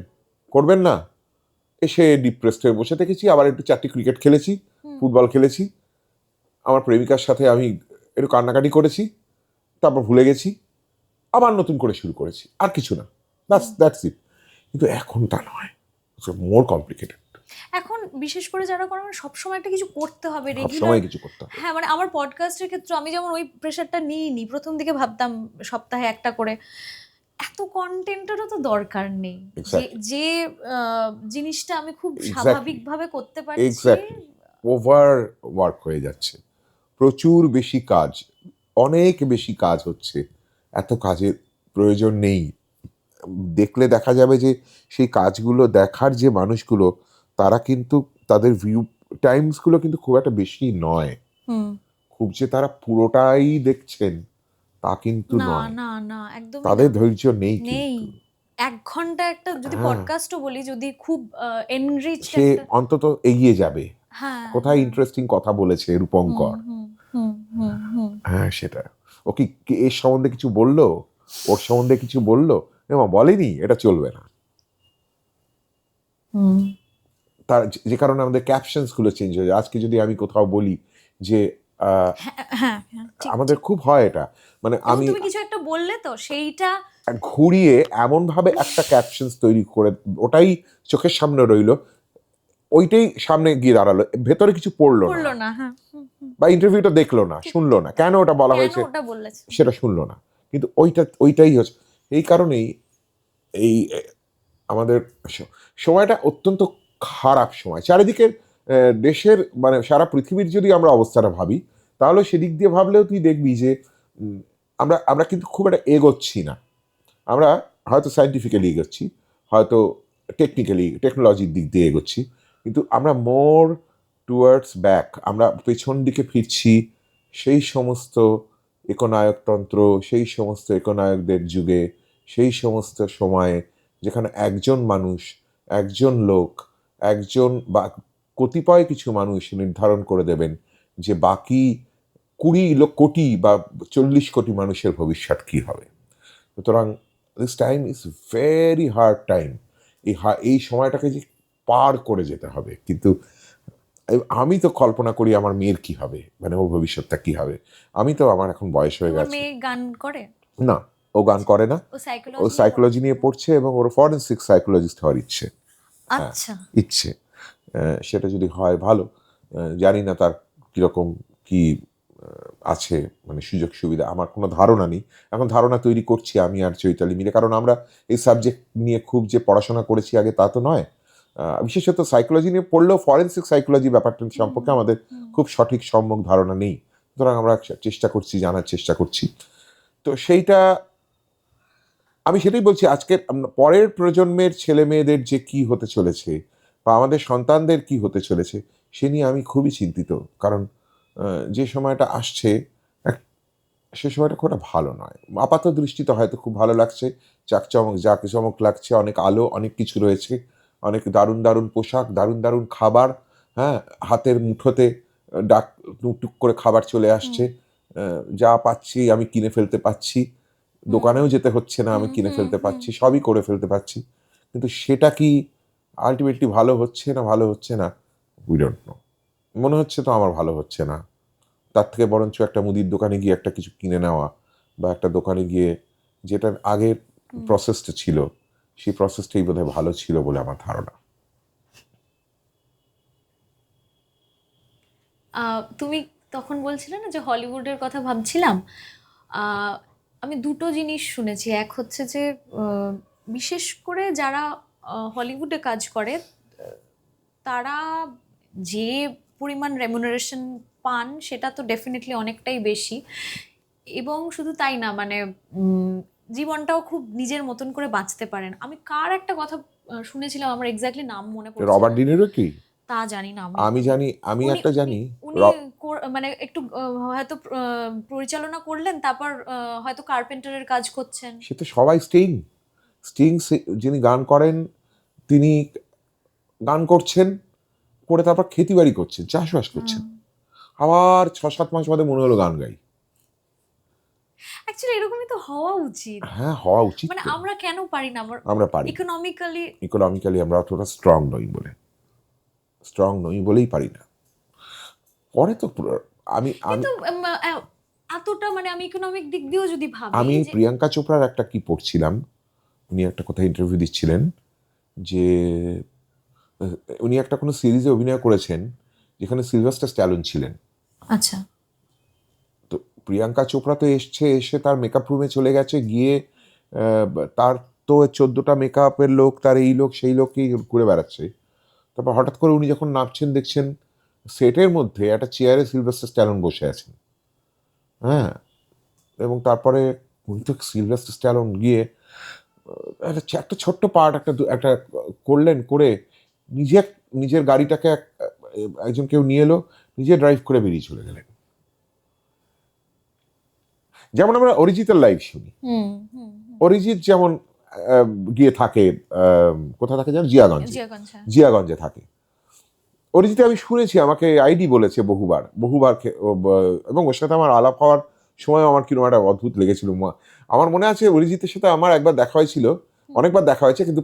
করবেন না, এসে ডিপ্রেসড হয়ে বসে থেকেছি, আবার একটু 4টি ক্রিকেট খেলেছি, ফুটবল খেলেছি, আমার প্রেমিকার সাথে আমি একটু কান্নাকাটি করেছি, তারপর ভুলে গেছি, আবার নতুন করে শুরু করেছি, আর কিছু না, দ্যাটস ইট। কিন্তু এখন তা নয়, মোর কমপ্লিকেটেড। এখন বিশেষ করে যারা করে মানে সবসময় একটা কিছু করতে হবে সব রেগুলার। সময় কিছু করতে হবে। হ্যাঁ মানে আমার পডকাস্টের ক্ষেত্রে আমি যেমন ওই প্রেশারটা নিইনি, প্রথম দিকে ভাবতাম সপ্তাহে একটা করে, এত কন্টেন্টেরও তো দরকার নেই। যে Exactly. যে জিনিসটা আমি খুব Exactly. স্বাভাবিকভাবে করতে পারছি। এক্স্যাক্টলি, ওভার ওয়ার্ক হয়ে যাচ্ছে, প্রচুর বেশি কাজ, অনেক বেশি কাজ হচ্ছে, এত কাজের প্রয়োজন নেই। দেখলে দেখা যাবে যে সেই কাজগুলো দেখার যে মানুষগুলো, তারা কিন্তু তাদের ভিউ টাইমসগুলো কিন্তু খুব একটা বেশি নয়, হুম। খুব যে তারা পুরোটাই দেখছেন তা কিন্তু না নয়, না না একদম তাদের ধৈর্য নেই নেই। কিন্তু। 1 ঘন্টা একটা যদি হ্যাঁ। পডকাস্টও বলি, যদি খুব এনরিচড সে একটা, অন্তত এগিয়ে যাবে, হ্যাঁ কোথায় হ্যাঁ। ইন্টারেস্টিং কথা বলেছে রূপঙ্কর, হুম হুম হুম হুম হ্যাঁ সেটা। ও কি এর সম্বন্ধে কিছু বললো, ওর সম্বন্ধে কিছু বললো, এমা বলেনি, এটা চলবে না। হুম। তার যে কারণে আমাদের ক্যাপশনস গুলো চেঞ্জ হয়ে যায়। আজকে যদি আমি কোথাও বলি যে হ্যাঁ হ্যাঁ হ্যাঁ, ঠিক। আমাদের খুব হয় এটা, মানে এবং আমি তুমি কিছু একটা বললে তো সেইটা ঘুরিয়ে এমন ভাবে একটা ক্যাপশনস তৈরি করে, ওটাই চোখের সামনে রইলো, ওইটাই সামনে গিয়ে দাঁড়ালো, ভেতরে কিছু পড়লো করলো না, না। হ্যাঁ হুম, হুম। বা ইন্টারভিউটা দেখলো না, শুনলো না, কেন ওটা বলা কেন হয়েছে ওটা বলেছে? সেটা শুনলো না। কিন্তু ওইটাই হচ্ছে, এই কারণেই এই আমাদের সময়টা অত্যন্ত খারাপ সময় চারিদিকে। দেশের মানে সারা পৃথিবীর যদি আমরা অবস্থাটা ভাবি, তাহলে সেদিক দিয়ে ভাবলেও তুই দেখবি যে আমরা আমরা কিন্তু খুব একটা এগোচ্ছি না। আমরা হয়তো সায়েন্টিফিক্যালি এগোচ্ছি, হয়তো টেকনোলজির দিক দিয়ে এগোচ্ছি, কিন্তু আমরা মোর টুয়ার্ডস ব্যাক, আমরা পেছন দিকে ফিরছি সেই সমস্ত একনায়কতন্ত্র, সেই সমস্ত একনায়কদের যুগে, সেই সমস্ত সময়ে যেখানে একজন মানুষ, একজন লোক, একজন বা কতিপয় কিছু মানুষ নির্ধারণ করে দেবেন যে বাকি 20 কোটি বা 40 কোটি মানুষের ভবিষ্যৎ কী হবে। সুতরাং this time is very hard time. এই সময়টাকে যে পার করে যেতে হবে, কিন্তু আমি তো কল্পনা করি আমার মেয়ের কি হবে, মানে ওর ভবিষ্যৎটা কি হবে। আমি তো, আমার এখন বয়স হয়ে তোমার গেছে। মেয়ে গান করে? না, ও গান করে না, ও ও সাইকোলজি সাইকোলজি নিয়ে পড়ছে এবং ওর ফরেনসিক সাইকোলজিস্ট হওয়ার ইচ্ছে। আচ্ছা। ইচ্ছে সেটা যদি হয় ভালো। জানি না তার কীরকম কি আছে, মানে সুযোগ সুবিধা আমার কোনো ধারণা নেই। এখন ধারণা তৈরি করছি আমি আর চৈতালি মিলে, কারণ আমরা এই সাবজেক্ট নিয়ে খুব যে পড়াশোনা করেছি আগে তা তো নয়। বিশেষত সাইকোলজি নিয়ে পড়লেও ফরেনসিক সাইকোলজি ব্যাপারটা সম্পর্কে আমাদের খুব সঠিক সম্যক ধারণা নেই। সুতরাং আমরা চেষ্টা করছি, জানার চেষ্টা করছি। তো সেইটা আমি সেটাই বলছি, আজকের পরের প্রজন্মের ছেলে মেয়েদের যে কি হতে চলেছে, বা আমাদের সন্তানদের কি হতে চলেছে, সে নিয়ে আমি খুবই চিন্তিত। কারণ যে সময়টা আসছে সে সময়টা খুব একটা ভালো নয়। আপাত দৃষ্টিতে হয়তো খুব ভালো লাগছে, জাঁকজমক লাগছে, অনেক আলো, অনেক কিছু রয়েছে, অনেক দারুণ দারুণ পোশাক, দারুণ দারুণ খাবার, হ্যাঁ, হাতের মুঠোতে ডাক টুক করে খাবার চলে আসছে, যা পাচ্ছি আমি কিনে ফেলতে পাচ্ছি, দোকানেও যেতে হচ্ছে না, আমি কিনে ফেলতে পাচ্ছি, সবই করে ফেলতে পাচ্ছি। কিন্তু সেটা কি আলটিমেটলি ভালো হচ্ছে না ভালো হচ্ছে না, উই ডোন্ট নো। মনে হচ্ছে তো আমার ভালো হচ্ছে না। তার থেকে বরঞ্চ একটা মুদির দোকানে গিয়ে একটা কিছু কিনে নেওয়া, বা একটা দোকানে গিয়ে যেটার আগের প্রসেসটা ছিল, সেই প্রসেসটাই বোধহয় ভালো ছিল বলে আমার ধারণা। তুমি তখন বলছিলে না যে হলিউডের কথা ভাবছিলাম, আহ, আমি দুটো জিনিস শুনেছি। এক হচ্ছে যে বিশেষ করে যারা হলিউডে কাজ করে, তারা যে পরিমাণ রেমুনারেশন পান সেটা তো ডেফিনেটলি অনেকটাই বেশি, এবং শুধু তাই না, মানে জীবনটাও খুব নিজের মতন করে বাঁচতে পারেন। আমি কার একটা কথা শুনেছিলাম, আমার এক্স্যাক্টলি নাম মনে পড়ছে রবার্ট না। ডিনিরো কি? তা জানি না আমি জানি, আমি উনি একটা জানি, উনি মানে একটু হয়তো পরিচালনা করলেন, তারপর হয়তো কার্পেন্টারের কাজ করছেন। সে তো সবাই স্টিং যিনি গান করেন, তিনি গান করছেন, করে তারপর ক্ষেতিবাড়ি করছেন, চাষবাস করছেন, আবার 6-7 মাস বাদে মনে হলো গান গাই। অ্যাকচুয়ালি এরকমই তো হওয়া উচিত। হ্যাঁ, হওয়া উচিত। মানে আমরা কেন পারি না? আমরা পারি, ইকোনমিক্যালি আমরা অতটা স্ট্রং নই বলেই পারি না। করে তো আমি আমি কিন্তু এতটা মানে আমি ইকোনমিক দিক দিয়েও যদি ভাবি আমি যে প্রিয়াঙ্কা চোপড়ার একটা কি পড়ছিলাম, উনি একটা কোথায় ইন্টারভিউ দিচ্ছিলেন যে উনি একটা কোনো সিরিজে অভিনয় করেছেন যেখানে সিলভাস্টার স্ট্যালোন ছিলেন। আচ্ছা তো প্রিয়াঙ্কা চোপড়া তো এসে তার মেকআপ রুমে চলে গেছে, গিয়ে তার তো 14টা মেকআপের লোক, তার এই লোক সেই লোককেই ঘুরে বেড়াচ্ছে। তারপর হঠাৎ করে উনি যখন নামছেন দেখছেন সেটের মধ্যে একটা চেয়ারে সিলভাস্টার স্ট্যালোন বসে আছেন। হ্যাঁ, এবং তারপরে উনি তো সিলভাস্টার স্ট্যালোন গিয়ে একটা ছোট্ট পার্ট একটা করলেন, করে নিজের গাড়িটাকে একজন কেউ নিয়ে এলো, নিজে ড্রাইভ করে বেরিয়ে চলে গেলেন। যেমন আমরা অরিজিতের লাইভ শুনি, হুম হুম অরিজিৎ যেমন গিয়ে থাকে কোথা থাকে যেন জিয়াগঞ্জে, জিয়াগঞ্জে থাকে। অরিজিৎ আমি শুনেছি, আমাকে আইডি বলেছে বহুবার এবং ওর সাথে আমার আলাপ হওয়ার সময় আমার কিরকম একটা অদ্ভুত লেগেছিল। আমার মনে আছে অরিজিতের সাথে আমার একবার দেখা হয়েছিল, অনেকবার দেখা হয়েছে, কিন্তু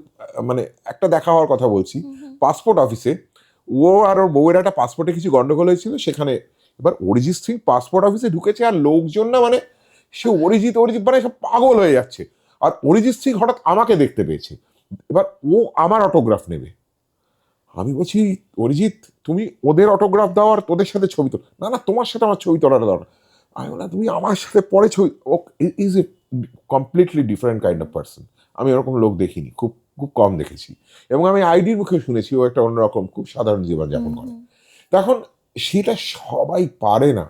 মানে একটা দেখা হওয়ার কথা বলছি পাসপোর্ট অফিসে। ও আর ওর বউয়ের একটা পাসপোর্টে কিছু গন্ডগোল হয়েছিল সেখানে। এবার অরিজিৎ সিং পাসপোর্ট অফিসে ঢুকেছে আর লোকজন না মানে সে অরিজিৎ মানে সব পাগল হয়ে যাচ্ছে। আর অরিজিৎ সিং হঠাৎ আমাকে দেখতে পেয়েছে, এবার ও আমার অটোগ্রাফ নেবে। আমি বলছি অরিজিৎ তুমি ওদের অটোগ্রাফ দাও আর তোদের সাথে ছবি তোল। না না, তোমার সাথে আমার ছবি তোলাটা দরকার। আমি বললাম তুমি আমার সাথে পরে ছবি। ও is a completely different kind of person. আমি এরকম লোক দেখিনি, খুব খুব কম দেখেছি। এবং আমি আইডির মুখে শুনেছি ও একটা অন্যরকম খুব সাধারণ জীবনযাপন করে। তখন সেটা সবাই পারে না।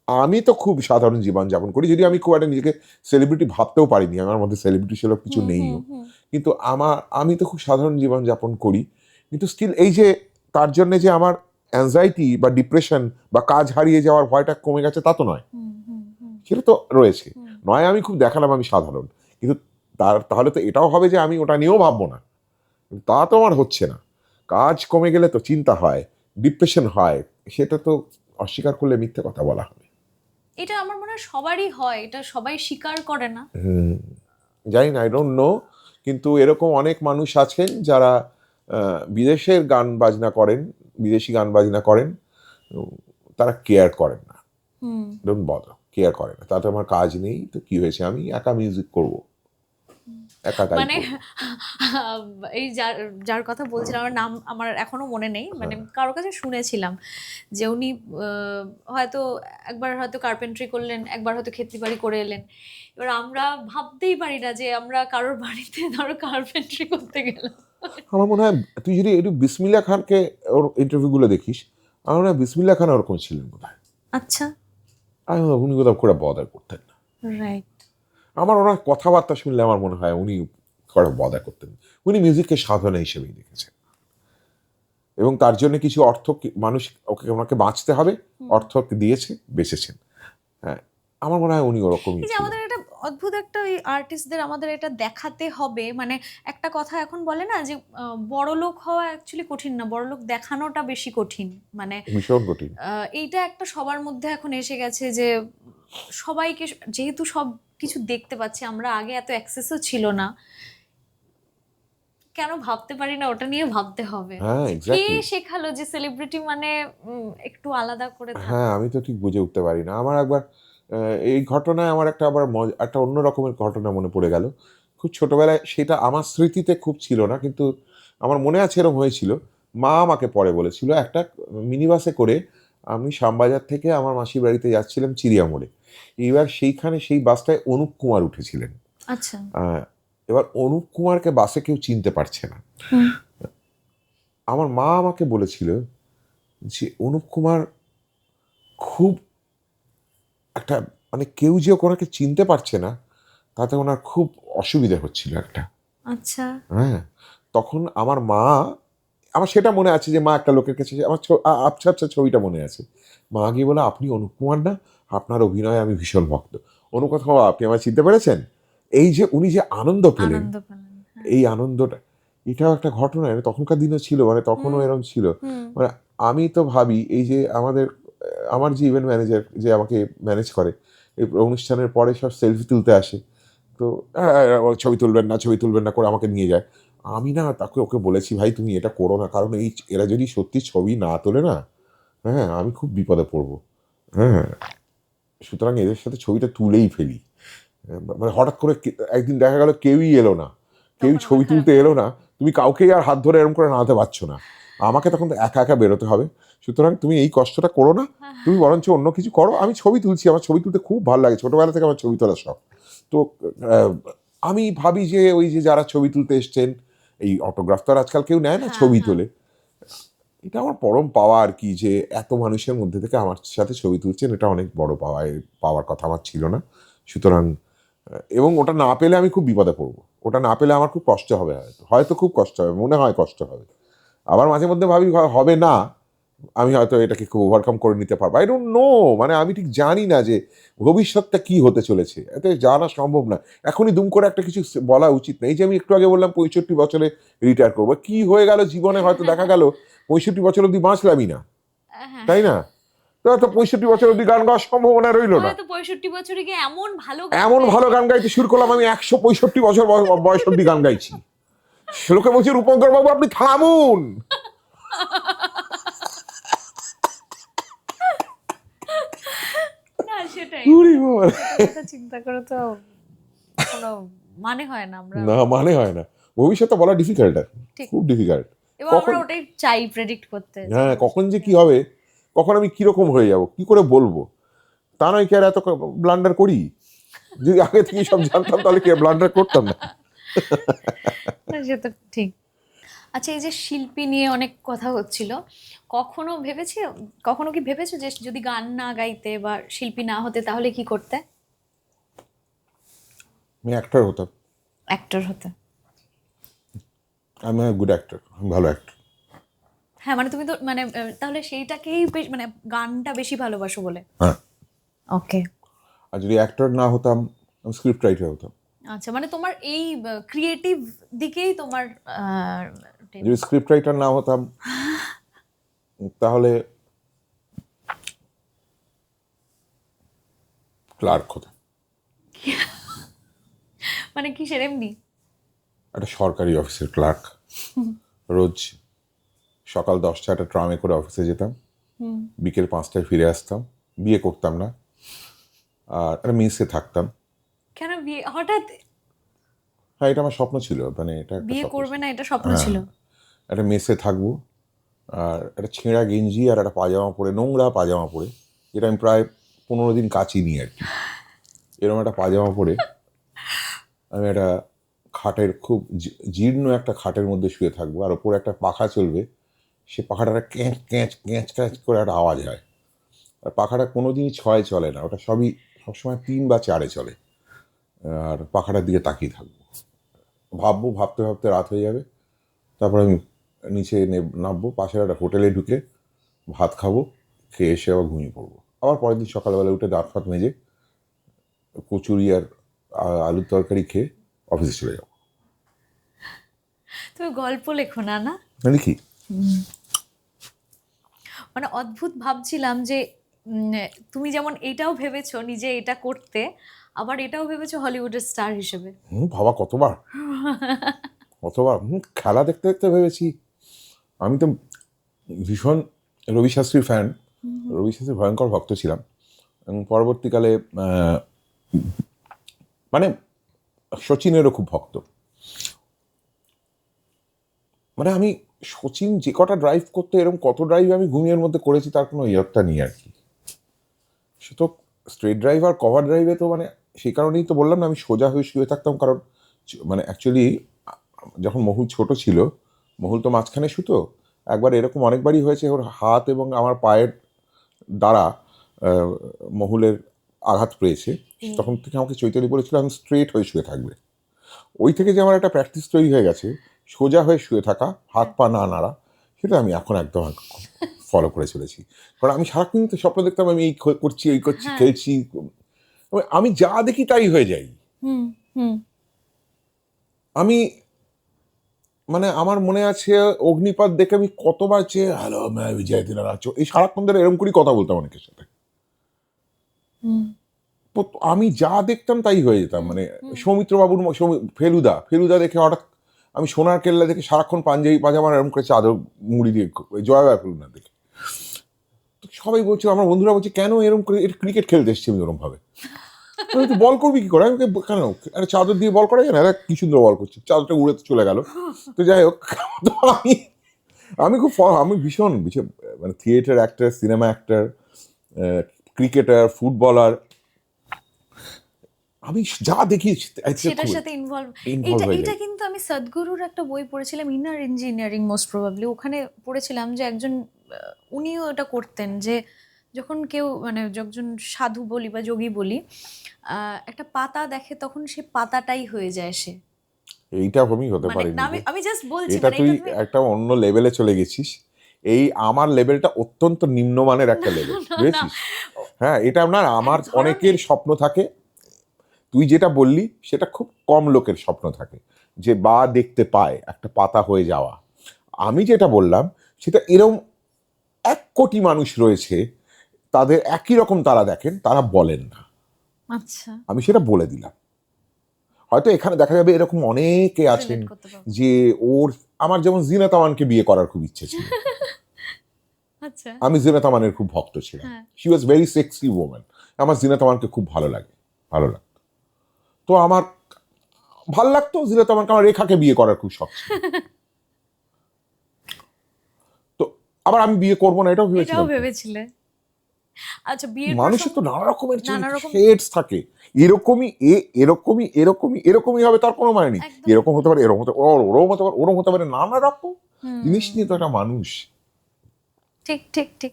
আমি তো খুব সাধারণ জীবনযাপন করি, যদি আমি খুব একটা নিজেকে সেলিব্রিটি ভাবতেও পারিনি, আমার মধ্যে সেলিব্রিটি সেরকম কিছু নেইও, কিন্তু আমি তো খুব সাধারণ জীবনযাপন করি। কিন্তু স্টিল এই যে তার জন্য যে আমার অ্যাংজাইটি বা ডিপ্রেশন বা কাজ হারিয়ে যাওয়ার ভয়টা কমে গেছে তা তো নয়, সেটা তো রয়েছে। নয় আমি খুব দেখালাম আমি সাধারণ, কিন্তু তাহলে তো এটাও হবে যে আমি ওটা নিয়েও ভাববো না, তা তো আমার হচ্ছে না। কাজ কমে গেলে তো চিন্তা হয়, ডিপ্রেশন হয়, সেটা তো অস্বীকার করলে মিথ্যে কথা বলা হবে। এটা আমার মনে হয় সবারই হয়, এটা সবাই স্বীকার করে না। জানি না, আই ডোন্ট নো, কিন্তু এরকম অনেক মানুষ আছেন যারা বিদেশের গান বাজনা করেন, বিদেশি গান বাজনা করেন, তারা কেয়ার করেন না, ডোন্ট বদার, কেয়ার করে না। তাতে আমার কাজ নেই তো কি হয়েছে, আমি একা মিউজিক করব, একা গাইব। মানে এই যার যার কথা বলছিলাম, আমার নাম আমার এখনো মনে নেই, মানে কারোর কাছে শুনেছিলাম যে উনি হয়তো একবার হয়তো কার্পেন্ট্রি করলেন, একবার হয়তো ক্ষেত্রি বাড়ি করে এলেন। এবার আমরা ভাবতেই পারি না যে আমরা কারোর বাড়িতে ধরো কার্পেন্ট্রি করতে গেলাম। আমার মনে হয় তুই যদি একটু বিসমিল্লাহ খানকে ওর ইন্টারভিউগুলো দেখিস, আমার মনে হয় বিসমিল্লাহ খান ওরকম ছিলেন বোধ হয়। আচ্ছা, আমি উনি কোথাও করে বদার করতেন না। রাইট। আমার ওনার কথাবার্তা শুনলে আমার মনে হয় উনি করে বদা করতেন। উনি মিউজিককে সাধনা হিসেবেই দেখেছেন, এবং তার জন্য কিছু অর্থ মানুষ ওনাকে বাঁচতে হবে, অর্থ দিয়েছে, বেঁচেছেন। হ্যাঁ, আমার মনে হয় উনি ওরকমই এই যে আমাদের একটা অদ্ভুত একটা ওই আর্টিস্টদের আমাদের এটা দেখাতে হবে, মানে একটা কথা এখন বলে না যে বড় লোক হওয়া অ্যাকচুয়ালি কঠিন না, বড় লোক দেখানোটা বেশি কঠিন। মানে ভীষণ কঠিন। এইটা একটা সবার মধ্যে এখন এসে গেছে যে সবাইকে, যেহেতু সব কিছু দেখতে পাচ্ছি আমরা, আগে এত অ্যাক্সেসও ছিল না, কেন ভাবতে পারি না ওটা নিয়ে ভাবতে হবে। হ্যাঁ, কে এক্স্যাক্টলি। শেখালো যে সেলিব্রিটি মানে একটু আলাদা করে থাকা? হ্যাঁ, আমি তো ঠিক বুঝে উঠতে পারি না। আমার একবার এই ঘটনায় আমার একটা আবার একটা অন্য রকমের ঘটনা মনে পড়ে গেল। খুব ছোটবেলায়, সেটা আমার স্মৃতিতে খুব ছিল না, কিন্তু আমার মনে আছে এরকম হয়েছিল। মা আমাকে পরে বলেছিল, একটা মিনি বাসে করে আমি শ্যামবাজার থেকে আমার মাসির বাড়িতে যাচ্ছিলাম চিড়িয়া মোড়ে। এইবার সেইখানে সেই বাসটায় অনুপ কুমার উঠেছিলেন। আচ্ছা। এবার অনুপ কুমারকে বাসে কেউ চিনতে পারছে না। আমার মা আমাকে বলেছিল যে অনুপ কুমার খুব একটা, মানে কেউ যে ওনাকে চিনতে পারছে না, তাতে ওনার খুব অসুবিধা হচ্ছিল একটা। আচ্ছা। হ্যাঁ, তখন আমার মা, আমার সেটা মনে আছে যে মা একটা লোকের কাছে, আমার আবছা আবছা ছবিটা মনে আছে, মা গিয়ে বলে আপনি অনুপ কুমার না, আপনার অভিনয়ে আমি ভীষণ ভক্ত। অনুপ কুমার, আপনি আমায় চিনতে পেরেছেন? এই যে উনি যে আনন্দ পেলেন, এই আনন্দটা, এটাও একটা ঘটনা। তখনকার দিনও ছিল, মানে তখনও এরকম ছিল। মানে আমি তো ভাবি এই যে আমার যে ইভেন্ট ম্যানেজার যে আমাকে ম্যানেজ করে, এই অনুষ্ঠানের পরে সব সেলফি তুলতে আসে, তো ছবি তুলবেন না, ছবি তুলবেন না করে আমাকে নিয়ে যায়। আমি না তাকে ওকে বলেছি, ভাই তুমি এটা করো না, কারণ এরা যদি সত্যি ছবি না তোলে না, হ্যাঁ, আমি খুব বিপদে পড়বো। হ্যাঁ, সুতরাং এদের সাথে ছবিটা তুলেই ফেলি। মানে হঠাৎ করে একদিন দেখা গেল কেউই এলো না, কেউ তখন আবার ছবি খারাপ তুলতে এলো না, তুমি কাউকেই আর হাত ধরে এরকম করে নাড়াতে পারছো না, আমাকে তখন তো একা একা বেরোতে হবে। সুতরাং তুমি এই কষ্টটা করো না, তুমি বরঞ্চ অন্য কিছু করো। আমি ছবি তুলছি, আমার ছবি তুলতে খুব ভালো লাগে, ছোটবেলা থেকে আমার ছবি তোলার শখ। তো আহ, আমি ভাবি যে ওই যে যারা ছবি তুলতে এসছেন, এই অটোগ্রাফ তো আর আজকাল কেউ নেয় না, হ্যাঁ, ছবি হ্যাঁ। তোলে। এটা আমার পরম পাওয়া আর কি, যে এত মানুষের মধ্যে থেকে আমার সাথে ছবি তুলছেন, এটা অনেক বড় পাওয়া। পাওয়ার কথা আমার ছিল না। সুতরাং এবং ওটা না পেলে আমি খুব বিপদে পড়বো, ওটা না পেলে আমার খুব কষ্ট হবে, হয়তো হয়তো খুব কষ্ট হবে, মনে হয় কষ্ট হবে। আবার মাঝে মধ্যে ভাবি হবে না, আমি হয়তো এটাকে খুব ওভারকাম করে নিতে পারবো। আই ডোন্ট নো, মানে আমি ঠিক জানি না যে ভবিষ্যৎটা কি হতে চলেছে, এতে জানা সম্ভব না। এখনই দুম করে একটা কিছু বলা উচিত না। এই যে আমি একটু আগে বললাম 65 বছরে রিটায়ার করবো, কি হয়ে গেল জীবনে, হয়তো দেখা গেল 65 বছর অব্দি বাঁচলামই না, হ্যাঁ, তাই না? তো 65 বছর অব্দি গান গাওয়ার সম্ভাবনা রইলো না। হয়তো 65 বছরে গিয়ে এমন ভালো এমন ভালো গান গাইতে শুরু করলাম, আমি 165 বছর বয়স অব্দি গান গাইছি। লোকে বলছে রূপঙ্কর বাবু আপনি থামুন। না সেটাই, উরি বাবা। কথা চিন্তা করে তো কোনো মানে হয় না আমরা। না, মানে হয় না, ভবিষ্যৎটা বলা ডিফিকাল্ট, আর ঠিক। খুব ডিফিকাল্ট। এবং কখন, আমরা ওটাই চাই প্রেডিক্ট করতে যে হ্যাঁ, কখন যে কি ভবিষ্যতে- হবে, কখন আমি কিরকম হয়ে যাব, কি করে বলবো? তা নয় কি আর এত ব্লান্ডার করি? যদি আগে থেকে সব জানতাম তাহলে কি ব্লান্ডার করতাম না। না সে তো ঠিক। আচ্ছা, এই যে শিল্পী নিয়ে অনেক কথা হচ্ছিল, কখনো কি ভেবেছো যে যদি গান না গাইতে বা শিল্পী না হতে তাহলে কি করতে? আমি অ্যাক্টর হতাম। অ্যাক্টর হতে? আমি গুড অ্যাক্টর, ভালো অ্যাক্টর। হ্যাঁ মানে তুমি তো মানে তাহলে সেইটাকেই মানে গানটা বেশি ভালোবাসো বলে। হ্যাঁ, ওকে। আর যদি অ্যাক্টর না হতাম, আমি স্ক্রিপ্ট রাইটার হতাম। আচ্ছা, মানে তোমার এই ক্রিয়েটিভ দিকেই তোমার যদি স্ক্রিপ্ট রাইটার না হতাম, তাহলে ক্লার্ক হতাম। মানে কিসের এমনি? একটা সরকারি অফিসের ক্লার্ক। রোজ সকাল 10টায় একটা ট্রামে করে অফিসে যেতাম, বিকেল 5টায় ফিরে আসতাম। বিয়ে করতাম না, আর একটা মেসে থাকতাম। কেন বিয়ে হঠাৎ? হ্যাঁ, এটা আমার স্বপ্ন ছিল, মানে এটা একটা বিয়ে স্বপ্ন করবে ছিল। না এটা স্বপ্ন হ্যাঁ, ছিল? একটা মেসে থাকবো, আর একটা ছেঁড়া গেঞ্জি আর একটা পাজামা পরে, নোংরা পাজামা পরে, যেটা আমি প্রায় 15 দিন কাচিনি আর কি, এরকম একটা পাজামা পরে আমি একটা খাটের, খুব জীর্ণ একটা খাটের মধ্যে শুয়ে থাকবো, আর ওপরে একটা পাখা চলবে, সে পাখাটা ক্যাঁচ ক্যাঁচ ক্যাঁচ ক্যাঁচ করে একটা আওয়াজ হয়। আর পাখাটা কোনোদিনই 6-এ চলে না, ওটা সবসময় 3 বা 4-এ চলে। আর পাখাটার দিকে তাকিয়ে থাকবো, ভাবতে ভাবতে রাত হয়ে যাবে। তারপর আমি নিচে নামবো, পাশের একটা হোটেলে ঢুকে ভাত খাবো, খেয়ে এসে আবার ঘুমিয়ে পড়বো। আবার পরের দিন সকালবেলা উঠে দাঁত ফাত মেজে কচুরি আর আলুর তরকারি খেয়ে অফিসে চলে যাবো। তুমি গল্প লেখো না? না লিখি। মানে অদ্ভুত ভাবছিলাম যে তুমি যেমন এটাও ভেবেছো নিজে এটা করতে, আবার এটাও ভেবেছো হলিউডের স্টার হিসেবে। ভাবা কতবার, কতবার। খেলা দেখতে দেখতে ভেবেছি। আমি তো ভীষণ রবি শাস্ত্রীর ফ্যান, রবি শাস্ত্রীর ভয়ঙ্কর ভক্ত ছিলাম। এবং পরবর্তীকালে মানে শচীনেরও খুব ভক্ত। মানে আমি শচীন যে কটা ড্রাইভ করতে, এরকম কত ড্রাইভ আমি ঘুমিয়ের মধ্যে করেছি তার কোনো ইয়ত্তা নেই আর কি। সে তো স্ট্রেট ড্রাইভ আর কভার ড্রাইভে তো মানে সেই কারণেই তো বললাম না আমি সোজা হয়ে শুয়ে থাকতাম, কারণ মানে অ্যাকচুয়ালি যখন মহুল ছোট ছিল, মহুল তো মাঝখানে শুতো। একবার এরকম অনেকবারই হয়েছে, ওর হাত এবং আমার পায়ের দ্বারা মহুলের আঘাত পেয়েছে। তখন থেকে আমাকে চৈতালি বলেছিল আমি স্ট্রেট হয়ে শুয়ে থাকবে। ওই থেকে যে আমার একটা প্র্যাকটিস তৈরি হয়ে গেছে সোজা হয়ে শুয়ে থাকা, হাত পা না নাড়া, সেটা আমি এখন একদম ফলো করে চলেছি। কারণ আমি সারাক্ষণ তো স্বপ্ন দেখতাম আমি এই করছি, এই করছি, খেলছি। আমি যা দেখি তাই হয়ে যাই। হুম হুম আমি মানে আমার মনে আছে অগ্নিপথ দেখে আমি কতবার চেয়ে হ্যালো ম্যাম বিজয় দিলার আছো, এই সারাক্ষণ ধরে এরকম করেই কথা বলতাম অনেকের সাথে। হুম তো আমি যা দেখতাম তাই হয়ে যেতাম। মানে সৌমিত্রবাবুর ফেলুদা দেখে হঠাৎ আমি সোনার কেল্লা দেখে সারাক্ষণ পাঞ্জাবি পাজামার এরকম করে চাদর মুড়ি দিয়ে জয়বায় ফেলুদা দেখে সবাই বলছে, আমার বন্ধুরা বলছে কেন এরকম করে, এটা ক্রিকেট খেলতে এসছি আমি ওরম ভাবে। তুই বল করবি কি করে? আমি বলি, কেন আরে চাদর দিয়ে বল করা যায় না? কি সুন্দর বল করছে, চাদরটা উড়ে চলে গেল। তো যাই হোক, তো আমি খুব আমি ভীষণ মানে theatre actor, cinema actor, cricketer, footballer, আমি যা দেখি সেটার সাথে ইনভলভ। এটা কিন্তু আমি সদ্গুরুর একটা বই পড়েছিলাম, ইনার ইঞ্জিনিয়ারিং মোস্ট প্রবাবলি, ওখানে পড়েছিলাম যে একজন উনিও এটা করতেন, যে যখন কেউ মানে যখন সাধু বলি বা যোগী বলি একটা পাতা দেখে, তখন সে পাতাটাই হয়ে যায় সে। এইটা আমি হতে মানে পারিনি। আমি জাস্ট বলছি, এটা মানে তুই এটা তুমি একটা অন্য লেভেলে চলে গেছিস। এই আমার লেভেলটা অত্যন্ত নিম্নমানের একটা লেভেল, বুঝেছিস? হ্যাঁ, এটা আমার অনেকের স্বপ্ন থাকে। তুই যেটা বললি সেটা খুব কম লোকের স্বপ্ন থাকে, যে বা দেখতে পায় একটা পাতা হয়ে যাওয়া। আমি যেটা বললাম সেটা এরকম 1 কোটি মানুষ রয়েছে, তাদের একই রকম তারা দেখেন, তারা বলেন না। আচ্ছা, আমি সেটা বলে দিলাম। হয়তো এখানে দেখা যাবে এরকম অনেকে আছেন relate করতে পারবো। যে আমার যেমন জিনাত আমানকে বিয়ে করার খুব ইচ্ছে ছিল। আচ্ছা, আমি জিনাত আমানের খুব ভক্ত ছিলাম। হ্যাঁ। She was very sexy woman. আমার জিনাত আমানকে খুব ভালো লাগতো। তো আমার ভালো লাগতো জিনাত আমানকে, আমার রেখাকে বিয়ে করার খুব শখ ছিল। তো আবার আমি বিয়ে করবো না, এটাও এটাও ভেবেছিলাম। ভেবেছিলে? আচ্ছা, বিয়ের মানুষের তো নানা রকমের নানা রকম শেডস থাকে। এরকমই এরকমই এরকমই এরকমই হবে তার কোনো মানে নেই। একদম। এরকম হতে পারে, এরকম হতে পারে, ওরম হতে পারে, ওরম হতে পারে, নানা রকম জিনিস নিয়ে তো একটা মানুষ। ঠিক ঠিক ঠিক।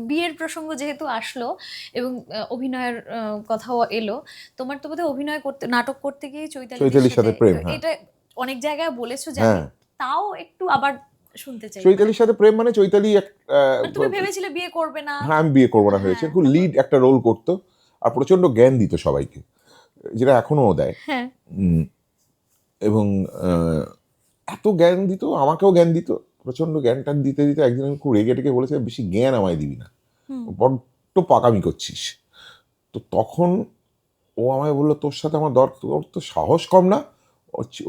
বিয়ের প্রসঙ্গ যেহেতু আসলো এবং অভিনয়ের কথাও এলো, তোমার তো বোধহয় অভিনয় করতে, নাটক করতে গিয়ে চৈতালির সাথে প্রেম, হ্যাঁ। এটা অনেক জায়গায় বলেছো জানি, হ্যাঁ। তাও একটু আবার শুনতে চাই। চৈতালির সাথে প্রেম মানে চৈতালি মানে তুমি ভেবেছিলে বিয়ে করবে না? হ্যাঁ, আমি বিয়ে করবো না ভেবেছি। খুব লিড একটা রোল করতো, আর প্রচন্ড জ্ঞান দিত সবাইকে, যেটা এখনো দেয়। হ্যাঁ। এবং এত জ্ঞান দিত, আমাকেও জ্ঞান দিত, প্রচন্ড জ্ঞানটা দিতে দিতে একদিন আমি খুব রেগে টেগে বলেছি, বেশি জ্ঞান আমায় দিবি না, বড্ড পাকামি করছিস। তো তখন ও আমায় বললো, তোর সাথে আমার তোর তো সাহস কম না?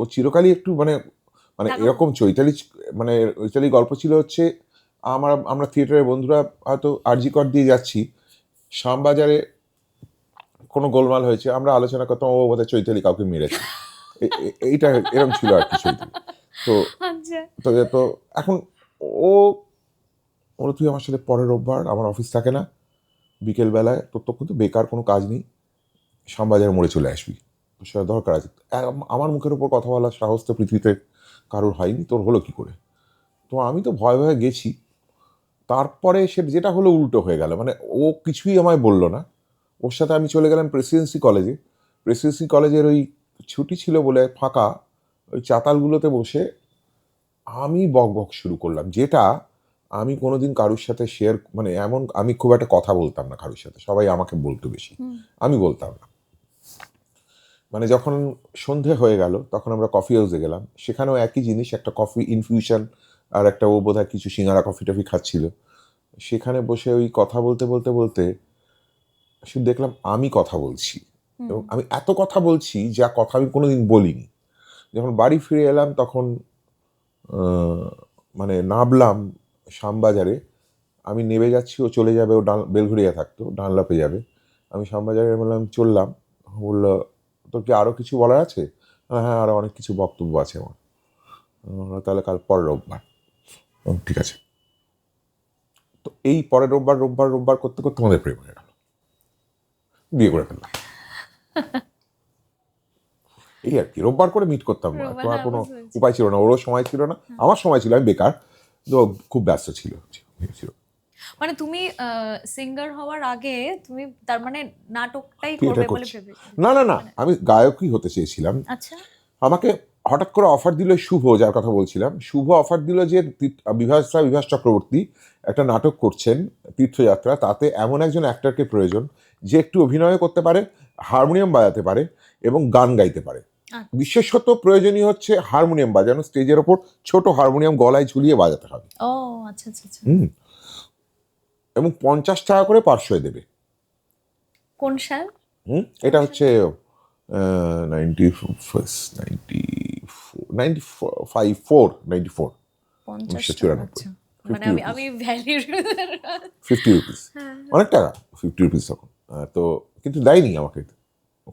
ও চিরকালই একটু মানে মানে এরকম চৈতালি গল্প ছিল হচ্ছে, আমরা থিয়েটারের বন্ধুরা হয়তো আরজিকর দিয়ে যাচ্ছি, শ্যামবাজারে কোনো গোলমাল হয়েছে, আমরা আলোচনা করতাম ও বোধহয় চৈতালি কাউকে মেরেছে। এইটা এরকম ছিল আর কি চৈতালি। তো এখন ওরা, তুই আমার সাথে পরের রোববার, আমার অফিস থাকে না, বিকেলবেলায় তোর তো কিন্তু বেকার কোনো কাজ নেই, শ্যামবাজারে মোড়ে চলে আসবি, তোর সাথে দরকার আছে। আমার মুখের ওপর কথা বলার সাহস তো পৃথিবীতে কারোর হয়নি, তোর হলো কি করে? তো আমি তো ভয়ে ভয়ে গেছি। তারপরে যেটা হলো উল্টো হয়ে গেল, মানে ও কিছুই আমায় বললো না, ওর সাথে আমি চলে গেলাম প্রেসিডেন্সি কলেজে। প্রেসিডেন্সি কলেজের ওই ছুটি ছিল বলে ফাঁকা ওই চাতালগুলোতে বসে আমি বক শুরু করলাম, যেটা আমি কোনোদিন কারোর সাথে শেয়ার, মানে এমন আমি খুব একটা কথা বলতাম না কারোর সাথে, সবাই আমাকে বলতো বেশি, আমি বলতাম না। মানে যখন সন্ধে হয়ে গেল তখন আমরা কফি হাউসে গেলাম, সেখানেও একই জিনিস, একটা কফি ইনফিউশন আর একটা ও বোধহয় কিছু সিঙ্গারা কফি টফি খাচ্ছিল। সেখানে বসে ওই কথা বলতে বলতে বলতে শুধু দেখলাম আমি কথা বলছি, এবং আমি এত কথা বলছি যা কথা আমি কোনোদিন বলিনি। যখন বাড়ি ফিরে এলাম তখন মানে নামলাম শ্যামবাজারে, আমি নেমে যাচ্ছি, ও চলে যাবে, ও বেলঘড়িয়া থাকতো, ডানলাপে যাবে। আমি শ্যামবাজারে বললাম চললাম, বললো তোর কি আরও কিছু বলার আছে? হ্যাঁ, আরও অনেক কিছু বক্তব্য আছে আমার। তাহলে কাল পরের রোববার। ঠিক আছে। তো এই পরের রোববার করতে করতে আমাদের প্রেম হয়ে গেল, বিয়ে করে ফেললাম। এই আর কি, রোববার করে মিট করতাম না, তো আর কোনো উপায় ছিল না, ওরও সময় ছিল না, আমার সময় ছিল, আমি বেকার, তো খুব ব্যস্ত ছিল। মানে তুমি সিঙ্গার হওয়ার আগে তুমি তার মানে নাটকটাই করবে বলে ভেবে? না, আমি গায়কই হতে চেয়েছিলাম। আচ্ছা। আমাকে হঠাৎ করে অফার দিল শুভ, যার কথা বলছিলাম, শুভ অফার দিল যে বিভাস চক্রবর্তী একটা নাটক করছেন তীর্থযাত্রা, তাতে এমন একজন অ্যাক্টরকে প্রয়োজন যে একটু অভিনয় করতে পারে, হারমোনিয়াম বাজাতে পারে এবং গান গাইতে পারে। বিশেষত প্রয়োজনীয় হচ্ছে হারমোনিয়াম বাজানো, স্টেজের ওপর ছোট হারমোনিয়াম গলায় ঝুলিয়ে বাজাতে হবে। ও আচ্ছা আচ্ছা আচ্ছা। এবং 50 টাকা করে পার্শ্বয় দেবে। কোন সাল? এটা হচ্ছে 1994। মানে 50 আমি ভ্যালির 50 রুপিস, অনেক টাকা 50 রুপিস তখন। তো কিন্তু দেয়নি আমাকে,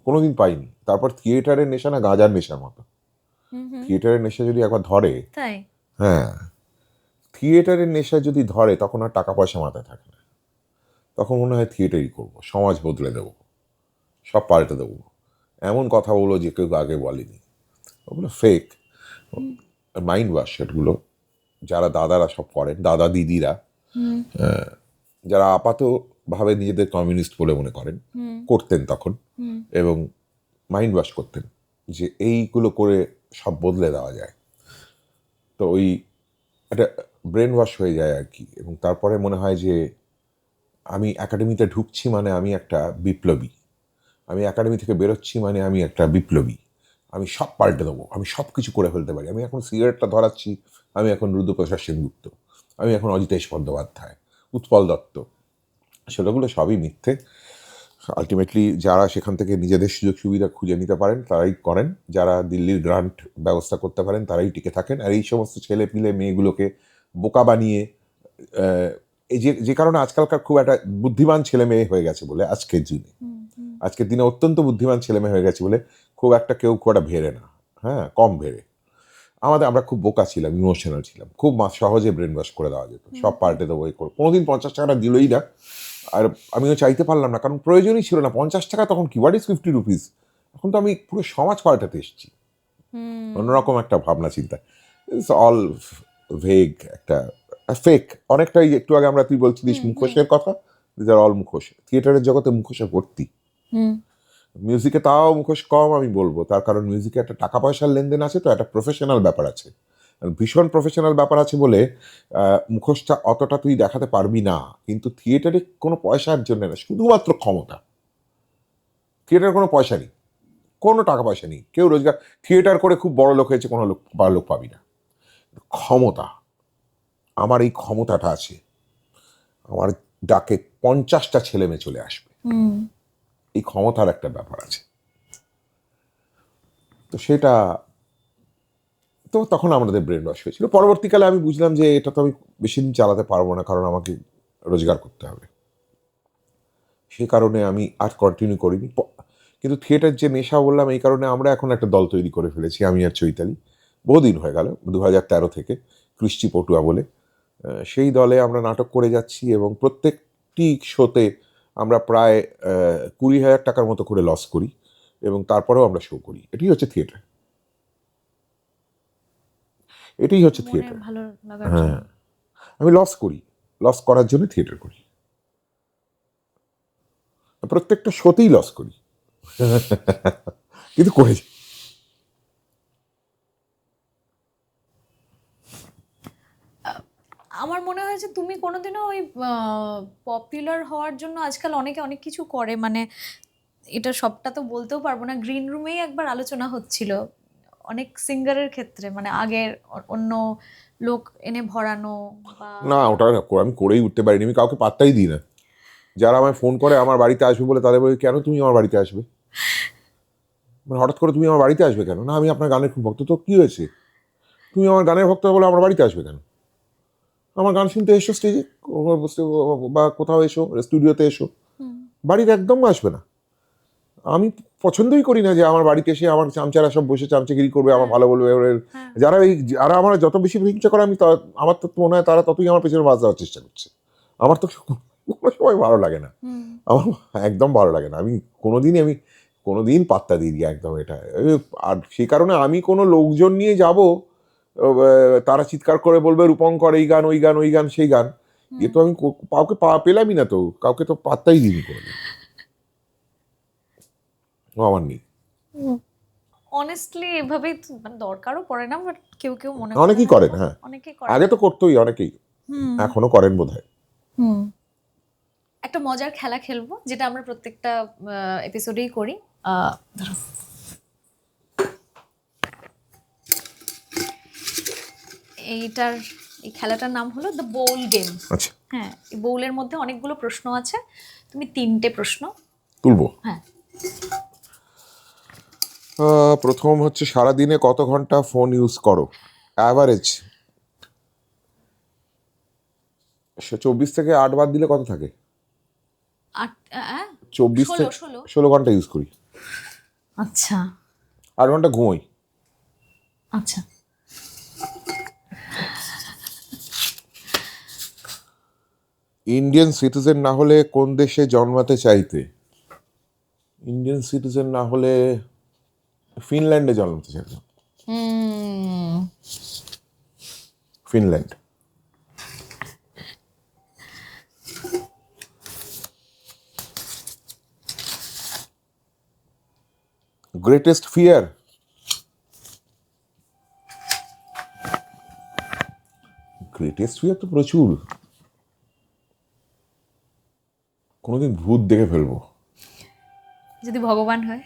কোনোদিন পাইনি। তারপর থিয়েটারের নেশা না গাঁজার নেশার মতো। থিয়েটারের নেশা যদি একবার ধরে, তাই হ্যাঁ, থিয়েটারের নেশা যদি ধরে তখন আর টাকা পয়সা মাথায় থাকে না। তখন মনে হয় থিয়েটারই করবো, সমাজ বদলে দেবো, সব পাল্টে দেবো। এমন কথা বলো যে কেউ আগে বলেনি। ওগুলো ফেক মাইন্ড ওয়াশ সেগুলো, যারা দাদারা সব করেন, দাদা দিদিরা, যারা আপাতভাবে নিজেদের কমিউনিস্ট বলে মনে করেন, করতেন তখন, এবং মাইন্ড ওয়াশ করতেন যে এইগুলো করে সব বদলে দেওয়া যায়। তো ওই একটা ব্রেন ওয়াশ হয়ে যায় আর কি। এবং তারপরে মনে হয় যে আমি একাডেমিতে ঢুকছি মানে আমি একটা বিপ্লবী, আমি একাডেমি থেকে বেরোচ্ছি মানে আমি একটা বিপ্লবী, আমি সব পাল্টে দেবো, আমি সব কিছু করে ফেলতে পারি। আমি এখন সিগারেটটা ধরাচ্ছি, আমি এখন রুদ্রপ্রসাদ সেনগুপ্ত, আমি এখন অজিতেশ বন্দ্যোপাধ্যায়, উৎপল দত্ত। সেগুলো সবই মিথ্যে। আলটিমেটলি যারা সেখান থেকে নিজেদের সুযোগ সুবিধা খুঁজে নিতে পারেন তারাই করেন, যারা দিল্লির গ্রান্ট ব্যবস্থা করতে পারেন তারাই টিকে থাকেন। আর এই সমস্ত ছেলে পিলে মেয়েগুলোকে বোকা বানিয়ে, এই যে কারণে আজকালকার খুব একটা বুদ্ধিমান ছেলে মেয়ে হয়ে গেছে বলে, আজকের দিনে অত্যন্ত বুদ্ধিমান ছেলে মেয়ে হয়ে গেছে বলে খুব একটা কেউ খুব একটা ভেড়ে না, হ্যাঁ, কম ভেড়ে। আমরা খুব বোকা ছিলাম, ইমোশনাল ছিলাম, খুব সহজে ব্রেন ওয়াশ করে দেওয়া যেত, সব পাল্টে দেবো এই করে। কোনোদিন 50 টাকাটা দিলই না, আর আমিও চাইতে পারলাম না, কারণ প্রয়োজনই ছিল না। 50 টাকা তখন কি, হোয়াট ইজ 50 রুপিস? এখন তো আমি পুরো সমাজ পাল্টাতে এসেছি, অন্যরকম একটা ভাবনা চিন্তা। ইটস অল ভেগ, একটা ফেক অনেকটাই। একটু আগে তুই বলছিলিস মুখোশের কথা, দিস আর অল মুখোশ। থিয়েটারের জগতে মুখোশে ভর্তি, মিউজিকে তাও মুখোশ কম আমি বলবো, তার কারণ মিউজিকে একটা টাকা পয়সার লেনদেন আছে, তো একটা প্রফেশনাল ব্যাপার আছে, ভীষণ প্রফেশনাল ব্যাপার আছে বলে মুখোশটা অতটা তুই দেখাতে পারবি না। কিন্তু থিয়েটারে কোনো পয়সার জন্য না, শুধুমাত্র ক্ষমতা। থিয়েটারে কোনো পয়সা নেই, কোনো টাকা পয়সা নেই, কেউ রোজগার থিয়েটার করে খুব বড় লোক হয়েছে কোনো লোক পাবি না। ক্ষমতা, আমার এই ক্ষমতাটা আছে, আমার ডাকে 50টা ছেলে মেয়ে চলে আসবে, এই ক্ষমতার একটা ব্যাপার আছে। তো সেটা তো তখন আমাদের ব্রেন ওয়াশ হয়েছিল। পরবর্তীকালে আমি বুঝলাম যে এটা তো আমি বেশি দিন চালাতে পারবো না, কারণ আমাকে রোজগার করতে হবে। সে কারণে আমি আর কন্টিনিউ করিনি। কিন্তু থিয়েটার যে নেশা বললাম, এই কারণে আমরা এখন একটা দল তৈরি করে ফেলেছি, আমি আর চৈতালি, বহুদিন হয়ে গেল, 2013 থেকে, কৃষ্টি পটুয়া বলে। সেই দলে আমরা নাটক করে যাচ্ছি এবং প্রত্যেকটি শোতে আমরা প্রায় 20,000 টাকার মতো করে লস করি, এবং তারপরেও আমরা শো করি। এটাই হচ্ছে থিয়েটার, এটাই হচ্ছে থিয়েটার। ভালো লাগার হ্যাঁ, আমি লস করি, লস করার জন্য থিয়েটার করি, প্রত্যেকটা শোতেই লস করি, কিন্তু করে যাই। আমার মনে হয় যে তুমি কোনোদিনও ওই পপুলার হওয়ার জন্য আজকাল অনেকে অনেক কিছু করে, মানে এটা সবটা তো বলতেও পারবো না। গ্রিন রুমেই একবার আলোচনা হচ্ছিল অনেক সিঙ্গারের ক্ষেত্রে, মানে আগের অন্য লোক এনে ভরানো বা না, ওটা আমি করেই উঠতে পারিনি, আমি কাউকে পাত্তাই দিই না। যারা আমায় ফোন করে আমার বাড়িতে আসবে বলে, তাদের বলি কেন তুমি আমার বাড়িতে আসবে, মানে হঠাৎ করে তুমি আমার বাড়িতে আসবে কেন? না, আমি আপনার গানের খুব ভক্ত। তো কি হয়েছে, তুমি আমার গানের ভক্ত বলে আমার বাড়িতে আসবে কেন? আমার গান শুনতে এসো স্টেজে বা কোথাও এসো, স্টুডিওতে এসো, বাড়িতে একদম আসবে না। আমি পছন্দই করি না যে আমার বাড়িতে এসে আমার চামচারা সব বসে চামচাগিরি করবে, আমার ভালো বলবে। যারা আমার যত বেশি হিংসা করে, আমার তো মনে হয় তারা ততই আমার পেছনে বাজ দেওয়ার চেষ্টা করছে। আমার তো কোনো সময় ভালো লাগে না, আমার একদম ভালো লাগে না। আমি কোনোদিন পাত্তা দিই একদম এটা। আর সেই কারণে আমি কোনো লোকজন নিয়ে যাব, তারা চিৎকার করে বলবে রূপঙ্কর এই গান, ওই গান, ওই গান, সেই গান, এ তো আমি কাউকে পেলামই না, তো কাউকে তো পাত্তাই দিইনি কোনোদিন, আমার নেই। অনেস্টলি এভাবেই মানে দরকারও পড়ে না, বাট কেউ কেউ মনে করে, অনেকেই করেন, হ্যাঁ, অনেকেই করে। আগে তো করতোই অনেকেই, এখনো করেন বোধহয়। একটা মজার খেলা খেলবো, যেটা আমরা প্রত্যেকটা এপিসোডেই করি। ধরো, এই খেলাটার নাম হলো দ্য বোল গেম। আচ্ছা, হ্যাঁ, এই বোলের মধ্যে অনেকগুলো প্রশ্ন আছে, তুমি 3টে প্রশ্ন তুলবো। হ্যাঁ। প্রথম হচ্ছে, সারাদিনে কত ঘন্টা ফোন ইউজ করো অ্যাভারেজ? 24 থেকে 8 বাদ দিলে কত থাকে? 24 ষোলো, থেকে ষোলো। 16 ঘন্টা ইউজ করি। আচ্ছা 8 ঘন্টা ঘুমোই। আচ্ছা। ইন্ডিয়ান সিটিজেন না হলে কোন দেশে জন্মাতে চাইতে? ইন্ডিয়ান সিটিজেন না হলে ফিনল্যান্ডে জন্মাতে চাইতাম। Finland. Greatest fear? Greatest fear তো প্রচুর। কোনোদিন ভূত দেখে ফেলবো। যদি ভগবান হয়?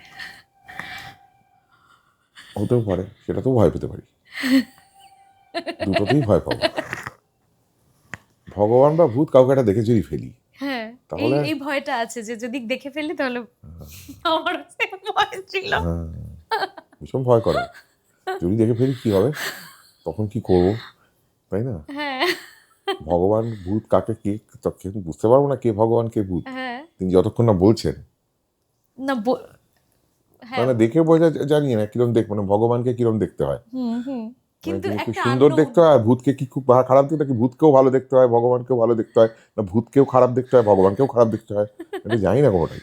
হতেও পারে, সেটা তো ভয় পেতে পারি। দুটোতেই ভয় পাবো। ভগবান বা ভূত কাউকে একটা দেখে যদি ফেলি হ্যাঁ, তাহলে এই ভয়টা আছে যে যদি দেখে ফেলি তাহলে আমার ভয় ছিল। ভীষণ ভয় করে। যদি দেখে ফেলি কি হবে, তখন কি করব, তাই না? হ্যাঁ ভগবান ভূত কাকে কে তখন বুঝতে পারবো না কে ভগবান কে ভূত। হ্যাঁ তিনি যতক্ষণ না বলছেন, না হ্যাঁ মানে দেখে বোঝা জানি না কিরম দেখ, মানে ভগবানকে কিরম দেখতে হয়। কিন্তু মানে কি একটা সুন্দর দেখতে হয়, আর ভূতকে কি খুব খারাপ দেখতে হয়, কি ভূতকেও ভালো দেখতে হয়, ভগবানকেও ভালো দেখতে হয়, না ভূতকেও খারাপ দেখতে হয়, ভগবানকেও খারাপ দেখতে হয়, এটা জানি না কোনোটাই।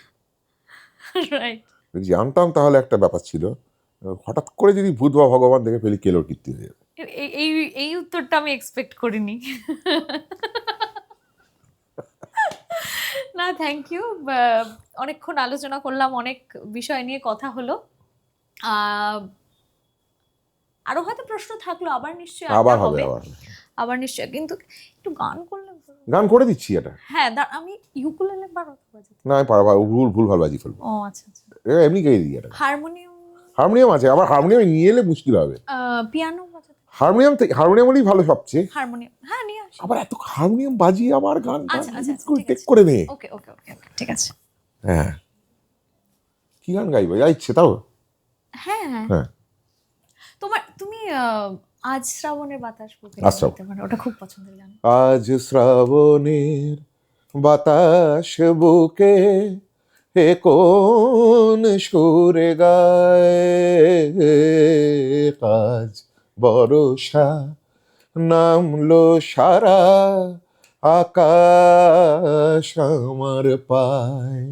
রাইট। যদি জানতাম তাহলে একটা ব্যাপার ছিল। হঠাৎ করে যদি ভূত বা ভগবান দেখে ফেলি, কেলোর কীর্তি হয়ে যাবে। এই এই উত্তরটা আমি এক্সপেক্ট করিনি। না থ্যাংক ইউ, অনেকক্ষণ আলোচনা করলাম, অনেক বিষয় নিয়ে কথা হলো। আরো হয়তো প্রশ্ন থাকলো, আবার নিশ্চয়ই আবার আড্ডা হবে, হবে, আবার নিশ্চয়ই। কিন্তু একটু গান করলে ভালো। গান করে দিচ্ছি এটা। হ্যাঁ আমি ইউকুলেলে বাজাতে। না আমি পারবো, ভুল ভাল বাজি ফেলবো। ও আচ্ছা আচ্ছা। এমনি গেয়ে দিই এটা। হারমোনিয়াম? হারমোনিয়াম আছে, আবার হারমোনিয়াম নিয়ে এলে মুশকিল হবে। পিয়ানো বাজাতে? হারমোনিয়াম হলেই ভালো সবচেয়ে। হারমোনিয়াম হ্যাঁ নিয়ে আসি। আবার এত হারমোনিয়াম বাজিয়ে আবার গান আচ্ছা আচ্ছা টেক করে নে। ওকে ওকে ওকে ঠিক আছে। হ্যাঁ, কি গান গাইবো যা ইচ্ছে তাও। হ্যাঁ হ্যাঁ, তুমি আজ শ্রাবণের বাতাস বুকে আজ শ্রাবণ। গাইতে পারো, ওটা খুব পছন্দের গান। আজ শ্রাবণের বাতাস বুকে হে কোন সুরে গায়, আজ বর্ষা নামলো সারা আকাশ আমার পায়,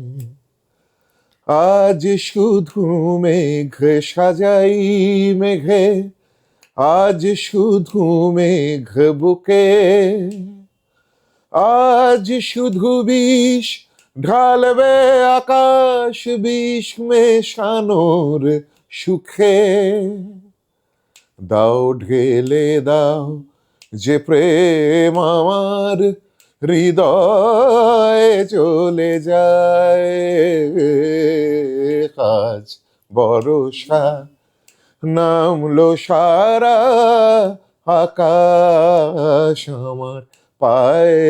আজ শুধু মেঘ সাজাই মেঘে, আজ শুধু মেঘ বুকে, আজ শুধু বিষ ঢালবে আকাশ বিষ মেশানোর সুখে, দাও ঢেলে দাও যে প্রেম আমার হৃদয়ে চলে যায়, আজ বর্ষা নামলো সারা আকাশ আমার পায়ে।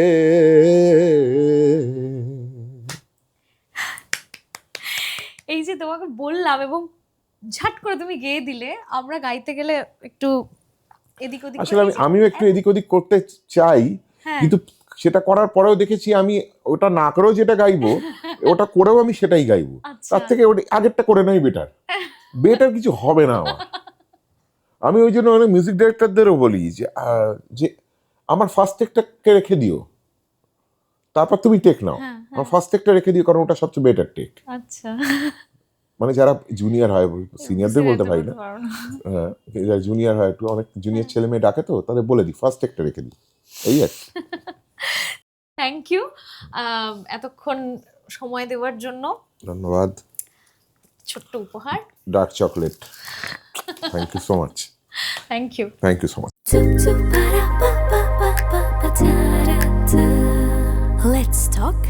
এই যে তোমাকে বললাম এবং ঝাট করে তুমি গেয়ে দিলে, আমরা গাইতে গেলে একটু এদিক ওদিক আসলে আমিও একটু এদিক ওদিক করতে চাই, হ্যাঁ। কিন্তু সেটা করার পরেও দেখেছি আমি ওটা না করেও যেটা গাইবো, ওটা করেও আমি সেটাই গাইবো। আচ্ছা। তার থেকে ওটা আগেরটা করে নেই বেটার কিছু হবে না আমার। আমি ওই জন্য অনেক মিউজিক ডাইরেক্টরদেরও বলি যে আমার ফার্স্ট টেকটাকে রেখে দিও, তারপর তুমি টেক নাও। আমার ফার্স্ট টেকটা রেখে দিও, কারণ ওটা সবচেয়ে বেটার টেক। আচ্ছা, মানে যারা জুনিয়র হয়, সিনিয়রদের বলতে পারি না, পারো না। হ্যাঁ যারা জুনিয়র হয়, একটু অনেক জুনিয়র ছেলে মেয়ে ডাকে, তো তাদের বলে দিই ফার্স্ট টেকটা রেখে দিই, এই আর কি। থ্যাংক ইউ এতক্ষণ সময় দেওয়ার জন্য। ধন্যবাদ। ছোট্ট উপহার, dark chocolate. Thank you so much. Thank you. Thank you so much. Let's talk